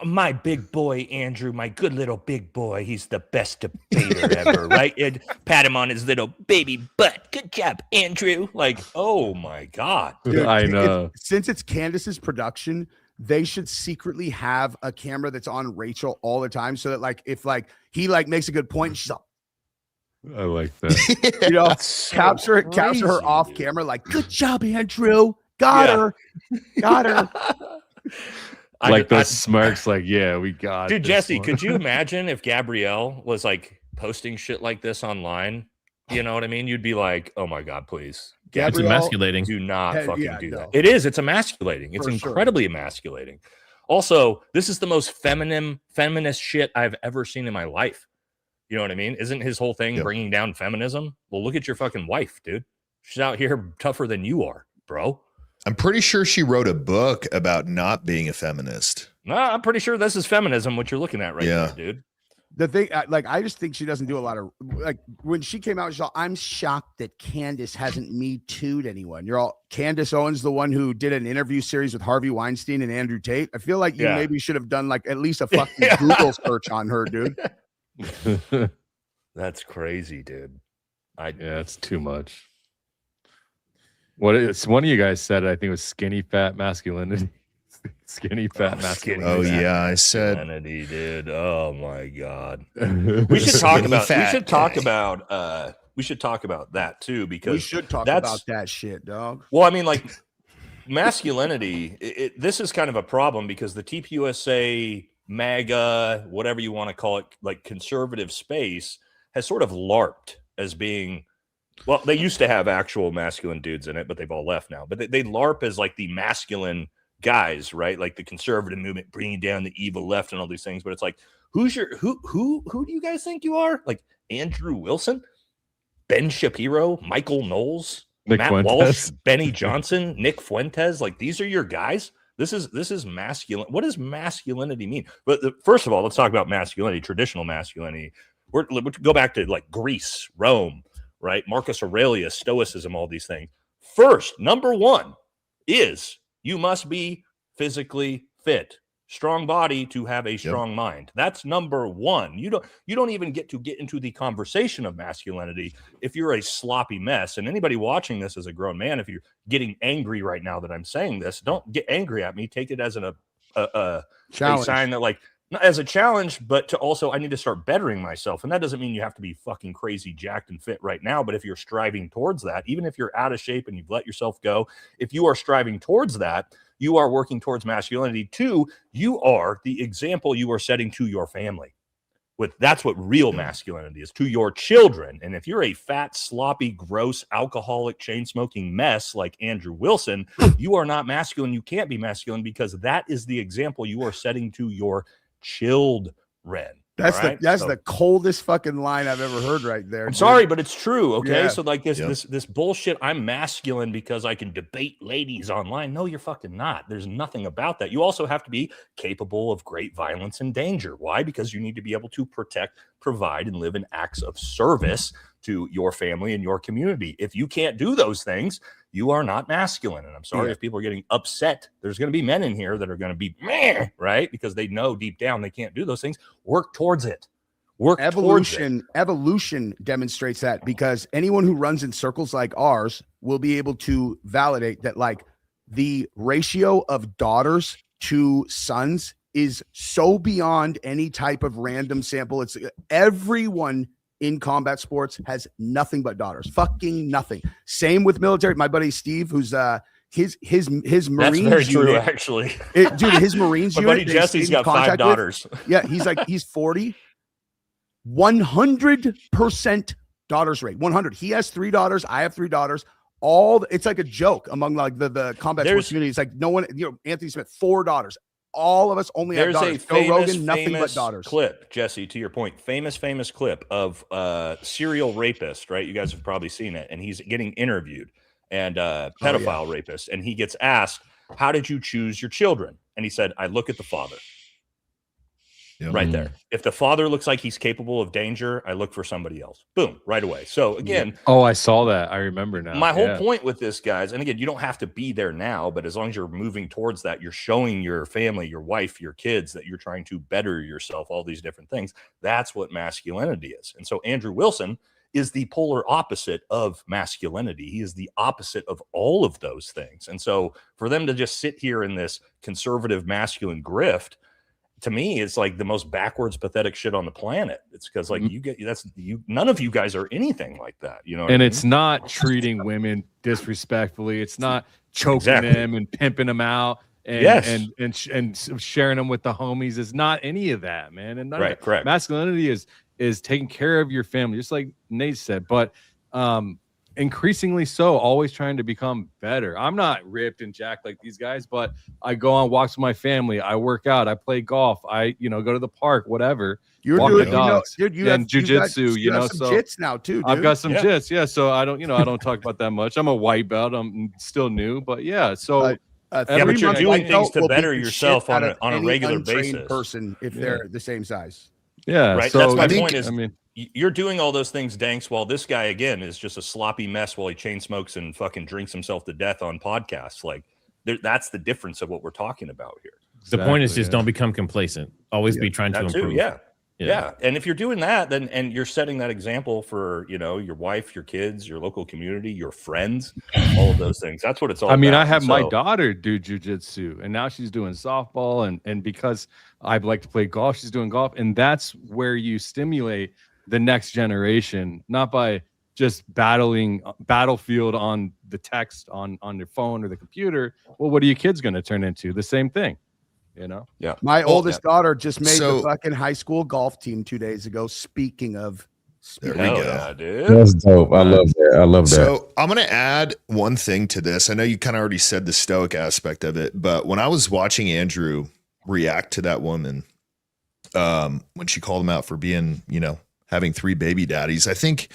Speaker 2: my big boy Andrew, my good little big boy. He's the best debater ever, right? And pat him on his little baby butt. Good job, Andrew. Like, oh my god,
Speaker 3: dude,
Speaker 5: I know.
Speaker 3: Since it's Candace's production, they should secretly have a camera that's on Rachel all the time, so that like if like he like makes a good point, she's like,
Speaker 5: I like that.
Speaker 3: You know, capture her off camera, like, good job, Andrew. Got her.
Speaker 5: Like those smirks, like, yeah, we got
Speaker 2: dude.
Speaker 5: This
Speaker 2: Jesse,
Speaker 5: one.
Speaker 2: could you imagine if Gabrielle was like posting shit like this online? You know what I mean? You'd be like, oh my god, please.
Speaker 1: It's emasculating.
Speaker 2: Do not fucking do that. It is. It's emasculating. It's incredibly emasculating. Also, this is the most feminist shit I've ever seen in my life. You know what I mean? Isn't his whole thing bringing down feminism? Well, look at your fucking wife, dude. She's out here tougher than you are, bro.
Speaker 4: I'm pretty sure she wrote a book about not being a feminist.
Speaker 2: No, I'm pretty sure this is feminism, what you're looking at right now, dude.
Speaker 3: The thing, like, I just think she doesn't do a lot of, like, when she came out, she's all, I'm shocked that Candace hasn't Me Too'd anyone. You're all, Candace Owens, the one who did an interview series with Harvey Weinstein and Andrew Tate. I feel like you maybe should have done, like, at least a fucking Google search on her, dude.
Speaker 2: That's crazy, dude.
Speaker 5: Yeah, it's too much. One of you guys said it, I think it was skinny fat masculinity. Skinny fat masculinity.
Speaker 4: Oh yeah, I said
Speaker 2: masculinity, dude. Oh my god. We should talk about that too, because
Speaker 3: we should talk about that shit, dog.
Speaker 2: Well, I mean, like, masculinity, this is kind of a problem because the TPUSA, MAGA, whatever you want to call it, like conservative space has sort of LARPed as being, well, they used to have actual masculine dudes in it, but they've all left now. But they LARP as like the masculine guys, right? Like the conservative movement bringing down the evil left and all these things. But it's like, who do you guys think you are? Like Andrew Wilson, Ben Shapiro, Michael Knowles, Matt
Speaker 5: Fuentes.
Speaker 2: Walsh, Benny Johnson, Nick Fuentes. Like, these are your guys. This is masculine. What does masculinity mean? But first of all, let's talk about masculinity, traditional masculinity. We'll go back to like Greece, Rome, right? Marcus Aurelius, Stoicism, all these things. First, number one is you must be physically fit, strong body to have a strong mind. That's number one. You don't even get into the conversation of masculinity if you're a sloppy mess. And anybody watching this as a grown man, if you're getting angry right now that I'm saying this, don't get angry at me. Take it as a sign that, like, not as a challenge, but to also, I need to start bettering myself. And that doesn't mean you have to be fucking crazy, jacked and fit right now. But if you're striving towards that, even if you're out of shape and you've let yourself go, if you are striving towards that, you are working towards masculinity. 2, you are the example you are setting to your family. That's what real masculinity is, to your children. And if you're a fat, sloppy, gross, alcoholic, chain-smoking mess like Andrew Wilson, you are not masculine. You can't be masculine because that is the example you are setting to your children.
Speaker 3: That's the coldest fucking line I've ever heard right there.
Speaker 2: I'm sorry, but it's true. Okay.
Speaker 3: Yeah.
Speaker 2: So like this bullshit, I'm masculine because I can debate ladies online. No, you're fucking not. There's nothing about that. You also have to be capable of great violence and danger. Why? Because you need to be able to protect, provide, and live in acts of service to your family and your community. If you can't do those things, you are not masculine. And I'm sorry if people are getting upset. There's going to be men in here that are going to be meh, right? Because they know deep down they can't do those things. Work towards it.
Speaker 3: Evolution demonstrates that, because anyone who runs in circles like ours will be able to validate that, like, the ratio of daughters to sons is so beyond any type of random sample. It's everyone in combat sports has nothing but daughters, fucking nothing. Same with military. My buddy Steve, who's his Marines.
Speaker 2: That's very true,
Speaker 3: unit,
Speaker 2: actually.
Speaker 3: Dude, his Marines
Speaker 2: My
Speaker 3: unit.
Speaker 2: buddy Jesse's got 5 daughters.
Speaker 3: Yeah, he's 40. 100% daughters rate. 100. He has 3 daughters. I have 3 daughters. It's like a joke among like the combat sports community. It's like no one. Anthony Smith, 4 daughters. All of us only have daughters. Joe Rogan, nothing but daughters.
Speaker 2: Clip, Jesse, to your point, famous clip of serial rapist, right? You guys have probably seen it. And he's getting interviewed, and pedophile rapist. And he gets asked, how did you choose your children? And he said, I look at the father.
Speaker 4: Yep.
Speaker 2: Right there. If the father looks like he's capable of danger, I look for somebody else. Boom, right away. So again,
Speaker 5: oh, I saw that. I remember now.
Speaker 2: My whole point with this, guys, and again, you don't have to be there now, but as long as you're moving towards that, you're showing your family, your wife, your kids that you're trying to better yourself, all these different things. That's what masculinity is. And so Andrew Wilson is the polar opposite of masculinity. He is the opposite of all of those things. And so for them to just sit here in this conservative masculine grift, to me, it's like the most backwards, pathetic shit on the planet. It's because like none of you guys are anything like that, you know.
Speaker 5: And it's not treating women disrespectfully. It's not choking them and pimping them out and sharing them with the homies. It's not any of that, man. And
Speaker 2: correct.
Speaker 5: Masculinity is taking care of your family, just like Nate said. But increasingly so, always trying to become better. I'm not ripped and jacked like these guys, but I go on walks with my family. I work out. I play golf. I go to the park, whatever.
Speaker 3: You're
Speaker 5: walk
Speaker 3: doing,
Speaker 5: the dogs.
Speaker 3: Dude, you
Speaker 5: and
Speaker 3: have
Speaker 5: jujitsu.
Speaker 3: You have some jits now too. Dude.
Speaker 5: I've got some jits. Yeah. So I don't, I don't talk about that much. I'm a white belt. I'm still new, but yeah. So.
Speaker 2: But you're doing things to better yourself on a regular basis.
Speaker 3: Person, if they're the same size.
Speaker 5: Yeah.
Speaker 2: Right.
Speaker 5: So
Speaker 2: that's my point. Is you're doing all those things, Danks, while this guy again is just a sloppy mess while he chain smokes and fucking drinks himself to death on podcasts. Like that's the difference of what we're talking about here.
Speaker 1: The point is just don't become complacent. Always be trying to improve.
Speaker 2: Yeah. And if you're doing that, then and you're setting that example for your wife, your kids, your local community, your friends, all of those things. That's what it's all about.
Speaker 5: I have my daughter do jujitsu, and now she's doing softball, and because I like to play golf, she's doing golf, and that's where you stimulate the next generation, not by just battlefield on the text on your phone or the computer. Well, what are your kids going to turn into? The same thing.
Speaker 2: Yeah.
Speaker 3: My oldest daughter just made the fucking high school golf team 2 days ago. Speaking of,
Speaker 4: there we go.
Speaker 2: Yeah, dude.
Speaker 11: That's dope. I love that.
Speaker 4: So I'm going to add one thing to this. I know you kind of already said the stoic aspect of it, but when I was watching Andrew react to that woman, when she called him out for being, having 3 baby daddies, I think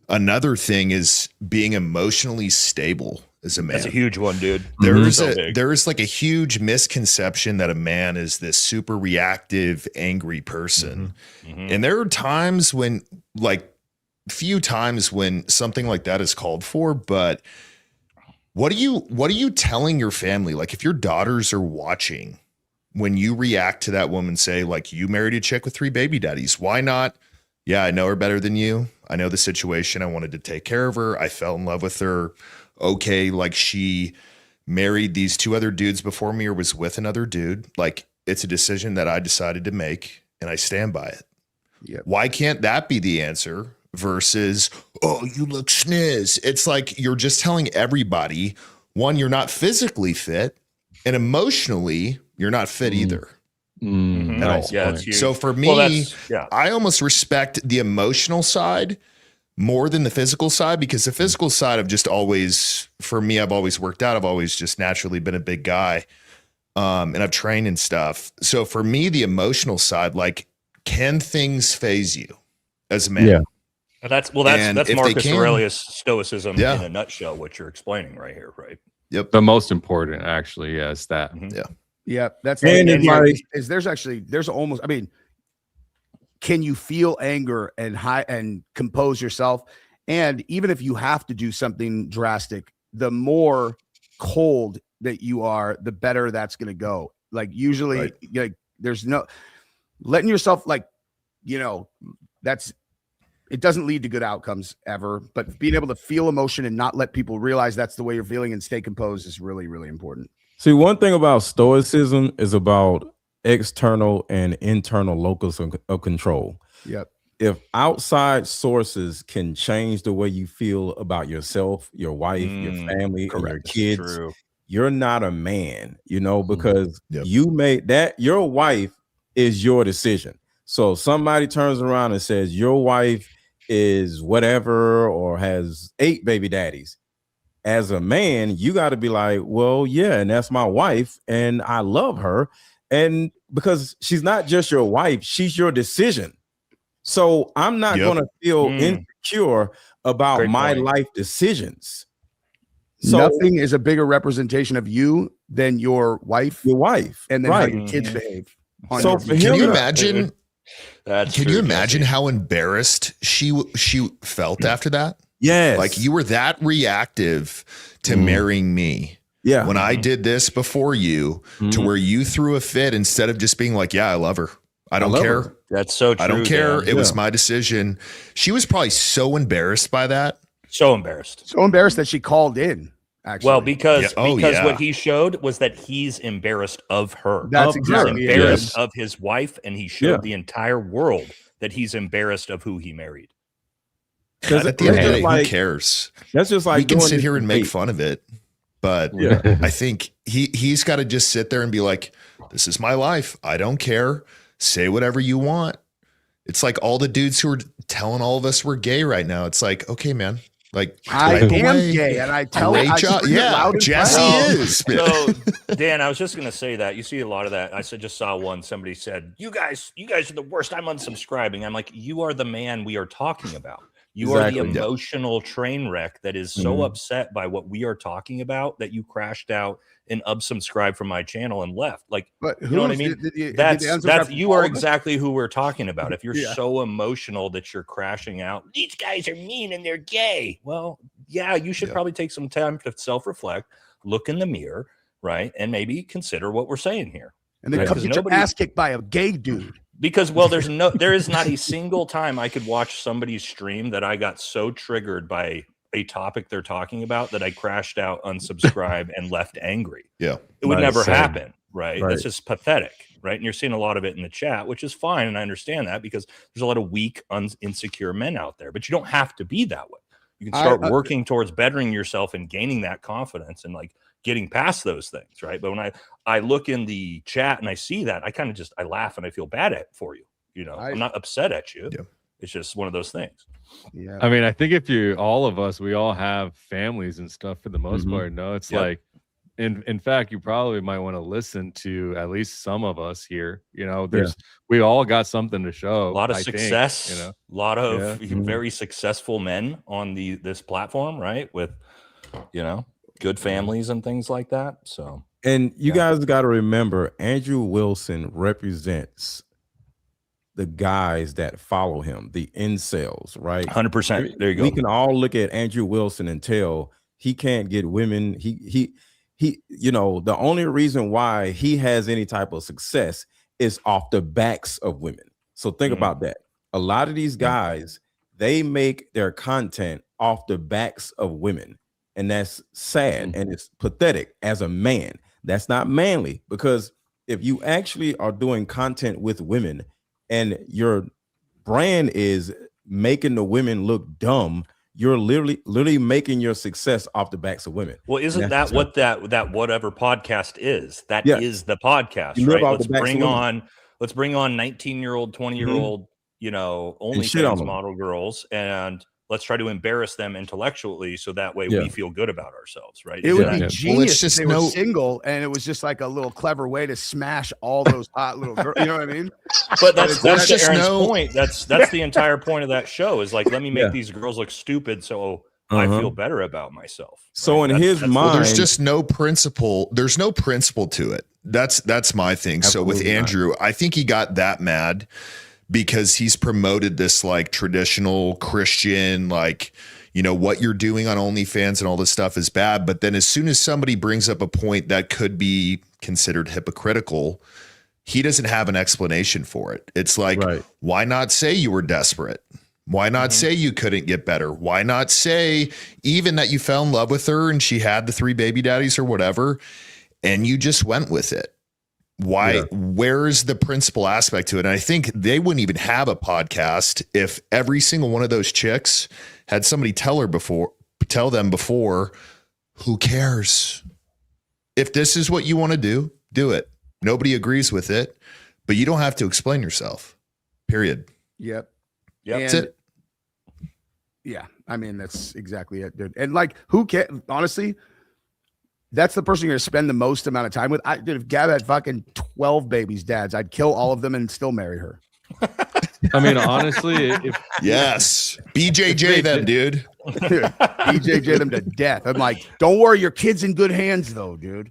Speaker 4: another thing is being emotionally stable as a man.
Speaker 2: That's a huge one, dude.
Speaker 4: There is like a huge misconception that a man is this super reactive, angry person. And there are times when, few times when something like that is called for, but what are you telling your family? Like if your daughters are watching, when you react to that woman, say like, you married a chick with 3 baby daddies, why not? Yeah, I know her better than you. I know the situation. I wanted to take care of her. I fell in love with her. Okay, like she married these 2 other dudes before me or was with another dude. Like it's a decision that I decided to make and I stand by it.
Speaker 3: Yep.
Speaker 4: Why can't that be the answer versus, oh, you look sniz? It's like you're just telling everybody, one, you're not physically fit, and emotionally, you're not fit either. At all.
Speaker 2: Yeah,
Speaker 4: so for me, I almost respect the emotional side more than the physical side, because the physical side of just always, for me, I've always worked out. I've always just naturally been a big guy. And I've trained and stuff. So for me, the emotional side, like, can things phase you as a man?
Speaker 5: Yeah.
Speaker 2: That's Marcus Aurelius stoicism in a nutshell, what you're explaining right here, right?
Speaker 4: Yep.
Speaker 5: The most important, actually, is that.
Speaker 4: Yeah.
Speaker 3: Yeah, that's
Speaker 11: and
Speaker 3: there's almost, I mean, can you feel anger and compose yourself? And even if you have to do something drastic, the more cold that you are, the better that's going to go. Like usually, like there's no letting yourself, like, you know, it doesn't lead to good outcomes ever, but being able to feel emotion and not let people realize that's the way you're feeling and stay composed is really, really important.
Speaker 11: See, one thing about stoicism is about external and internal locus of control.
Speaker 3: Yep.
Speaker 11: If outside sources can change the way you feel about yourself, your wife, your family, and your kids, you're not a man, you know, because you made that, your wife is your decision. So somebody turns around and says your wife is whatever or has 8 baby daddies. As a man, you got to be like, well, yeah, and that's my wife, and I love her. And because she's not just your wife, she's your decision. So I'm not going to feel insecure about my life decisions. So
Speaker 3: nothing is a bigger representation of you than your wife, and then how your kids behave.
Speaker 11: So
Speaker 4: can you imagine? Can you imagine how embarrassed she felt after that?
Speaker 11: Yes.
Speaker 4: Like, you were that reactive to marrying me.
Speaker 11: Yeah.
Speaker 4: When I did this before you, to where you threw a fit instead of just being like, yeah, I love her. I don't care.
Speaker 2: Her. That's so true.
Speaker 4: I don't care.
Speaker 2: Dan.
Speaker 4: It was my decision. She was probably so embarrassed by that.
Speaker 2: So embarrassed.
Speaker 3: So embarrassed that she called in. Actually.
Speaker 2: Well, because what he showed was that he's embarrassed of her.
Speaker 3: That's
Speaker 2: exactly. He's embarrassed of his wife, and he showed the entire world that he's embarrassed of who he married.
Speaker 4: Because at the end of the day, who cares?
Speaker 11: That's just like
Speaker 4: we can sit here and make fun of it, but I think he's got to just sit there and be like, "This is my life. I don't care. Say whatever you want." It's like all the dudes who are telling all of us we're gay right now. It's like, okay, man. Like,
Speaker 3: I am gay, and I tell it.
Speaker 4: Jesse is.
Speaker 2: So, Dan, I was just going to say that you see a lot of that. I just saw one. Somebody said, "You guys are the worst. I'm unsubscribing." I'm like, you are the man we are talking about. You are the emotional train wreck that is so upset by what we are talking about that you crashed out and unsubscribed from my channel and left. Like,
Speaker 3: but
Speaker 2: you know what I mean? That's you are exactly who we're talking about. If you're so emotional that you're crashing out, these guys are mean and they're gay. Well, yeah, you should probably take some time to self-reflect, look in the mirror, right, and maybe consider what we're saying here.
Speaker 3: And then come get your ass kicked by a gay dude.
Speaker 2: Because, there is not a single time I could watch somebody's stream that I got so triggered by a topic they're talking about that I crashed out, unsubscribed, and left angry.
Speaker 4: Yeah.
Speaker 2: It would never happen, right? That's just pathetic, right? And you're seeing a lot of it in the chat, which is fine. And I understand that because there's a lot of weak, insecure men out there. But you don't have to be that way. You can start working towards bettering yourself and gaining that confidence and, like, getting past those things, right? But when I look in the chat and I see that, I kind of I laugh and I feel bad for you. You know, I'm not upset at you.
Speaker 4: Yeah.
Speaker 2: It's just one of those things.
Speaker 3: Yeah.
Speaker 5: I mean, I think all of us, we all have families and stuff for the most part. No, it's like, in fact, you probably might want to listen to at least some of us here. You know, we all got something to show.
Speaker 2: A lot of success,
Speaker 5: think, you know?
Speaker 2: a lot of very successful men on this platform, right? With, you know, good families and things like that. So,
Speaker 11: and you guys got to remember, Andrew Wilson represents the guys that follow him, the incels, right?
Speaker 2: 100%. There you go.
Speaker 11: We can all look at Andrew Wilson and tell he can't get women. He, you know, the only reason why he has any type of success is off the backs of women. So think about that. A lot of these guys, they make their content off the backs of women. And that's sad and it's pathetic as a man. That's not manly, because if you actually are doing content with women and your brand is making the women look dumb, you're literally making your success off the backs of women.
Speaker 2: Well, isn't that what that whatever podcast is? That is the podcast,
Speaker 11: you
Speaker 2: right?
Speaker 11: live off the backs of women.
Speaker 2: Let's bring on 19-year-old, 20-year-old, you know, OnlyFans model girls, and let's try to embarrass them intellectually, so that way we feel good about ourselves, right?
Speaker 3: It would be genius if they were single, and it was just like a little clever way to smash all those hot little girls. You know what I mean?
Speaker 2: But that's just Aaron's point. That's the entire point of that show is like, let me make these girls look stupid, so I feel better about myself.
Speaker 11: So in his mind,
Speaker 4: there's just no principle. There's no principle to it. That's my thing.
Speaker 11: Absolutely
Speaker 4: so with Andrew, I think he got that mad because he's promoted this like traditional Christian, like, you know, what you're doing on OnlyFans and all this stuff is bad. But then as soon as somebody brings up a point that could be considered hypocritical, he doesn't have an explanation for it. It's like, why not say you were desperate? Why not say you couldn't get better? Why not say even that you fell in love with her and she had the 3 baby daddies or whatever, and you just went with it? Why? Where's the principal aspect to it? And I think they wouldn't even have a podcast if every single one of those chicks had somebody tell them before, who cares? If this is what you want to do it. Nobody agrees with it, but you don't have to explain yourself. Period.
Speaker 3: Yep.
Speaker 4: That's it.
Speaker 3: Yeah. I mean, that's exactly it, dude. And like, who can honestly, that's the person you're going to spend the most amount of time with. If Gab had fucking 12 babies' dads, I'd kill all of them and still marry her.
Speaker 5: I mean, honestly,
Speaker 4: yes, BJJ them, dude.
Speaker 3: BJJ them to death. I'm like, don't worry, your kid's in good hands, though, dude.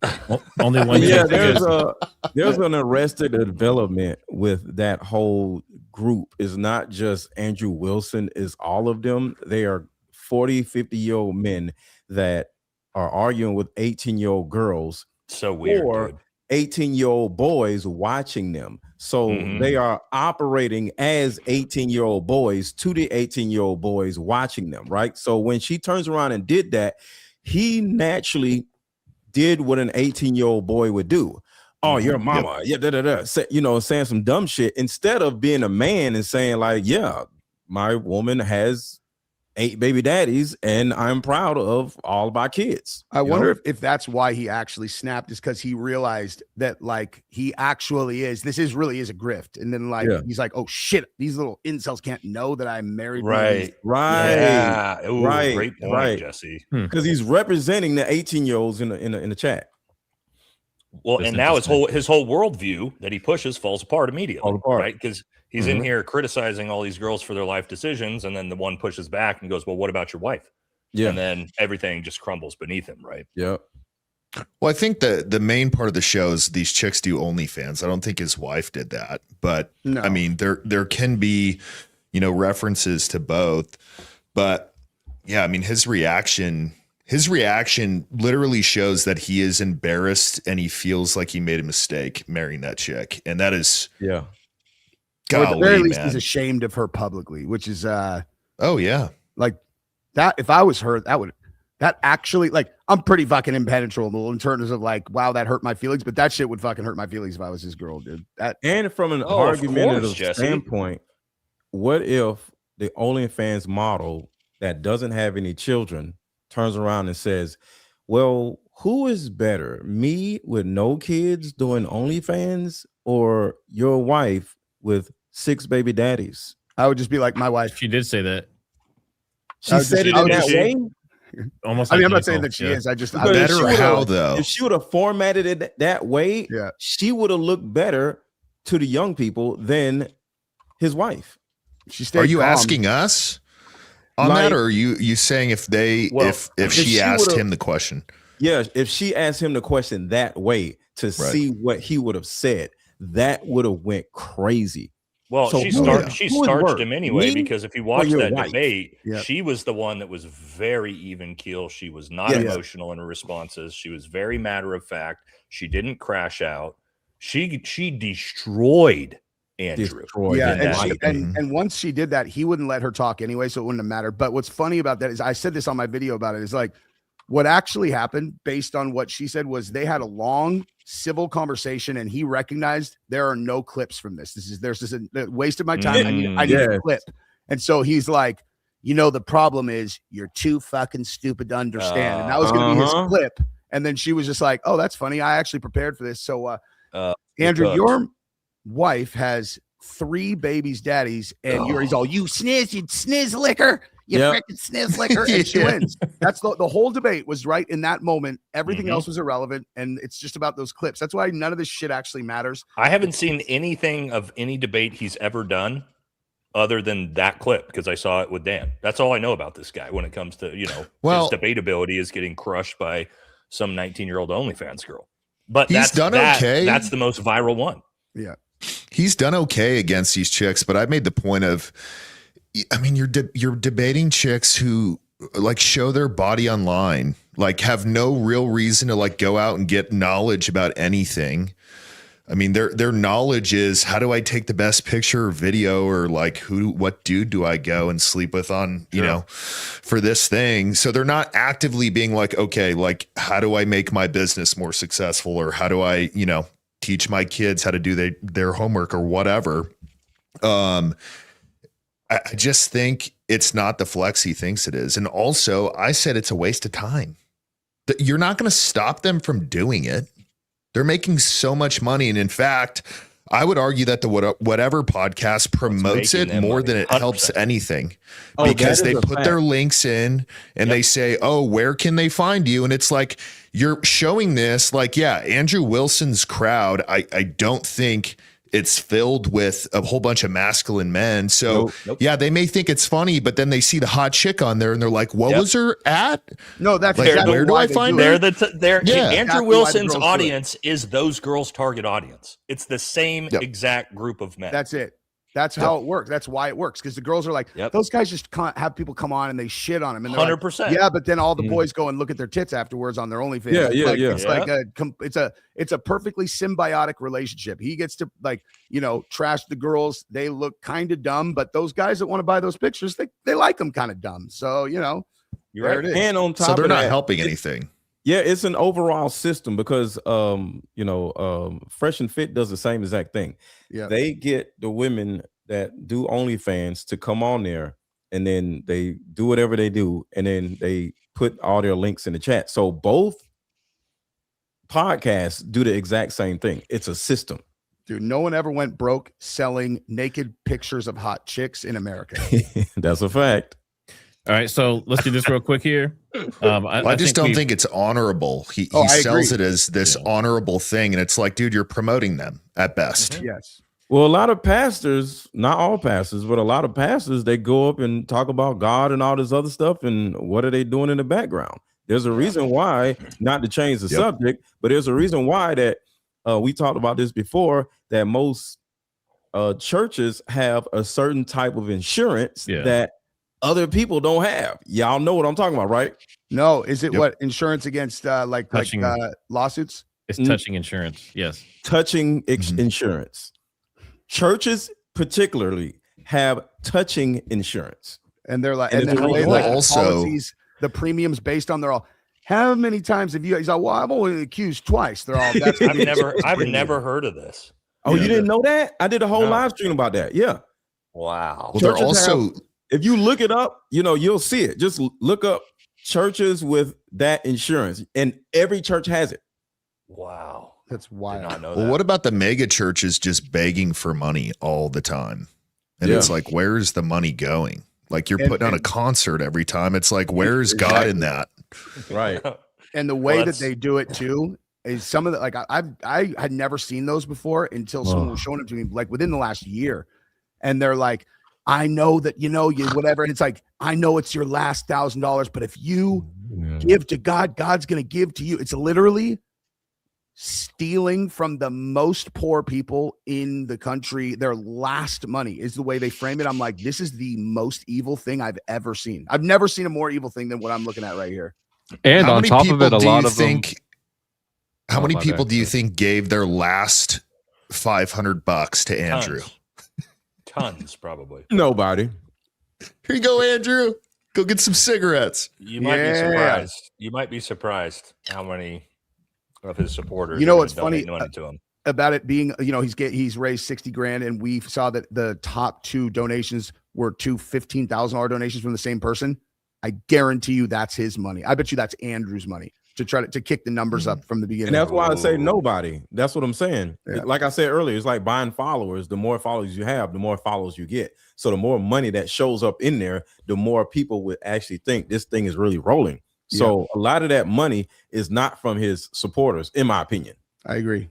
Speaker 1: Only one.
Speaker 11: Yeah, there's an arrested development with that whole group. Is not just Andrew Wilson, is all of them. They are 40, 50-year-old men that are arguing with 18-year-old girls.
Speaker 2: So weird,
Speaker 11: or 18-year-old boys watching them. So they are operating as 18-year-old boys to the 18-year-old boys watching them, right? So when she turns around and did that, he naturally did what an 18-year-old boy would do. Oh, your mama, saying some dumb shit instead of being a man and saying like, yeah, my woman has 8 baby daddies and I'm proud of all of our kids.
Speaker 3: I wonder if that's why he actually snapped, is because he realized that like he actually is, really is a grift. And then like, he's like, oh shit, these little incels can't know that I'm married.
Speaker 2: Right.
Speaker 3: Yeah.
Speaker 2: Ooh, great point, Jesse.
Speaker 11: Because he's representing the 18-year-olds in the chat.
Speaker 2: Well, and now his whole worldview that he pushes falls apart immediately, right? Because he's in here criticizing all these girls for their life decisions, and then the one pushes back and goes, well, what about your wife?
Speaker 11: Yeah.
Speaker 2: And then everything just crumbles beneath him, right?
Speaker 11: Yeah.
Speaker 4: Well, I think the main part of the show is these chicks do OnlyFans. I don't think his wife did that, but I mean, there can be, references to both, but yeah, I mean, his reaction literally shows that he is embarrassed and he feels like he made a mistake marrying that chick. And that is,
Speaker 3: or at the very least, he's ashamed of her publicly, which is, like that. If I was her, that actually, like, I'm pretty fucking impenetrable in terms of like, wow, that hurt my feelings, but that shit would fucking hurt my feelings if I was his girl, dude.
Speaker 11: And from an argumentative standpoint, what if the OnlyFans model that doesn't have any children turns around and says, well, who is better, me with no kids doing OnlyFans or your wife with 6 baby daddies?
Speaker 3: I would just be like, my wife.
Speaker 1: She did say that.
Speaker 11: She said it in that way.
Speaker 1: Almost.
Speaker 3: I mean, I'm not saying that she is. I just
Speaker 4: better how though.
Speaker 11: If she would have formatted it that way, she would have looked better to the young people than his wife.
Speaker 4: Are you asking us on that, or are you saying if she asked him the question?
Speaker 11: Yeah, if she asked him the question that way to see what he would have said, that would have went crazy.
Speaker 2: Well,
Speaker 11: so
Speaker 2: she starched him anyway, because if you watch that debate, she was the one that was very even keel. She was not emotional in her responses. She was very matter of fact. She didn't crash out. She destroyed Andrew.
Speaker 3: And once she did that, he wouldn't let her talk anyway, so it wouldn't have mattered. But what's funny about that is I said this on my video about it, is like, What actually happened, based on what she said, was they had a long civil conversation, and he recognized there are no clips from this. There's just a waste of my time. I need a clip. And so he's like, the problem is you're too fucking stupid to understand. And that was going to be his clip. And then she was just like, oh, that's funny. I actually prepared for this. So, Andrew, your wife has 3 babies' daddies, and he's all, you sniz liquor. You freaking sniz liquor. And she wins. That's the whole debate was right in that moment. Everything else was irrelevant. And it's just about those clips. That's why none of this shit actually matters.
Speaker 2: I haven't seen anything of any debate he's ever done other than that clip, because I saw it with Dan. That's all I know about this guy when it comes to, his debatability is getting crushed by some 19-year-old OnlyFans girl. But
Speaker 4: he's done okay.
Speaker 2: That's the most viral one.
Speaker 3: Yeah.
Speaker 4: He's done okay against these chicks, but I made the point of, you're debating chicks who like show their body online, like have no real reason to like go out and get knowledge about anything. Their knowledge is, how do I take the best picture or video, or like what dude do I go and sleep with on, for this thing. So they're not actively being like, okay, like how do I make my business more successful, or how do I, teach my kids how to do their homework or whatever. I just think it's not the flex he thinks it is. And also I said it's a waste of time. You're not going to stop them from doing it. They're making so much money. And in fact, I would argue that the whatever podcast promotes it more than it 100%. Helps anything, because they put their links in and they say, oh, where can they find you? And it's like, you're showing this like, Andrew Wilson's crowd. I don't think it's filled with a whole bunch of masculine men. So they may think it's funny, but then they see the hot chick on there and they're like, what was her at?
Speaker 3: No, that's
Speaker 4: like, where do I find her?
Speaker 2: Andrew Wilson's audience is those girls' target audience. It's the same exact group of men.
Speaker 3: That's it. That's how it works. That's why it works. Because the girls are like, those guys just can't have people come on and they shit on them. And
Speaker 2: 100%.
Speaker 3: Like, but then all the boys go and look at their tits afterwards on their OnlyFans. It's a perfectly symbiotic relationship. He gets to trash the girls. They look kind of dumb, but those guys that want to buy those pictures, they like them kind of dumb. So,
Speaker 2: you're
Speaker 3: there it is.
Speaker 11: And on top
Speaker 4: so they're
Speaker 11: of
Speaker 4: not
Speaker 11: that,
Speaker 4: helping anything.
Speaker 11: Yeah, it's an overall system because Fresh and Fit does the same exact thing.
Speaker 3: Yeah,
Speaker 11: they get the women that do OnlyFans to come on there, and then they do whatever they do, and then they put all their links in the chat. So both podcasts do the exact same thing. It's a system.
Speaker 3: Dude, no one ever went broke selling naked pictures of hot chicks in America.
Speaker 11: That's a fact.
Speaker 1: All right, so let's do this real quick here.
Speaker 4: I just don't think it's honorable. He sells it as this honorable thing, and it's like, dude, you're promoting them at best.
Speaker 3: Yes.
Speaker 11: Well, a lot of pastors, not all pastors, but a lot of pastors, they go up and talk about God and all this other stuff, and what are they doing in the background? There's a reason why, not to change the subject, but there's a reason why that we talked about this before, that most churches have a certain type of insurance that other people don't have. Y'all know what I'm talking about, right?
Speaker 3: No, is it what insurance against lawsuits?
Speaker 1: It's touching insurance. Yes,
Speaker 11: touching insurance. Churches particularly have touching insurance,
Speaker 3: and they're like, and then policies, the premiums based on their all. How many times have you? He's like, well, I've only accused twice. They're all. That's
Speaker 2: I've never heard of this.
Speaker 11: Oh, you didn't know that? I did a whole live stream about that. Yeah.
Speaker 2: Wow.
Speaker 4: Well, they're also.
Speaker 11: If you look it up, you'll see it. Just look up churches with that insurance, and every church has it.
Speaker 2: Wow.
Speaker 3: That's wild.
Speaker 2: Did not know
Speaker 4: Well,
Speaker 2: that.
Speaker 4: what about the mega churches just begging for money all the time? And it's like, where's the money going? Like you're putting on a concert every time. It's like, where's God in that?
Speaker 11: Right.
Speaker 3: And the way that they do it too is some of the, like I had never seen those before until someone was showing them to me like within the last year. And they're like, I know that, you whatever. And it's like, I know it's your last $1,000, but if you give to God, God's going to give to you. It's literally stealing from the most poor people in the country. Their last money is the way they frame it. I'm like, this is the most evil thing I've ever seen. I've never seen a more evil thing than what I'm looking at right here.
Speaker 5: And on top of it, a lot of them.
Speaker 4: How many people do you think gave their last $500 to Andrew?
Speaker 2: Tons, probably.
Speaker 11: Nobody.
Speaker 4: Here you go, Andrew. Go get some cigarettes.
Speaker 2: You might be surprised. You might be surprised how many of his supporters.
Speaker 3: You know what's funny
Speaker 2: money to him
Speaker 3: about it being, he's raised 60 grand, and we saw that the top 2 donations were 2 $15,000 donations from the same person. I guarantee you that's his money. I bet you that's Andrew's money to try to kick the numbers up from the beginning.
Speaker 11: And that's why I say nobody. That's what I'm saying.
Speaker 3: Yeah.
Speaker 11: Like I said earlier, it's like buying followers. The more followers you have, the more followers you get. So the more money that shows up in there, the more people would actually think this thing is really rolling. So a lot of that money is not from his supporters, in my opinion.
Speaker 3: I agree.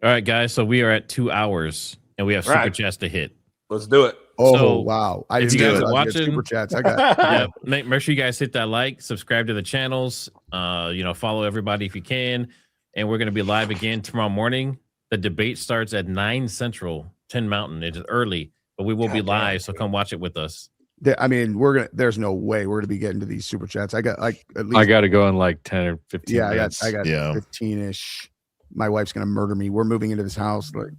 Speaker 1: All right, guys. So we are at 2 hours, and we have super chats to hit.
Speaker 2: Let's do it.
Speaker 3: Oh, wow. I
Speaker 1: if
Speaker 3: didn't
Speaker 1: you guys
Speaker 3: know
Speaker 1: are
Speaker 3: that.
Speaker 1: watching,
Speaker 3: Super chats. I got
Speaker 1: make sure you guys hit that like, subscribe to the channels, follow everybody if you can. And we're going to be live again tomorrow morning. The debate starts at 9 Central, 10 Mountain. It is early, but we will be live, so come watch it with us.
Speaker 3: I mean, there's no way we're going to be getting to these super chats. I got like at least
Speaker 5: I got to go in like 10 or 15 minutes.
Speaker 3: I got 15-ish. My wife's going to murder me. We're moving into this house. Like,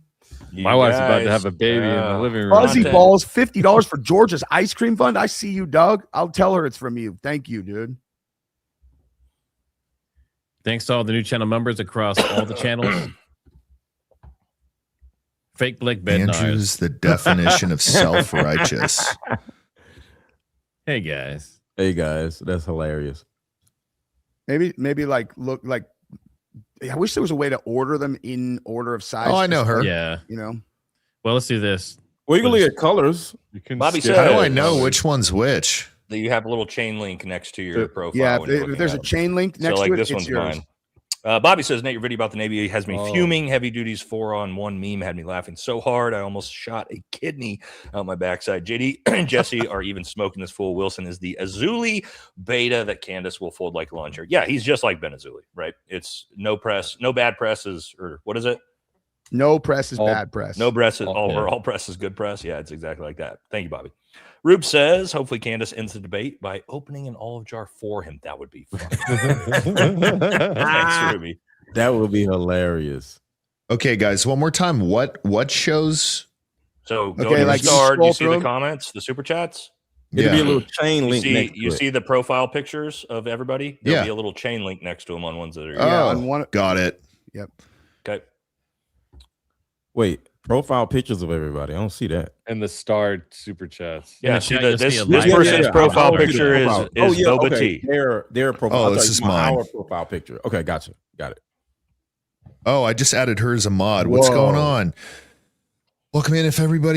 Speaker 5: my wife's about to have a baby in the living room.
Speaker 3: Fuzzy Balls, $50 for Georgia's ice cream fund. I see you, Doug. I'll tell her it's from you. Thank you, dude.
Speaker 1: Thanks to all the new channel members across all the channels. Fake Blick Bed
Speaker 4: Andrew's the definition of self-righteous.
Speaker 1: Hey guys.
Speaker 11: That's hilarious.
Speaker 3: Maybe like look like. I wish there was a way to order them in order of size.
Speaker 4: Oh, I know her.
Speaker 1: Yeah.
Speaker 3: Well,
Speaker 1: let's do this.
Speaker 11: Well, you can look at colors.
Speaker 5: You can
Speaker 2: Bobby
Speaker 4: How do I know which one's which?
Speaker 2: that you have a little chain link next to your profile.
Speaker 3: Yeah,
Speaker 2: when you're
Speaker 3: if
Speaker 2: looking
Speaker 3: there's
Speaker 2: at
Speaker 3: a
Speaker 2: them.
Speaker 3: chain link next
Speaker 2: so, like,
Speaker 3: to it,
Speaker 2: this
Speaker 3: it's
Speaker 2: one's
Speaker 3: yours.
Speaker 2: mine. Bobby says, Nate, your video about the Navy has me fuming. Heavy Duty's 4-on-1 meme had me laughing so hard I almost shot a kidney out my backside. JD and Jesse are even smoking this fool. Wilson is the Azuli beta that Candace will fold like a lawn chair. Yeah, he's just like Ben Azuli, right? It's no press, no bad presses, or what is it?
Speaker 3: No press is bad press.
Speaker 2: No press is all press is good press. Yeah, it's exactly like that. Thank you, Bobby. Rube says, hopefully Candace ends the debate by opening an olive jar for him. That would be fun. Thanks, Ruby.
Speaker 11: That would be hilarious.
Speaker 4: Okay, guys, one more time. What shows?
Speaker 2: So go to the start. You see the comments, the super chats.
Speaker 11: It'll be a little chain link.
Speaker 2: You see the profile pictures of everybody. There'll be a little chain link next to them on ones that are.
Speaker 4: on one. Got it.
Speaker 3: Yep.
Speaker 2: Okay.
Speaker 11: Wait, profile pictures of everybody. I don't see that.
Speaker 5: And the starred super chats.
Speaker 2: Yeah, see this person's profile picture is Boba T.
Speaker 11: Their profile.
Speaker 4: Oh, this is mine.
Speaker 11: Our profile picture. Okay, gotcha. Got it.
Speaker 4: Oh, I just added her as a mod. What's going on? Welcome in. If everyone,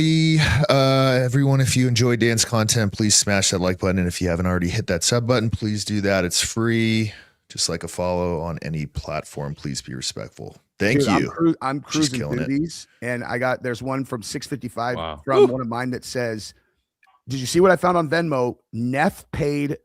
Speaker 4: if you enjoy Dan's content, please smash that like button. And if you haven't already hit that sub button, please do that. It's free. Just like a follow on any platform. Please be respectful. Thank you.
Speaker 3: I'm cruising through these, and there's one from 655 from one of mine that says, did you see what I found on Venmo? Neff paid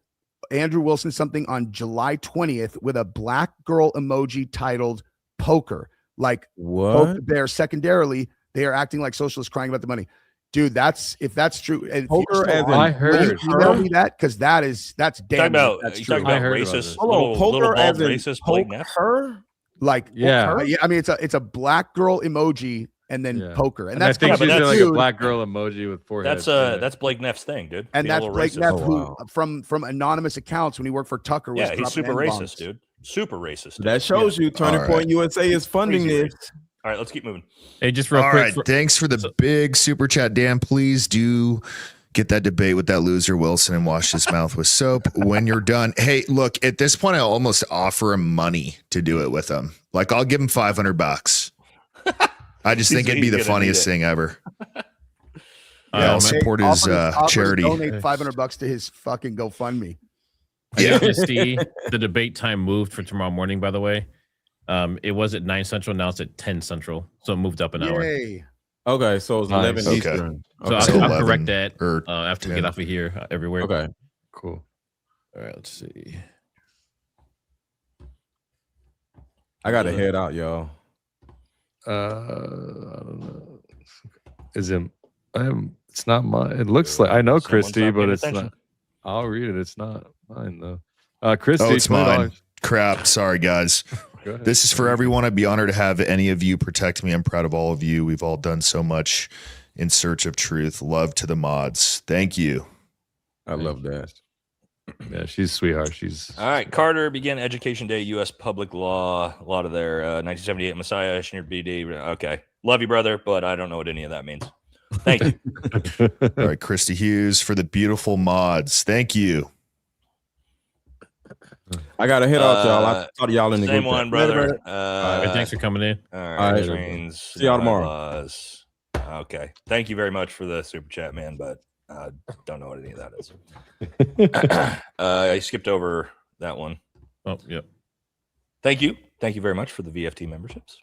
Speaker 3: Andrew Wilson something on July 20th with a black girl emoji titled poker. Like,
Speaker 11: what?
Speaker 3: They're secondarily, they are acting like socialists crying about the money. Dude, if that's true, and
Speaker 11: poker,
Speaker 5: I heard.
Speaker 3: Tell me that, because that's damn.
Speaker 2: That's true. Talking about racist. Poker as in racist
Speaker 3: poker. Like,
Speaker 5: yeah,
Speaker 3: I mean, it's a black girl emoji and then poker, and that's
Speaker 5: I think she's like a black girl emoji with forehead.
Speaker 2: That's Blake Neff's thing, dude.
Speaker 3: And that's Blake Neff, who from anonymous accounts when he worked for Tucker.
Speaker 2: Yeah, he's super racist, dude. Super racist.
Speaker 11: That shows you Turning Point USA is funding this.
Speaker 2: All right, let's keep moving.
Speaker 1: Hey, just real quick.
Speaker 4: All right, thanks for the big super chat, Dan. Please do get that debate with that loser Wilson and wash his mouth with soap when you're done. Hey, look, at this point, I almost offer him money to do it with him. Like, I'll give him $500. I just think it'd be the funniest thing ever. I'll support his charity.
Speaker 3: Donate $500 to his fucking GoFundMe.
Speaker 1: I just see the debate time moved for tomorrow morning, by the way. It was at 9 Central, now it's at 10 Central. So it moved up an hour.
Speaker 11: Okay, so it's 11 Eastern.
Speaker 1: So
Speaker 11: Okay.
Speaker 1: I'll correct that after we get off of here everywhere.
Speaker 11: Okay,
Speaker 5: cool.
Speaker 1: All right, let's see.
Speaker 11: I got to head out, y'all.
Speaker 5: I don't know. Is it? It's not mine. It looks like I know Christy, but it's not. I'll read it. It's not mine though. Christy,
Speaker 4: Oh, it's mine.
Speaker 5: $20.
Speaker 4: Crap. Sorry, guys. This is for everyone. I'd be honored to have any of you protect me. I'm proud of all of you. We've all done so much in search of truth. Love to the mods. Thank you.
Speaker 11: I love that.
Speaker 5: Yeah, she's a sweetheart. She's
Speaker 2: all right. Carter began Education Day, U.S. Public Law. A lot of their 1978 Messiah, engineer BD. Okay, love you, brother, but I don't know what any of that means. Thank you.
Speaker 4: All right, Christy Hughes for the beautiful mods. Thank you.
Speaker 11: I got to head off, y'all. I talk to y'all in the
Speaker 2: same
Speaker 11: group
Speaker 2: one,
Speaker 11: chat.
Speaker 2: brother.
Speaker 1: All right, thanks for coming in.
Speaker 2: All
Speaker 11: All
Speaker 2: right,
Speaker 11: right.
Speaker 2: trains.
Speaker 11: See y'all tomorrow.
Speaker 2: Laws. Okay, thank you very much for the super chat, man. But don't know what any of that is. I skipped over that one.
Speaker 1: Oh, yep.
Speaker 2: Thank you very much for the VFT memberships.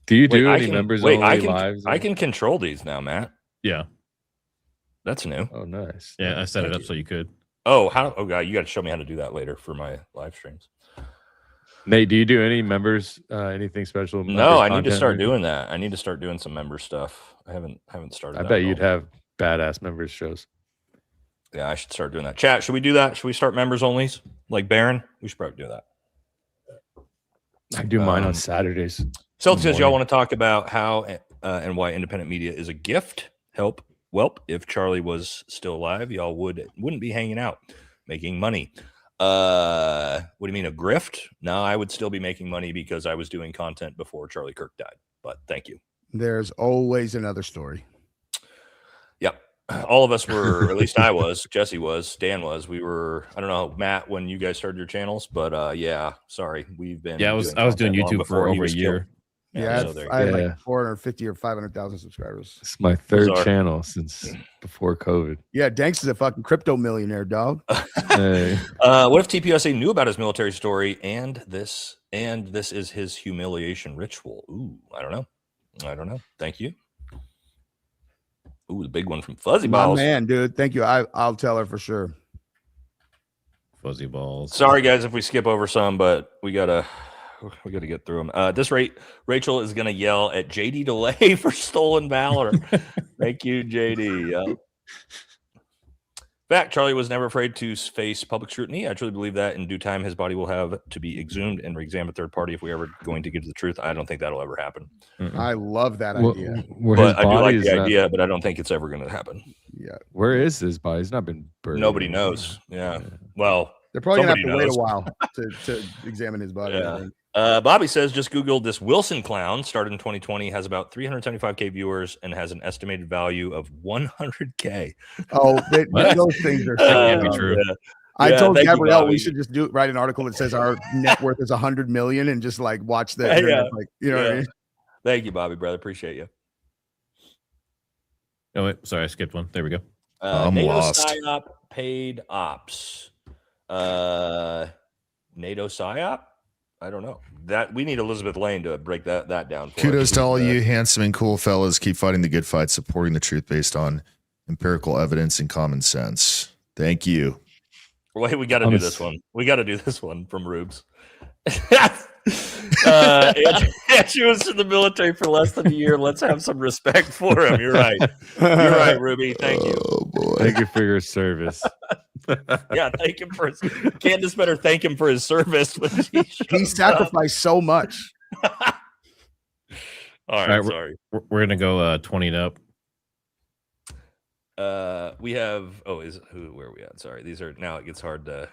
Speaker 5: Do you do any members only lives?
Speaker 2: I can control these now, Matt.
Speaker 1: Yeah.
Speaker 2: That's new.
Speaker 5: Oh, nice.
Speaker 1: Yeah, I set it up so you could.
Speaker 2: Oh, how? Oh, God, you got to show me how to do that later for my live streams.
Speaker 5: Nate, do you do any members? Anything special?
Speaker 2: No, I need to start doing that. I need to start doing some member stuff. I haven't started.
Speaker 5: I bet you'd have badass members shows.
Speaker 2: Yeah, I should start doing that. Chat, should we do that? Should we start members onlys like Baron? We should probably do that.
Speaker 5: I do mine on Saturdays.
Speaker 2: Celtic says y'all want to talk about how and why independent media is a gift. Help. Welp, if Charlie was still alive, y'all wouldn't be hanging out making money. What do you mean, a grift? No, I would still be making money because I was doing content before Charlie Kirk died. But thank you.
Speaker 3: There's always another story.
Speaker 2: Yep. All of us were, or at least I was, Jesse was, Dan was. We were, I don't know, Matt, when you guys started your channels, but yeah, sorry. We've been.
Speaker 1: Yeah, I was doing YouTube for over a year.
Speaker 3: Yeah, I had like 450 or 500,000 subscribers.
Speaker 5: It's my third channel since before COVID.
Speaker 3: Yeah, Danks is a fucking crypto millionaire, dog.
Speaker 5: Hey.
Speaker 2: What if TPUSA knew about his military story and this is his humiliation ritual? Ooh, I don't know. Thank you. Ooh, the big one from Fuzzy Balls.
Speaker 3: My man, dude. Thank you. I'll tell her for sure.
Speaker 1: Fuzzy Balls.
Speaker 2: Sorry, guys, if we skip over some, but we gotta get through them. This rate, Rachel is gonna yell at JD Delay for stolen valor. Thank you, JD. Yeah. Fact, Charlie was never afraid to face public scrutiny. I truly believe that in due time, his body will have to be exhumed and re-examined third party if we ever going to get to the truth. I don't think that'll ever happen.
Speaker 3: I love that idea.
Speaker 2: But I do like the idea, but I don't think it's ever going to happen.
Speaker 3: Yeah.
Speaker 5: Where is his body? He's not been buried.
Speaker 2: Nobody knows. Yeah. Well,
Speaker 3: they're probably going to have to
Speaker 2: knows.
Speaker 3: wait a while to examine his body.
Speaker 2: Yeah. Bobby says, just Googled this Wilson clown, started in 2020, has about 375K viewers, and has an estimated value of 100K.
Speaker 3: Oh, those things are
Speaker 1: can't be true.
Speaker 2: Yeah.
Speaker 3: I told Gabrielle
Speaker 2: you,
Speaker 3: we should just write an article that says our net worth is 100 million and just like watch that.
Speaker 2: Yeah.
Speaker 3: Like, you know what I mean?
Speaker 2: Thank you, Bobby, brother. Appreciate you.
Speaker 1: Oh, wait. Sorry, I skipped one. There we go.
Speaker 4: I'm lost.
Speaker 2: PsyOp paid ops. NATO PsyOp? I don't know. That we need Elizabeth Lane to break that down. For
Speaker 4: Kudos
Speaker 2: us.
Speaker 4: to all you handsome and cool fellas. Keep fighting the good fight, supporting the truth based on empirical evidence and common sense. Thank you.
Speaker 2: Wait, we got to do this one. We got to do this one from Rubes. She was in the military for less than a year. Let's have some respect for him. You're right. You're right, Ruby. Thank you.
Speaker 4: Oh boy.
Speaker 5: Thank you for your service.
Speaker 2: Yeah, thank him for his. Candace better thank him for his service.
Speaker 3: He sacrificed so much.
Speaker 2: All right, sorry.
Speaker 1: We're gonna go 20 and up.
Speaker 2: We have. Where are we at? Sorry, these are now. It gets hard to.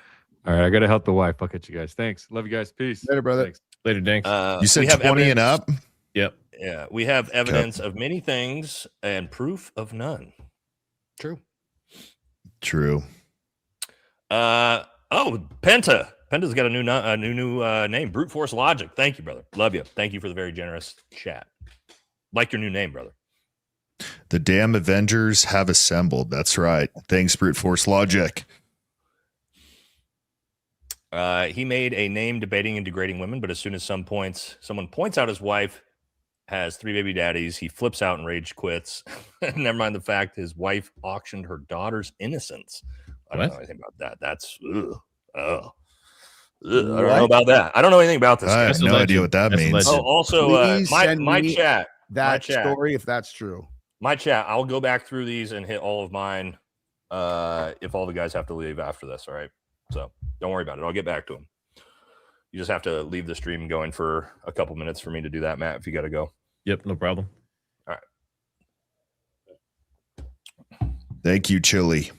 Speaker 5: All right, I gotta help the wife. I'll catch you guys. Thanks. Love you guys. Peace.
Speaker 3: Later, brother.
Speaker 5: Thanks.
Speaker 1: Later, Danks.
Speaker 4: You said 20 and up?
Speaker 1: Yep.
Speaker 2: Yeah, we have evidence of many things and proof of none. True. Penta. Penta's got a new name. Brute Force Logic. Thank you, brother. Love you. Thank you for the very generous chat. Like your new name, brother.
Speaker 4: The damn Avengers have assembled. That's right. Thanks, Brute Force Logic.
Speaker 2: He made a name debating and degrading women, but as soon as someone points out his wife has 3 baby daddies, he flips out and rage quits. Never mind the fact his wife auctioned her daughter's innocence. I don't know anything about that. That's I don't know about that. I don't know anything about this.
Speaker 4: I have no idea what that means.
Speaker 2: Oh, also, my chat.
Speaker 3: That story, if that's true.
Speaker 2: My chat. I'll go back through these and hit all of mine. If all the guys have to leave after this, all right. So don't worry about it. I'll get back to them. You just have to leave the stream going for a couple minutes for me to do that, Matt. If you got to go.
Speaker 1: Yep, no problem.
Speaker 2: All right.
Speaker 4: Thank you, Chili.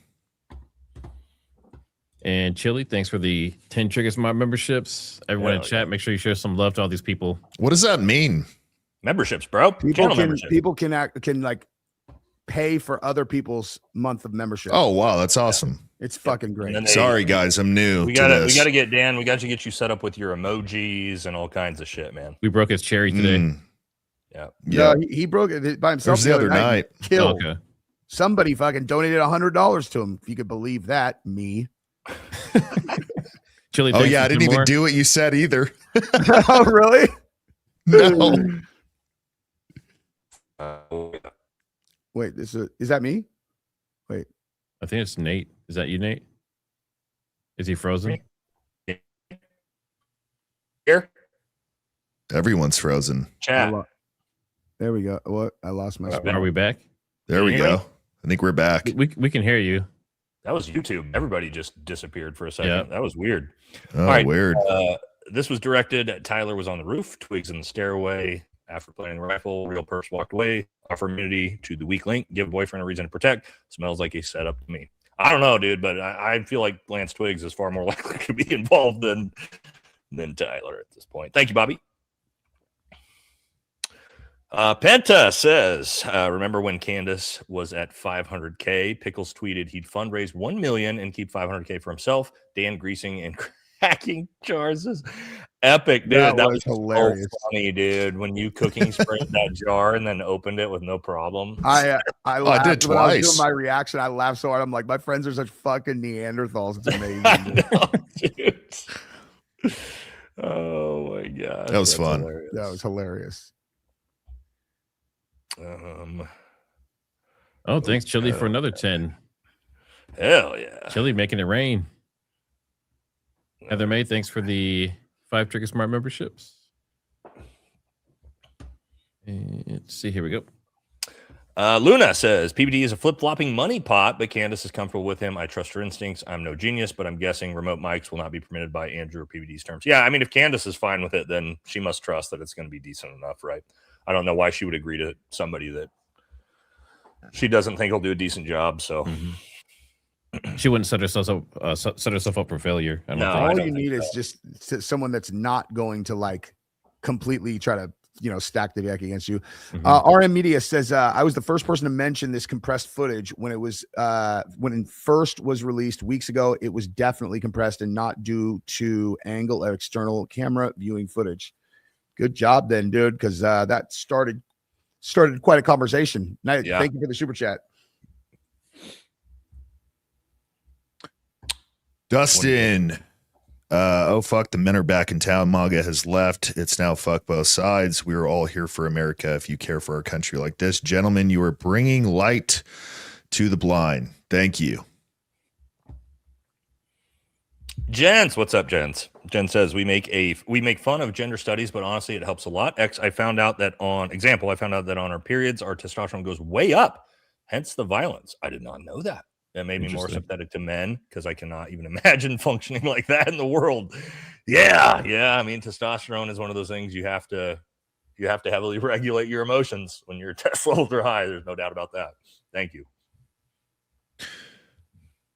Speaker 1: And Chili, thanks for the 10 Triggersmart memberships. Everyone in chat, make sure you share some love to all these people.
Speaker 4: What does that mean?
Speaker 2: Memberships, bro.
Speaker 3: People can like pay for other people's month of membership.
Speaker 4: Oh wow, that's awesome.
Speaker 3: It's fucking great.
Speaker 4: Sorry guys, I'm new.
Speaker 2: We gotta get Dan. We got to get you set up with your emojis and all kinds of shit, man.
Speaker 1: We broke his cherry today.
Speaker 3: Yeah, he broke it by himself
Speaker 4: the other night.
Speaker 3: Killed. Oh, okay. Somebody fucking donated $100 to him. If you could believe that, me.
Speaker 1: Chili.
Speaker 4: Oh yeah, I didn't even do what you said either.
Speaker 3: Oh really?
Speaker 4: No.
Speaker 3: Wait, is that me? Wait,
Speaker 1: I think it's Nate. Is that you, Nate? Is he frozen?
Speaker 2: Here,
Speaker 4: everyone's frozen.
Speaker 2: Chat.
Speaker 3: There we go. What? I lost my.
Speaker 1: Are we back?
Speaker 4: There we go. I think we're back.
Speaker 1: We can hear you.
Speaker 2: That was YouTube. Everybody just disappeared for a second.
Speaker 1: Yeah.
Speaker 2: That was weird.
Speaker 4: Oh,
Speaker 2: all right,
Speaker 4: weird.
Speaker 2: This was directed. Tyler was on the roof. Twigs in the stairway. After playing the rifle, real perps walked away. Offer immunity to the weak link. Give boyfriend a reason to protect. Smells like a setup to me. I don't know, dude, but I feel like Lance Twigs is far more likely to be involved than Tyler at this point. Thank you, Bobby. Penta says, remember when Candace was at 500K? Pickles tweeted he'd fundraise 1 million and keep 500K for himself. Dan greasing and cracking jars is epic, dude. That was hilarious. So funny, dude. When you cooking sprayed that jar and then opened it with no problem.
Speaker 3: I laughed.
Speaker 4: I did twice.
Speaker 3: When I was doing my reaction, I laughed so hard. I'm like, my friends are such fucking Neanderthals. It's amazing.
Speaker 2: Dude. Oh my god,
Speaker 4: that was fun.
Speaker 2: Hilarious.
Speaker 3: That was hilarious.
Speaker 1: Oh, thanks, Chili, for another 10.
Speaker 2: Hell yeah.
Speaker 1: Chili making it rain. Heather May, thanks for the 5 Triggersmart memberships. And let's see, here we go.
Speaker 2: Luna says, PBD is a flip-flopping money pot, but Candace is comfortable with him. I trust her instincts. I'm no genius, but I'm guessing remote mics will not be permitted by Andrew or PBD's terms. Yeah, I mean, if Candace is fine with it, then she must trust that it's going to be decent enough, right? I don't know why she would agree to somebody that she doesn't think will do a decent job. So
Speaker 1: she wouldn't set herself up for failure.
Speaker 3: All you need is just someone that's not going to like completely try to stack the deck against you. RM Media says I was the first person to mention this compressed footage when it was when it first was released weeks ago. It was definitely compressed and not due to angle or external camera viewing footage. Good job then, dude, because that started quite a conversation. Thank you for the super chat.
Speaker 4: Dustin, oh fuck, the men are back in town. MAGA has left. It's now fuck both sides. We are all here for America. If you care for our country like this, gentlemen, you are bringing light to the blind. Thank you.
Speaker 2: Jens, what's up, Jens? Jen says we make fun of gender studies, but honestly, it helps a lot. I found out that on our periods, our testosterone goes way up, hence the violence. I did not know that. That made me more sympathetic to men because I cannot even imagine functioning like that in the world. Yeah. I mean, testosterone is one of those things you have to heavily regulate your emotions when your test levels are high. There's no doubt about that. Thank you.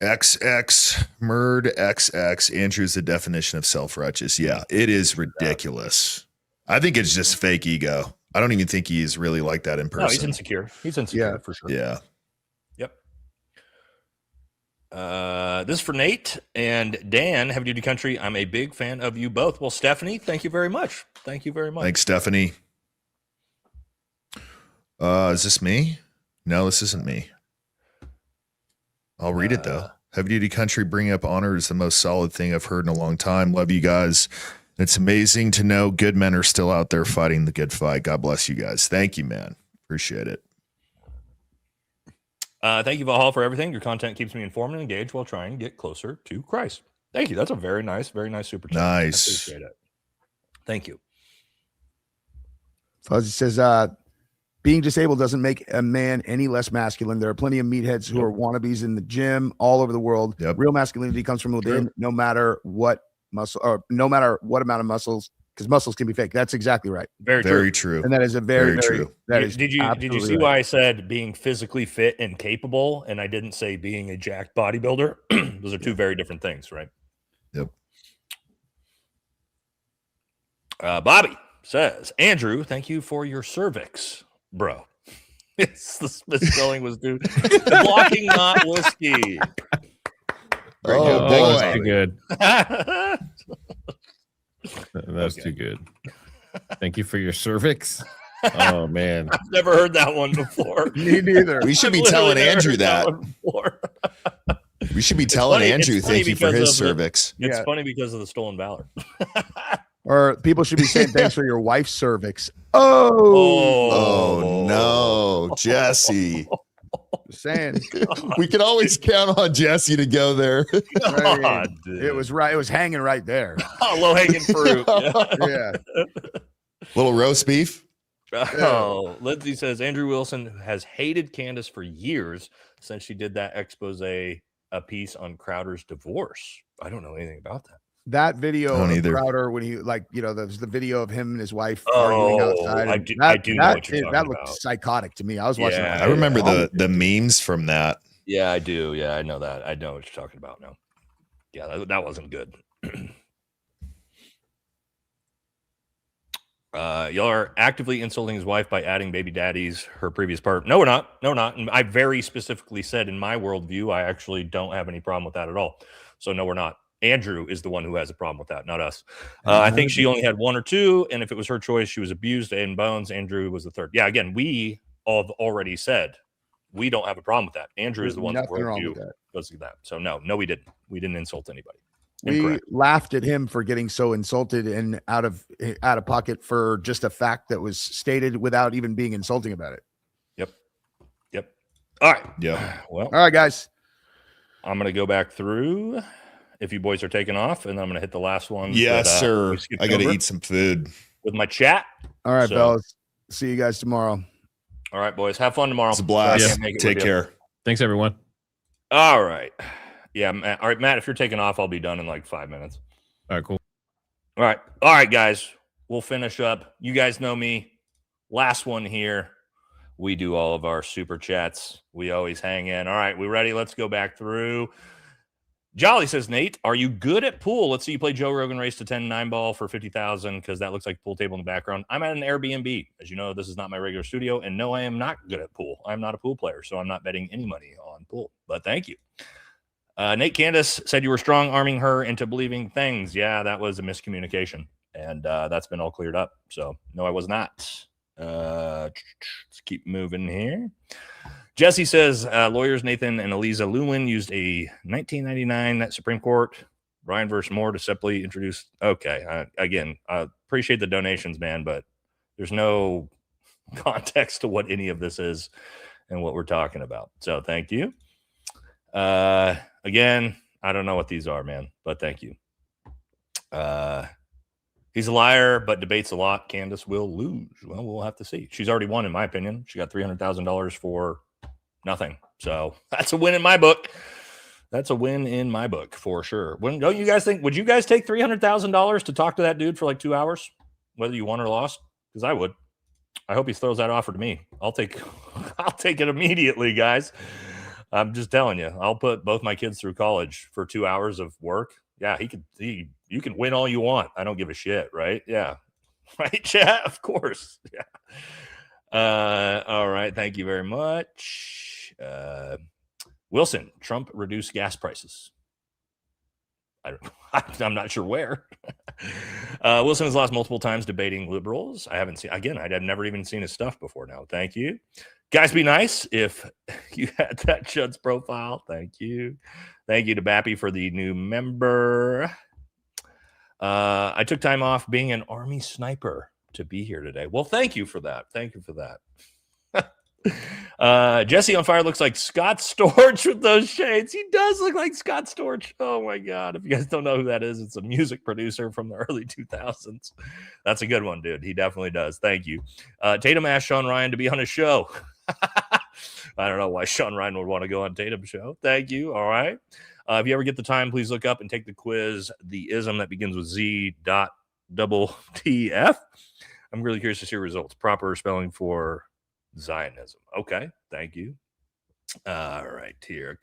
Speaker 4: XX Murd XX Andrew's the definition of self-righteous. Yeah, it is ridiculous. I think it's just fake ego. I don't even think he's really like that in person.
Speaker 2: No, he's insecure. He's insecure for sure.
Speaker 4: Yeah.
Speaker 2: Yep. This is for Nate and Dan, Heavy Duty Country. I'm a big fan of you both. Well, Stephanie, thank you very much. Thank you very much.
Speaker 4: Thanks, Stephanie. Is this me? No, this isn't me. I'll read it though. Heavy Duty Country, bringing up honor is the most solid thing I've heard in a long time. Love you guys. It's amazing to know good men are still out there fighting the good fight. God bless you guys. Thank you, man. Appreciate it.
Speaker 2: Thank you, Valhalla, for everything. Your content keeps me informed and engaged while trying to get closer to Christ. Thank you. That's a very nice super chat.
Speaker 4: Nice.
Speaker 2: I appreciate it. Thank you.
Speaker 3: Fuzzy says, being disabled doesn't make a man any less masculine. There are plenty of meatheads who are wannabes in the gym all over the world. Real masculinity comes from within, no matter what amount of muscles because muscles can be fake. That's exactly right.
Speaker 2: Very
Speaker 4: true.
Speaker 3: And that is a very
Speaker 4: true.
Speaker 3: That is
Speaker 2: did you see why I said being physically fit and capable, and I didn't say being a jacked bodybuilder? Those are two very different things, right?
Speaker 4: Yep.
Speaker 2: Bobby says, Andrew, thank you for your cervix, bro. It's the misspelling was due. Blocking not whiskey.
Speaker 4: Oh,
Speaker 1: That was
Speaker 4: boy.
Speaker 1: too good. That's too good. Thank you for your cervix. Oh man,
Speaker 2: I've never heard that one before.
Speaker 3: Me neither.
Speaker 4: We should be
Speaker 2: I've
Speaker 4: telling
Speaker 2: literally never
Speaker 4: Andrew
Speaker 2: heard
Speaker 4: that.
Speaker 2: one before.
Speaker 4: We should be telling
Speaker 2: funny-
Speaker 4: Andrew
Speaker 2: it's funny
Speaker 4: thank you for
Speaker 2: because
Speaker 4: his
Speaker 2: of the-
Speaker 4: cervix.
Speaker 2: It's
Speaker 3: Yeah.
Speaker 2: funny because of the stolen valor.
Speaker 3: Or people should be saying thanks for your wife's cervix. Oh,
Speaker 4: Oh no, Jesse.
Speaker 3: just saying.
Speaker 4: We can always count on Jesse to go there.
Speaker 3: Right.
Speaker 2: dude.
Speaker 3: It was right. It was hanging right there.
Speaker 2: Low hanging fruit.
Speaker 3: Yeah.
Speaker 4: Little roast beef.
Speaker 2: Oh, Lindsay says Andrew Wilson has hated Candace for years since she did that expose, a piece on Crowder's divorce. I don't know anything about that.
Speaker 3: That video
Speaker 4: Don't
Speaker 3: of
Speaker 4: either.
Speaker 3: Crowder when he there's the video of him and his wife arguing outside.
Speaker 2: I
Speaker 3: and
Speaker 2: do-
Speaker 3: that,
Speaker 2: I do know
Speaker 3: that,
Speaker 2: what you're
Speaker 3: that
Speaker 2: talking
Speaker 3: looked
Speaker 2: about.
Speaker 3: psychotic to me. I was watching.
Speaker 2: Yeah.
Speaker 3: it.
Speaker 4: I remember the memes from that.
Speaker 2: Yeah, I do. Yeah, I know that. I know what you're talking about now. Yeah, that wasn't good. Y'all are actively insulting his wife by adding baby daddies, her previous part. No, we're not. No, we're not. And I very specifically said in my worldview, I actually don't have any problem with that at all. So no, we're not. Andrew is the one who has a problem with that, not us. I think she only had one or two, and if it was her choice, she was abused in bones. Andrew was the third. Yeah, again, we all have already said we don't have a problem with that. Andrew is
Speaker 3: There's
Speaker 2: the one that
Speaker 3: nothing wrong
Speaker 2: worldview
Speaker 3: with that.
Speaker 2: goes to that. So no, we didn't. We didn't insult anybody.
Speaker 3: We
Speaker 2: Incorrect.
Speaker 3: laughed at him for getting so insulted and out of pocket for just a fact that was stated without even being insulting about it.
Speaker 2: Yep. All right.
Speaker 4: Yeah.
Speaker 2: Well,
Speaker 3: All right, guys.
Speaker 2: I'm gonna go back through. If you boys are taking off, and I'm gonna hit the last one.
Speaker 4: Yes,
Speaker 2: that,
Speaker 4: sir.
Speaker 2: we skipped
Speaker 4: I got to
Speaker 2: over
Speaker 4: eat some food.
Speaker 2: with my chat.
Speaker 3: All right,
Speaker 2: So-
Speaker 3: fellas. See you guys tomorrow.
Speaker 2: All right, boys. Have fun tomorrow.
Speaker 4: It's a blast.
Speaker 2: Sorry I can't make it
Speaker 4: Take
Speaker 2: with you.
Speaker 4: care.
Speaker 1: thanks everyone.
Speaker 2: All right. Yeah. Matt, all right, Matt. If you're taking off, I'll be done in like 5 minutes.
Speaker 1: All right, cool.
Speaker 2: All right, guys. We'll finish up. You guys know me. Last one here. We do all of our super chats. We always hang in. All right, we ready? Let's go back through. Jolly says, Nate, are you good at pool? Let's see you play Joe Rogan Race to 10 9-ball for 50,000 because that looks like a pool table in the background. I'm at an Airbnb. As you know, this is not my regular studio. And no, I am not good at pool. I'm not a pool player, so I'm not betting any money on pool. But thank you. Nate Candace said you were strong arming her into believing things. Yeah, that was a miscommunication. And that's been all cleared up. So, no, I was not. Let's keep moving here. Jesse says lawyers Nathan and Eliza Lewin used a 1999 Supreme Court Ryan versus Moore to simply introduce. Okay, again, I appreciate the donations, man, but there's no context to what any of this is and what we're talking about. So thank you. Again, I don't know what these are, man, but thank you. He's a liar, but debates a lot. Candace will lose. Well, we'll have to see. She's already won, in my opinion. She got $300,000 for nothing. So that's a win in my book. That's a win in my book for sure. Don't you guys think? Would you guys take $300,000 to talk to that dude for like 2 hours, whether you won or lost? Because I would. I hope he throws that offer to me. I'll take it immediately, guys. I'm just telling you. I'll put both my kids through college for 2 hours of work. Yeah, you can win all you want. I don't give a shit, right? Yeah. Right, chat? Of course. Yeah. All right. Thank you very much. Wilson, Trump reduced gas prices. I'm not sure where. Wilson has lost multiple times debating liberals. I haven't seen, again, I've never even seen his stuff before now. Thank you. Guys, be nice if you had that Judd's profile. Thank you. Thank you to Bappy for the new member. I took time off being an Army sniper to be here today. Well, thank you for that. Thank you for that. Jesse on Fire looks like Scott Storch with those shades. He does look like Scott Storch. Oh my God. If you guys don't know who that is, it's a music producer from the early 2000s. That's a good one, dude. He definitely does. Thank you. Tatum asked Sean Ryan to be on his show. I don't know why Sean Ryan would want to go on Tatum's show. Thank you. All right. If you ever get the time, please look up and take the quiz. The ism that begins with Z. double TF. I'm really curious to see results. Proper spelling for Zionism. Okay, thank you. All right, here.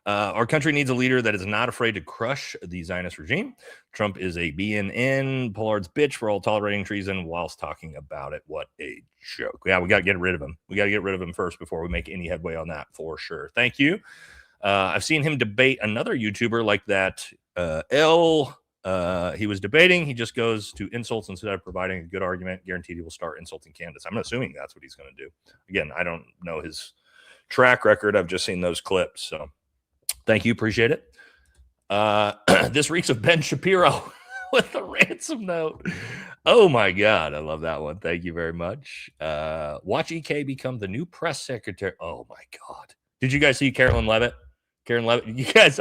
Speaker 2: Our country needs a leader that is not afraid to crush the Zionist regime. Trump is a BNN, Pollard's bitch for all tolerating treason whilst talking about it. What a joke. Yeah, we got to get rid of him. We got to get rid of him first before we make any headway on that, for sure. Thank you. I've seen him debate another YouTuber like that. He was debating. He just goes to insults instead of providing a good argument. Guaranteed he will start insulting Candace. I'm assuming that's what he's going to do. Again, I don't know his track record. I've just seen those clips. So thank you. Appreciate it. This reeks of Ben Shapiro with a ransom note. Oh my God. I love that one. Thank you very much. Watch EK become the new press secretary. Oh my God. Did you guys see Karen Levitt? You guys,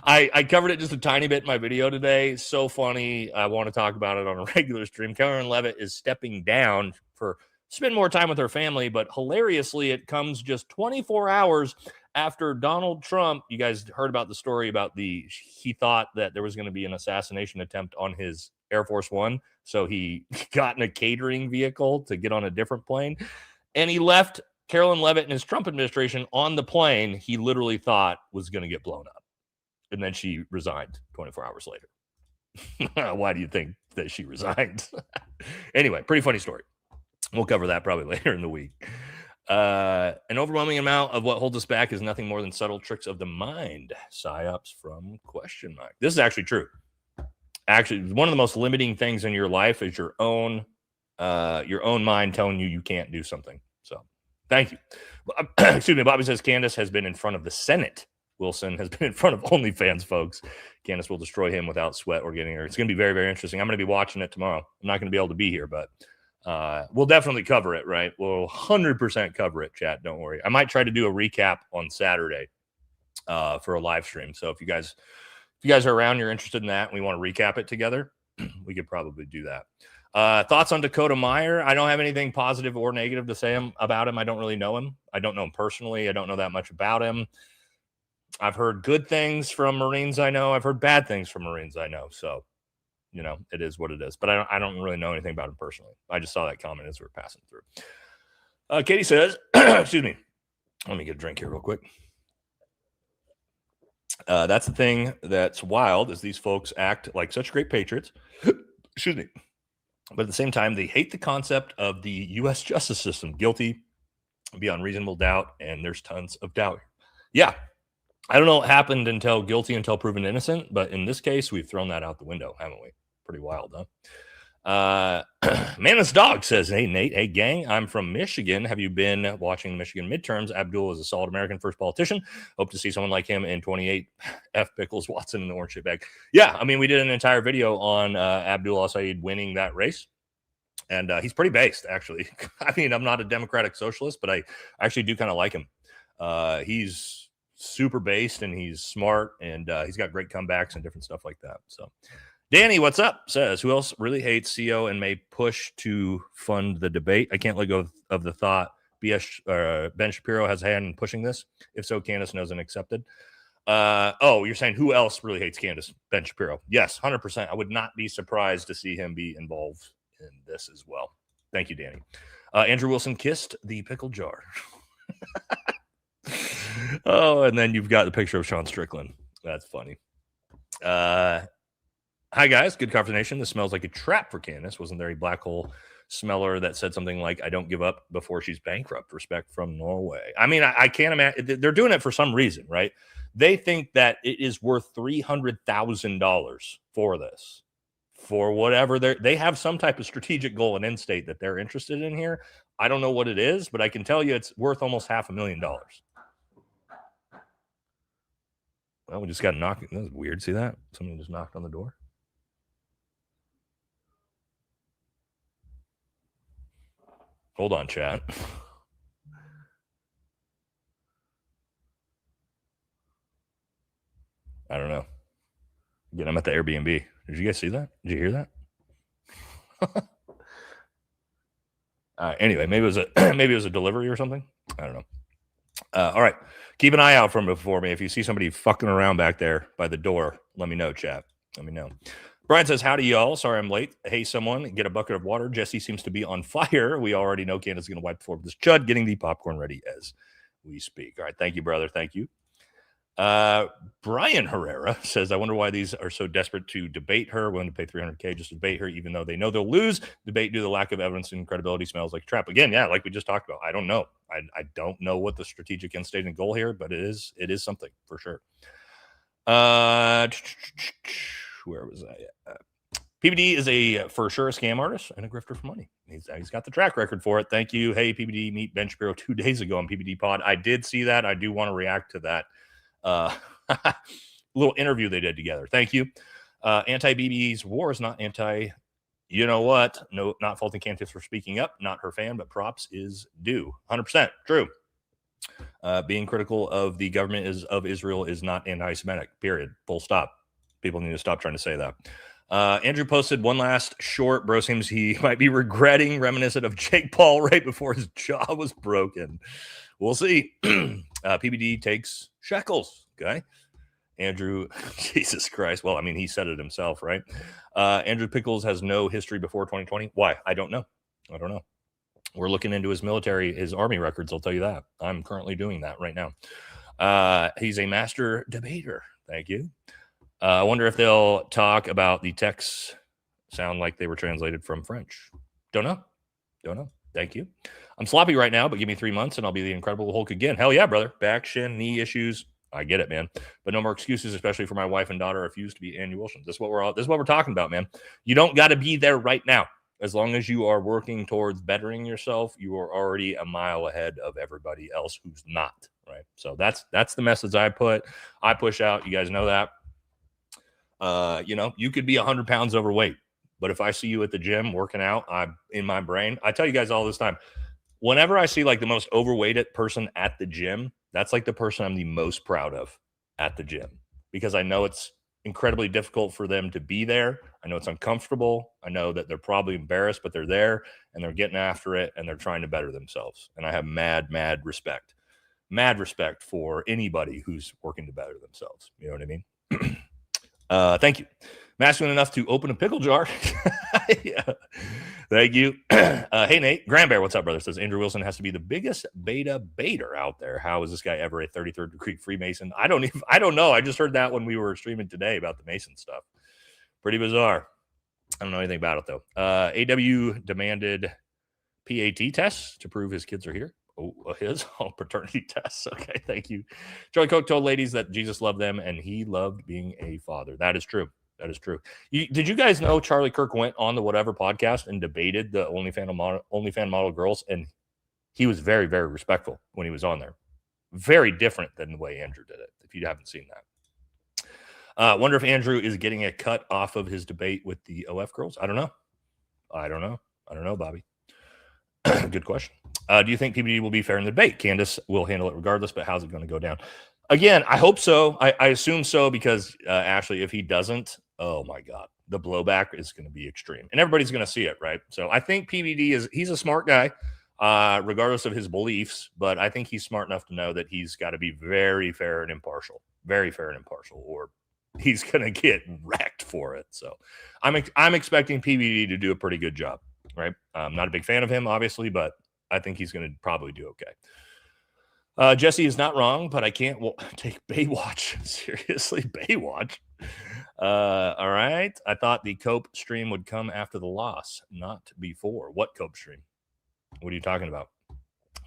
Speaker 2: I covered it just a tiny bit in my video today. So funny. I want to talk about it on a regular stream. Karen Levitt is stepping down for spend more time with her family, but hilariously, it comes just 24 hours after Donald Trump. You guys heard about the story about he thought that there was going to be an assassination attempt on his Air Force One. So he got in a catering vehicle to get on a different plane, and he left Carolyn Levitt and his Trump administration on the plane he literally thought was going to get blown up. And then she resigned 24 hours later. Why do you think that she resigned? Anyway, pretty funny story. We'll cover that probably later in the week. An overwhelming amount of what holds us back is nothing more than subtle tricks of the mind. Psyops from ? This is actually true. Actually, one of the most limiting things in your life is your own mind telling you can't do something. So thank you. Excuse me. Bobby says Candace has been in front of the Senate. Wilson has been in front of OnlyFans, folks. Candace will destroy him without sweat or getting her. It's going to be very, very interesting. I'm going to be watching it tomorrow. I'm not going to be able to be here, but we'll definitely cover it, right? We'll 100% cover it, chat. Don't worry. I might try to do a recap on Saturday for a live stream. So if you guys are around, you're interested in that, and we want to recap it together, we could probably do that. Thoughts on Dakota Meyer? I don't have anything positive or negative to say about him. I don't really know him. I don't know him personally. I don't know that much about him. I've heard good things from Marines I know. I've heard bad things from Marines I know. So, it is what it is. But I don't really know anything about him personally. I just saw that comment as we were passing through. Katie says, excuse me. Let me get a drink here real quick. That's the thing that's wild is these folks act like such great patriots. Excuse me. But at the same time, they hate the concept of the U.S. justice system. Guilty beyond reasonable doubt, and there's tons of doubt. Yeah, I don't know what happened until guilty until proven innocent, but in this case, we've thrown that out the window, haven't we? Pretty wild, huh? Manus Dog says, hey, Nate, hey, gang, I'm from Michigan. Have you been watching Michigan midterms? Abdul is a solid American first politician. Hope to see someone like him in 28. F. Pickles Watson in the orange shit bag. Yeah, I mean, we did an entire video on Abdul al-Sayed winning that race. And he's pretty based, actually. I mean, I'm not a democratic socialist, but I actually do kind of like him. He's super based, and he's smart, and he's got great comebacks and different stuff like that. So Danny, what's up? Says, who else really hates CO and may push to fund the debate? I can't let go of the thought Ben Shapiro has a hand in pushing this. If so, Candace knows and accepted. You're saying who else really hates Candace? Ben Shapiro. Yes, 100%. I would not be surprised to see him be involved in this as well. Thank you, Danny. Andrew Wilson kissed the pickle jar. And then you've got the picture of Sean Strickland. That's funny. Hi, guys. Good confirmation. This smells like a trap for Candace. Wasn't there a black hole smeller that said something like, I don't give up before she's bankrupt? Respect from Norway. I mean, I can't imagine. They're doing it for some reason, right? They think that it is worth $300,000 for this. For whatever they have some type of strategic goal and end state that they're interested in here. I don't know what it is, but I can tell you it's worth almost $500,000. Well, we just got knocked. That was weird. See that? Someone just knocked on the door. Hold on, chat. I don't know. Again, I'm at the Airbnb. Did you guys see that? Did you hear that? Anyway, maybe it was a delivery or something. I don't know. All right. Keep an eye out for me. If you see somebody fucking around back there by the door, let me know, chat. Let me know. Brian says, howdy, y'all. Sorry I'm late. Hey, someone, get a bucket of water. Jesse seems to be on fire. We already know Candace is going to wipe the floor with this chud, getting the popcorn ready as we speak. All right. Thank you, brother. Thank you. Brian Herrera says, I wonder why these are so desperate to debate her, willing to pay $300K just to debate her, even though they know they'll lose. Debate due to the lack of evidence and credibility smells like a trap. Again, yeah, like we just talked about. I don't know. I don't know what the strategic end state and goal here, but it is something for sure. Where was I at? PBD is a for sure a scam artist and a grifter for money. He's got the track record for it. Thank you. Hey, PBD, meet Ben Shapiro 2 days ago on PBD Pod. I did see that. I do want to react to that little interview they did together. Thank you. Anti-BB's war is not anti. You know what? No, not faulting Candace for speaking up. Not her fan, but props is due. 100% true. Being critical of the government of Israel is not anti-Semitic. Period. Full stop. People need to stop trying to say that. Andrew posted one last short. Bro seems he might be regretting, reminiscent of Jake Paul right before his jaw was broken. We'll see. PBD takes shekels. Okay. Andrew, Jesus Christ. Well, I mean, he said it himself, right? Andrew Pickles has no history before 2020. Why? I don't know. We're looking into his military, his army records. I'll tell you that. I'm currently doing that right now. He's a master debater. Thank you. I wonder if they'll talk about the texts sound like they were translated from French. Don't know. Thank you. I'm sloppy right now, but give me 3 months and I'll be the Incredible Hulk again. Hell yeah, brother. Back, shin, knee issues. I get it, man. But no more excuses, especially for my wife and daughter refuse to be Andy Wilson. This is what we're talking about, man. You don't got to be there right now. As long as you are working towards bettering yourself, you are already a mile ahead of everybody else who's not, right? So that's the message I push out. You guys know that. You could be 100 pounds overweight, but if I see you at the gym working out, I'm in my brain. I tell you guys all this time, whenever I see like the most overweighted person at the gym, that's like the person I'm the most proud of at the gym, because I know it's incredibly difficult for them to be there. I know it's uncomfortable. I know that they're probably embarrassed, but they're there and they're getting after it and they're trying to better themselves. And I have mad respect for anybody who's working to better themselves. You know what I mean? Thank you. Masculine enough to open a pickle jar. Yeah. Thank you. Hey, Nate. Grand Bear, what's up, brother? Says Andrew Wilson has to be the biggest beta baiter out there. How is this guy ever a 33rd degree Freemason? I don't know. I just heard that when we were streaming today about the Mason stuff. Pretty bizarre. I don't know anything about it, though. AW demanded PAT tests to prove his kids are here. Oh, his paternity tests. Okay, thank you. Charlie Kirk told ladies that Jesus loved them and he loved being a father. That is true. Did you guys know Charlie Kirk went on the Whatever podcast and debated the OnlyFan model girls? And he was very, very respectful when he was on there. Very different than the way Andrew did it, if you haven't seen that. Wonder if Andrew is getting a cut off of his debate with the OF girls. I don't know, Bobby. Good question. Do you think PBD will be fair in the debate? Candace will handle it regardless, but how's it going to go down? Again, I hope so. I assume so because, Ashley, if he doesn't, oh, my God, the blowback is going to be extreme. And everybody's going to see it, right? So I think PBD he's a smart guy, regardless of his beliefs, but I think he's smart enough to know that he's got to be very fair and impartial, or he's going to get wrecked for it. So I'm expecting PBD to do a pretty good job, right? I'm not a big fan of him, obviously, but I think he's going to probably do okay. Jesse is not wrong, but I can't take Baywatch seriously. Baywatch. All right. I thought the Cope stream would come after the loss, not before. What Cope stream? What are you talking about?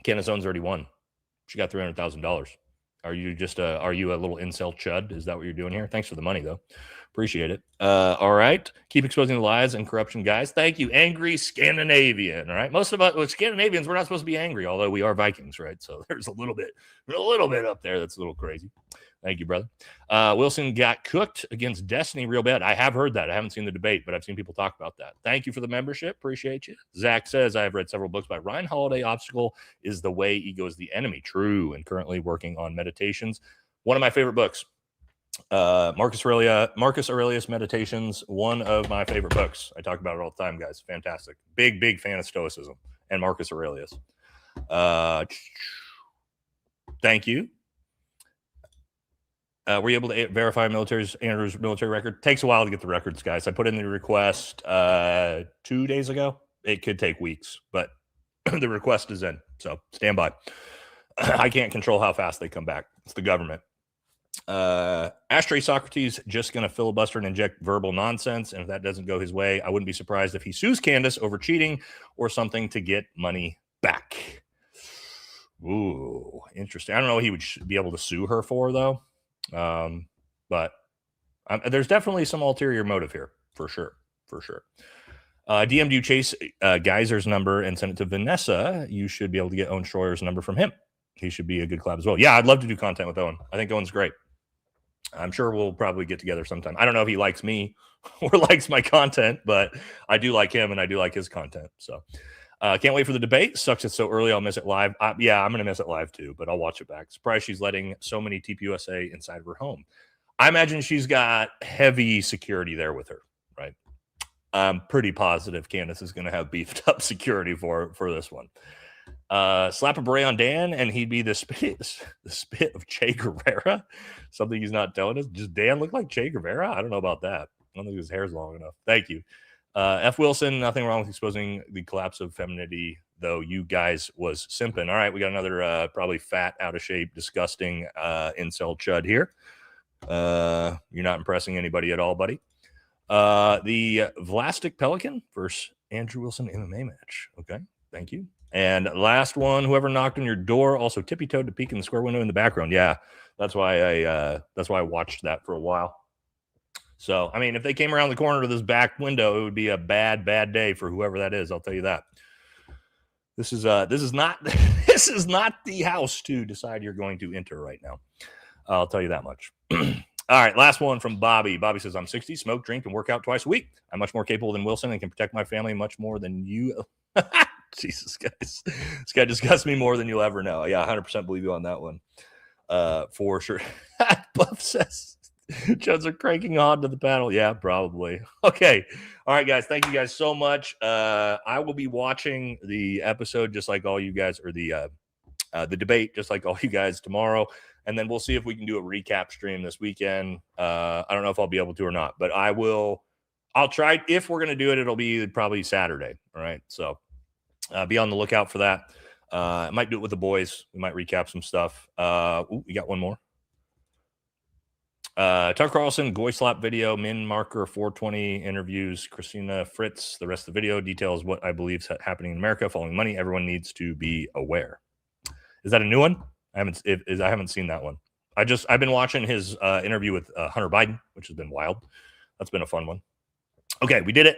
Speaker 2: Candace Owens already won. She got $300,000. Are you a little incel chud? Is that what you're doing here? Thanks for the money, though. Appreciate it. All right. Keep exposing the lies and corruption, guys. Thank you. Angry Scandinavian. All right. Most of us, Scandinavians, we're not supposed to be angry, although we are Vikings, right? So there's a little bit up there that's a little crazy. Thank you, brother. Wilson got cooked against Destiny real bad. I have heard that. I haven't seen the debate, but I've seen people talk about that. Thank you for the membership. Appreciate you. Zach says, I have read several books by Ryan Holiday. Obstacle is the way, ego is the enemy. True. And currently working on Meditations. One of my favorite books. Marcus Aurelius Meditations, one of my favorite books. I talk about it all the time, guys. Fantastic. Big fan of Stoicism and Marcus Aurelius. Thank you. Were you able to verify Andrew's military record? Takes a while to get the records, guys. I put in the request 2 days ago. It could take weeks, but the request is in. So stand by. I can't control how fast they come back. It's the government. Ashtray Socrates just going to filibuster and inject verbal nonsense. And if that doesn't go his way, I wouldn't be surprised if he sues Candace over cheating or something to get money back. Ooh, interesting. I don't know what he would be able to sue her for, though. But there's definitely some ulterior motive here, for sure. DM'd you Chase Geyser's number and send it to Vanessa. You should be able to get Owen Schroyer's number from him. He should be a good collab as well. Yeah, I'd love to do content with Owen. I think Owen's great. I'm sure we'll probably get together sometime. I don't know if he likes me or likes my content, but I do like him and I do like his content. So can't wait for the debate. Sucks it's so early. I'll miss it live. Yeah, I'm going to miss it live too, but I'll watch it back. Surprised she's letting so many TPUSA inside of her home. I imagine she's got heavy security there with her, right? I'm pretty positive Candace is going to have beefed up security for this one. Slap a beret on Dan and he'd be the spit of Che Guevara. Something he's not telling us. Does Dan look like Che Guevara? I don't know about that. I don't think his hair's long enough. Thank you. F. Wilson, nothing wrong with exposing the collapse of femininity, though you guys was simping. All right, we got another probably fat, out of shape, disgusting incel chud here. You're not impressing anybody at all, buddy. The Vlastic Pelican versus Andrew Wilson MMA match. Okay, thank you. And last one, whoever knocked on your door also tippy-toed to peek in the square window in the background. Yeah, that's why I watched that for a while. So, I mean, if they came around the corner to this back window, it would be a bad day for whoever that is. I'll tell you that. This is not the house to decide you're going to enter right now. I'll tell you that much. All right, last one from Bobby. Bobby says, I'm 60, smoke, drink, and work out twice a week. I'm much more capable than Wilson and can protect my family much more than you. Jesus, guys. This guy disgusts me more than you'll ever know. Yeah, 100% believe you on that one. For sure. Buff says, Chuds are cranking on to the panel. Yeah, probably. Okay. All right, guys. Thank you guys so much. I will be watching the episode just like all you guys, or the debate just like all you guys tomorrow. And then we'll see if we can do a recap stream this weekend. I don't know if I'll be able to or not, but I'll try. If we're going to do it, it'll be probably Saturday. All right. So be on the lookout for that. I might do it with the boys. We might recap some stuff. We got one more. Tucker Carlson, Goy Slap video, Min Marker 420 interviews, Christina Fritz. The rest of the video details what I believe is happening in America. Following money, everyone needs to be aware. Is that a new one? I haven't seen that one. I've been watching his interview with Hunter Biden, which has been wild. That's been a fun one. Okay, we did it.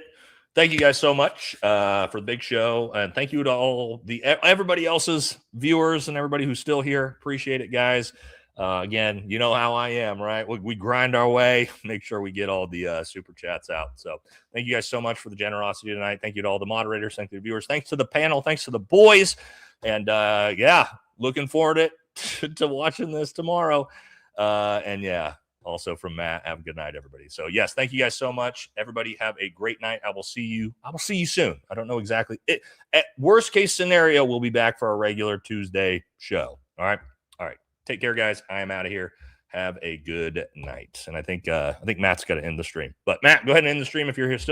Speaker 2: Thank you guys so much for the big show, and thank you to everybody else's viewers and everybody who's still here. Appreciate it, guys. Again, you know how I am, right? We grind our way, make sure we get all the super chats out. So thank you guys so much for the generosity tonight. Thank you to all the moderators. Thank you to the viewers. Thanks to the panel. Thanks to the boys. And yeah, looking forward to watching this tomorrow. And yeah, also from Matt, have a good night, everybody. So yes, thank you guys so much. Everybody have a great night. I will see you soon. I don't know exactly. At worst case scenario, we'll be back for our regular Tuesday show. All right. Take care, guys. I am out of here. Have a good night. And I think Matt's got to end the stream. But Matt, go ahead and end the stream if you're here still.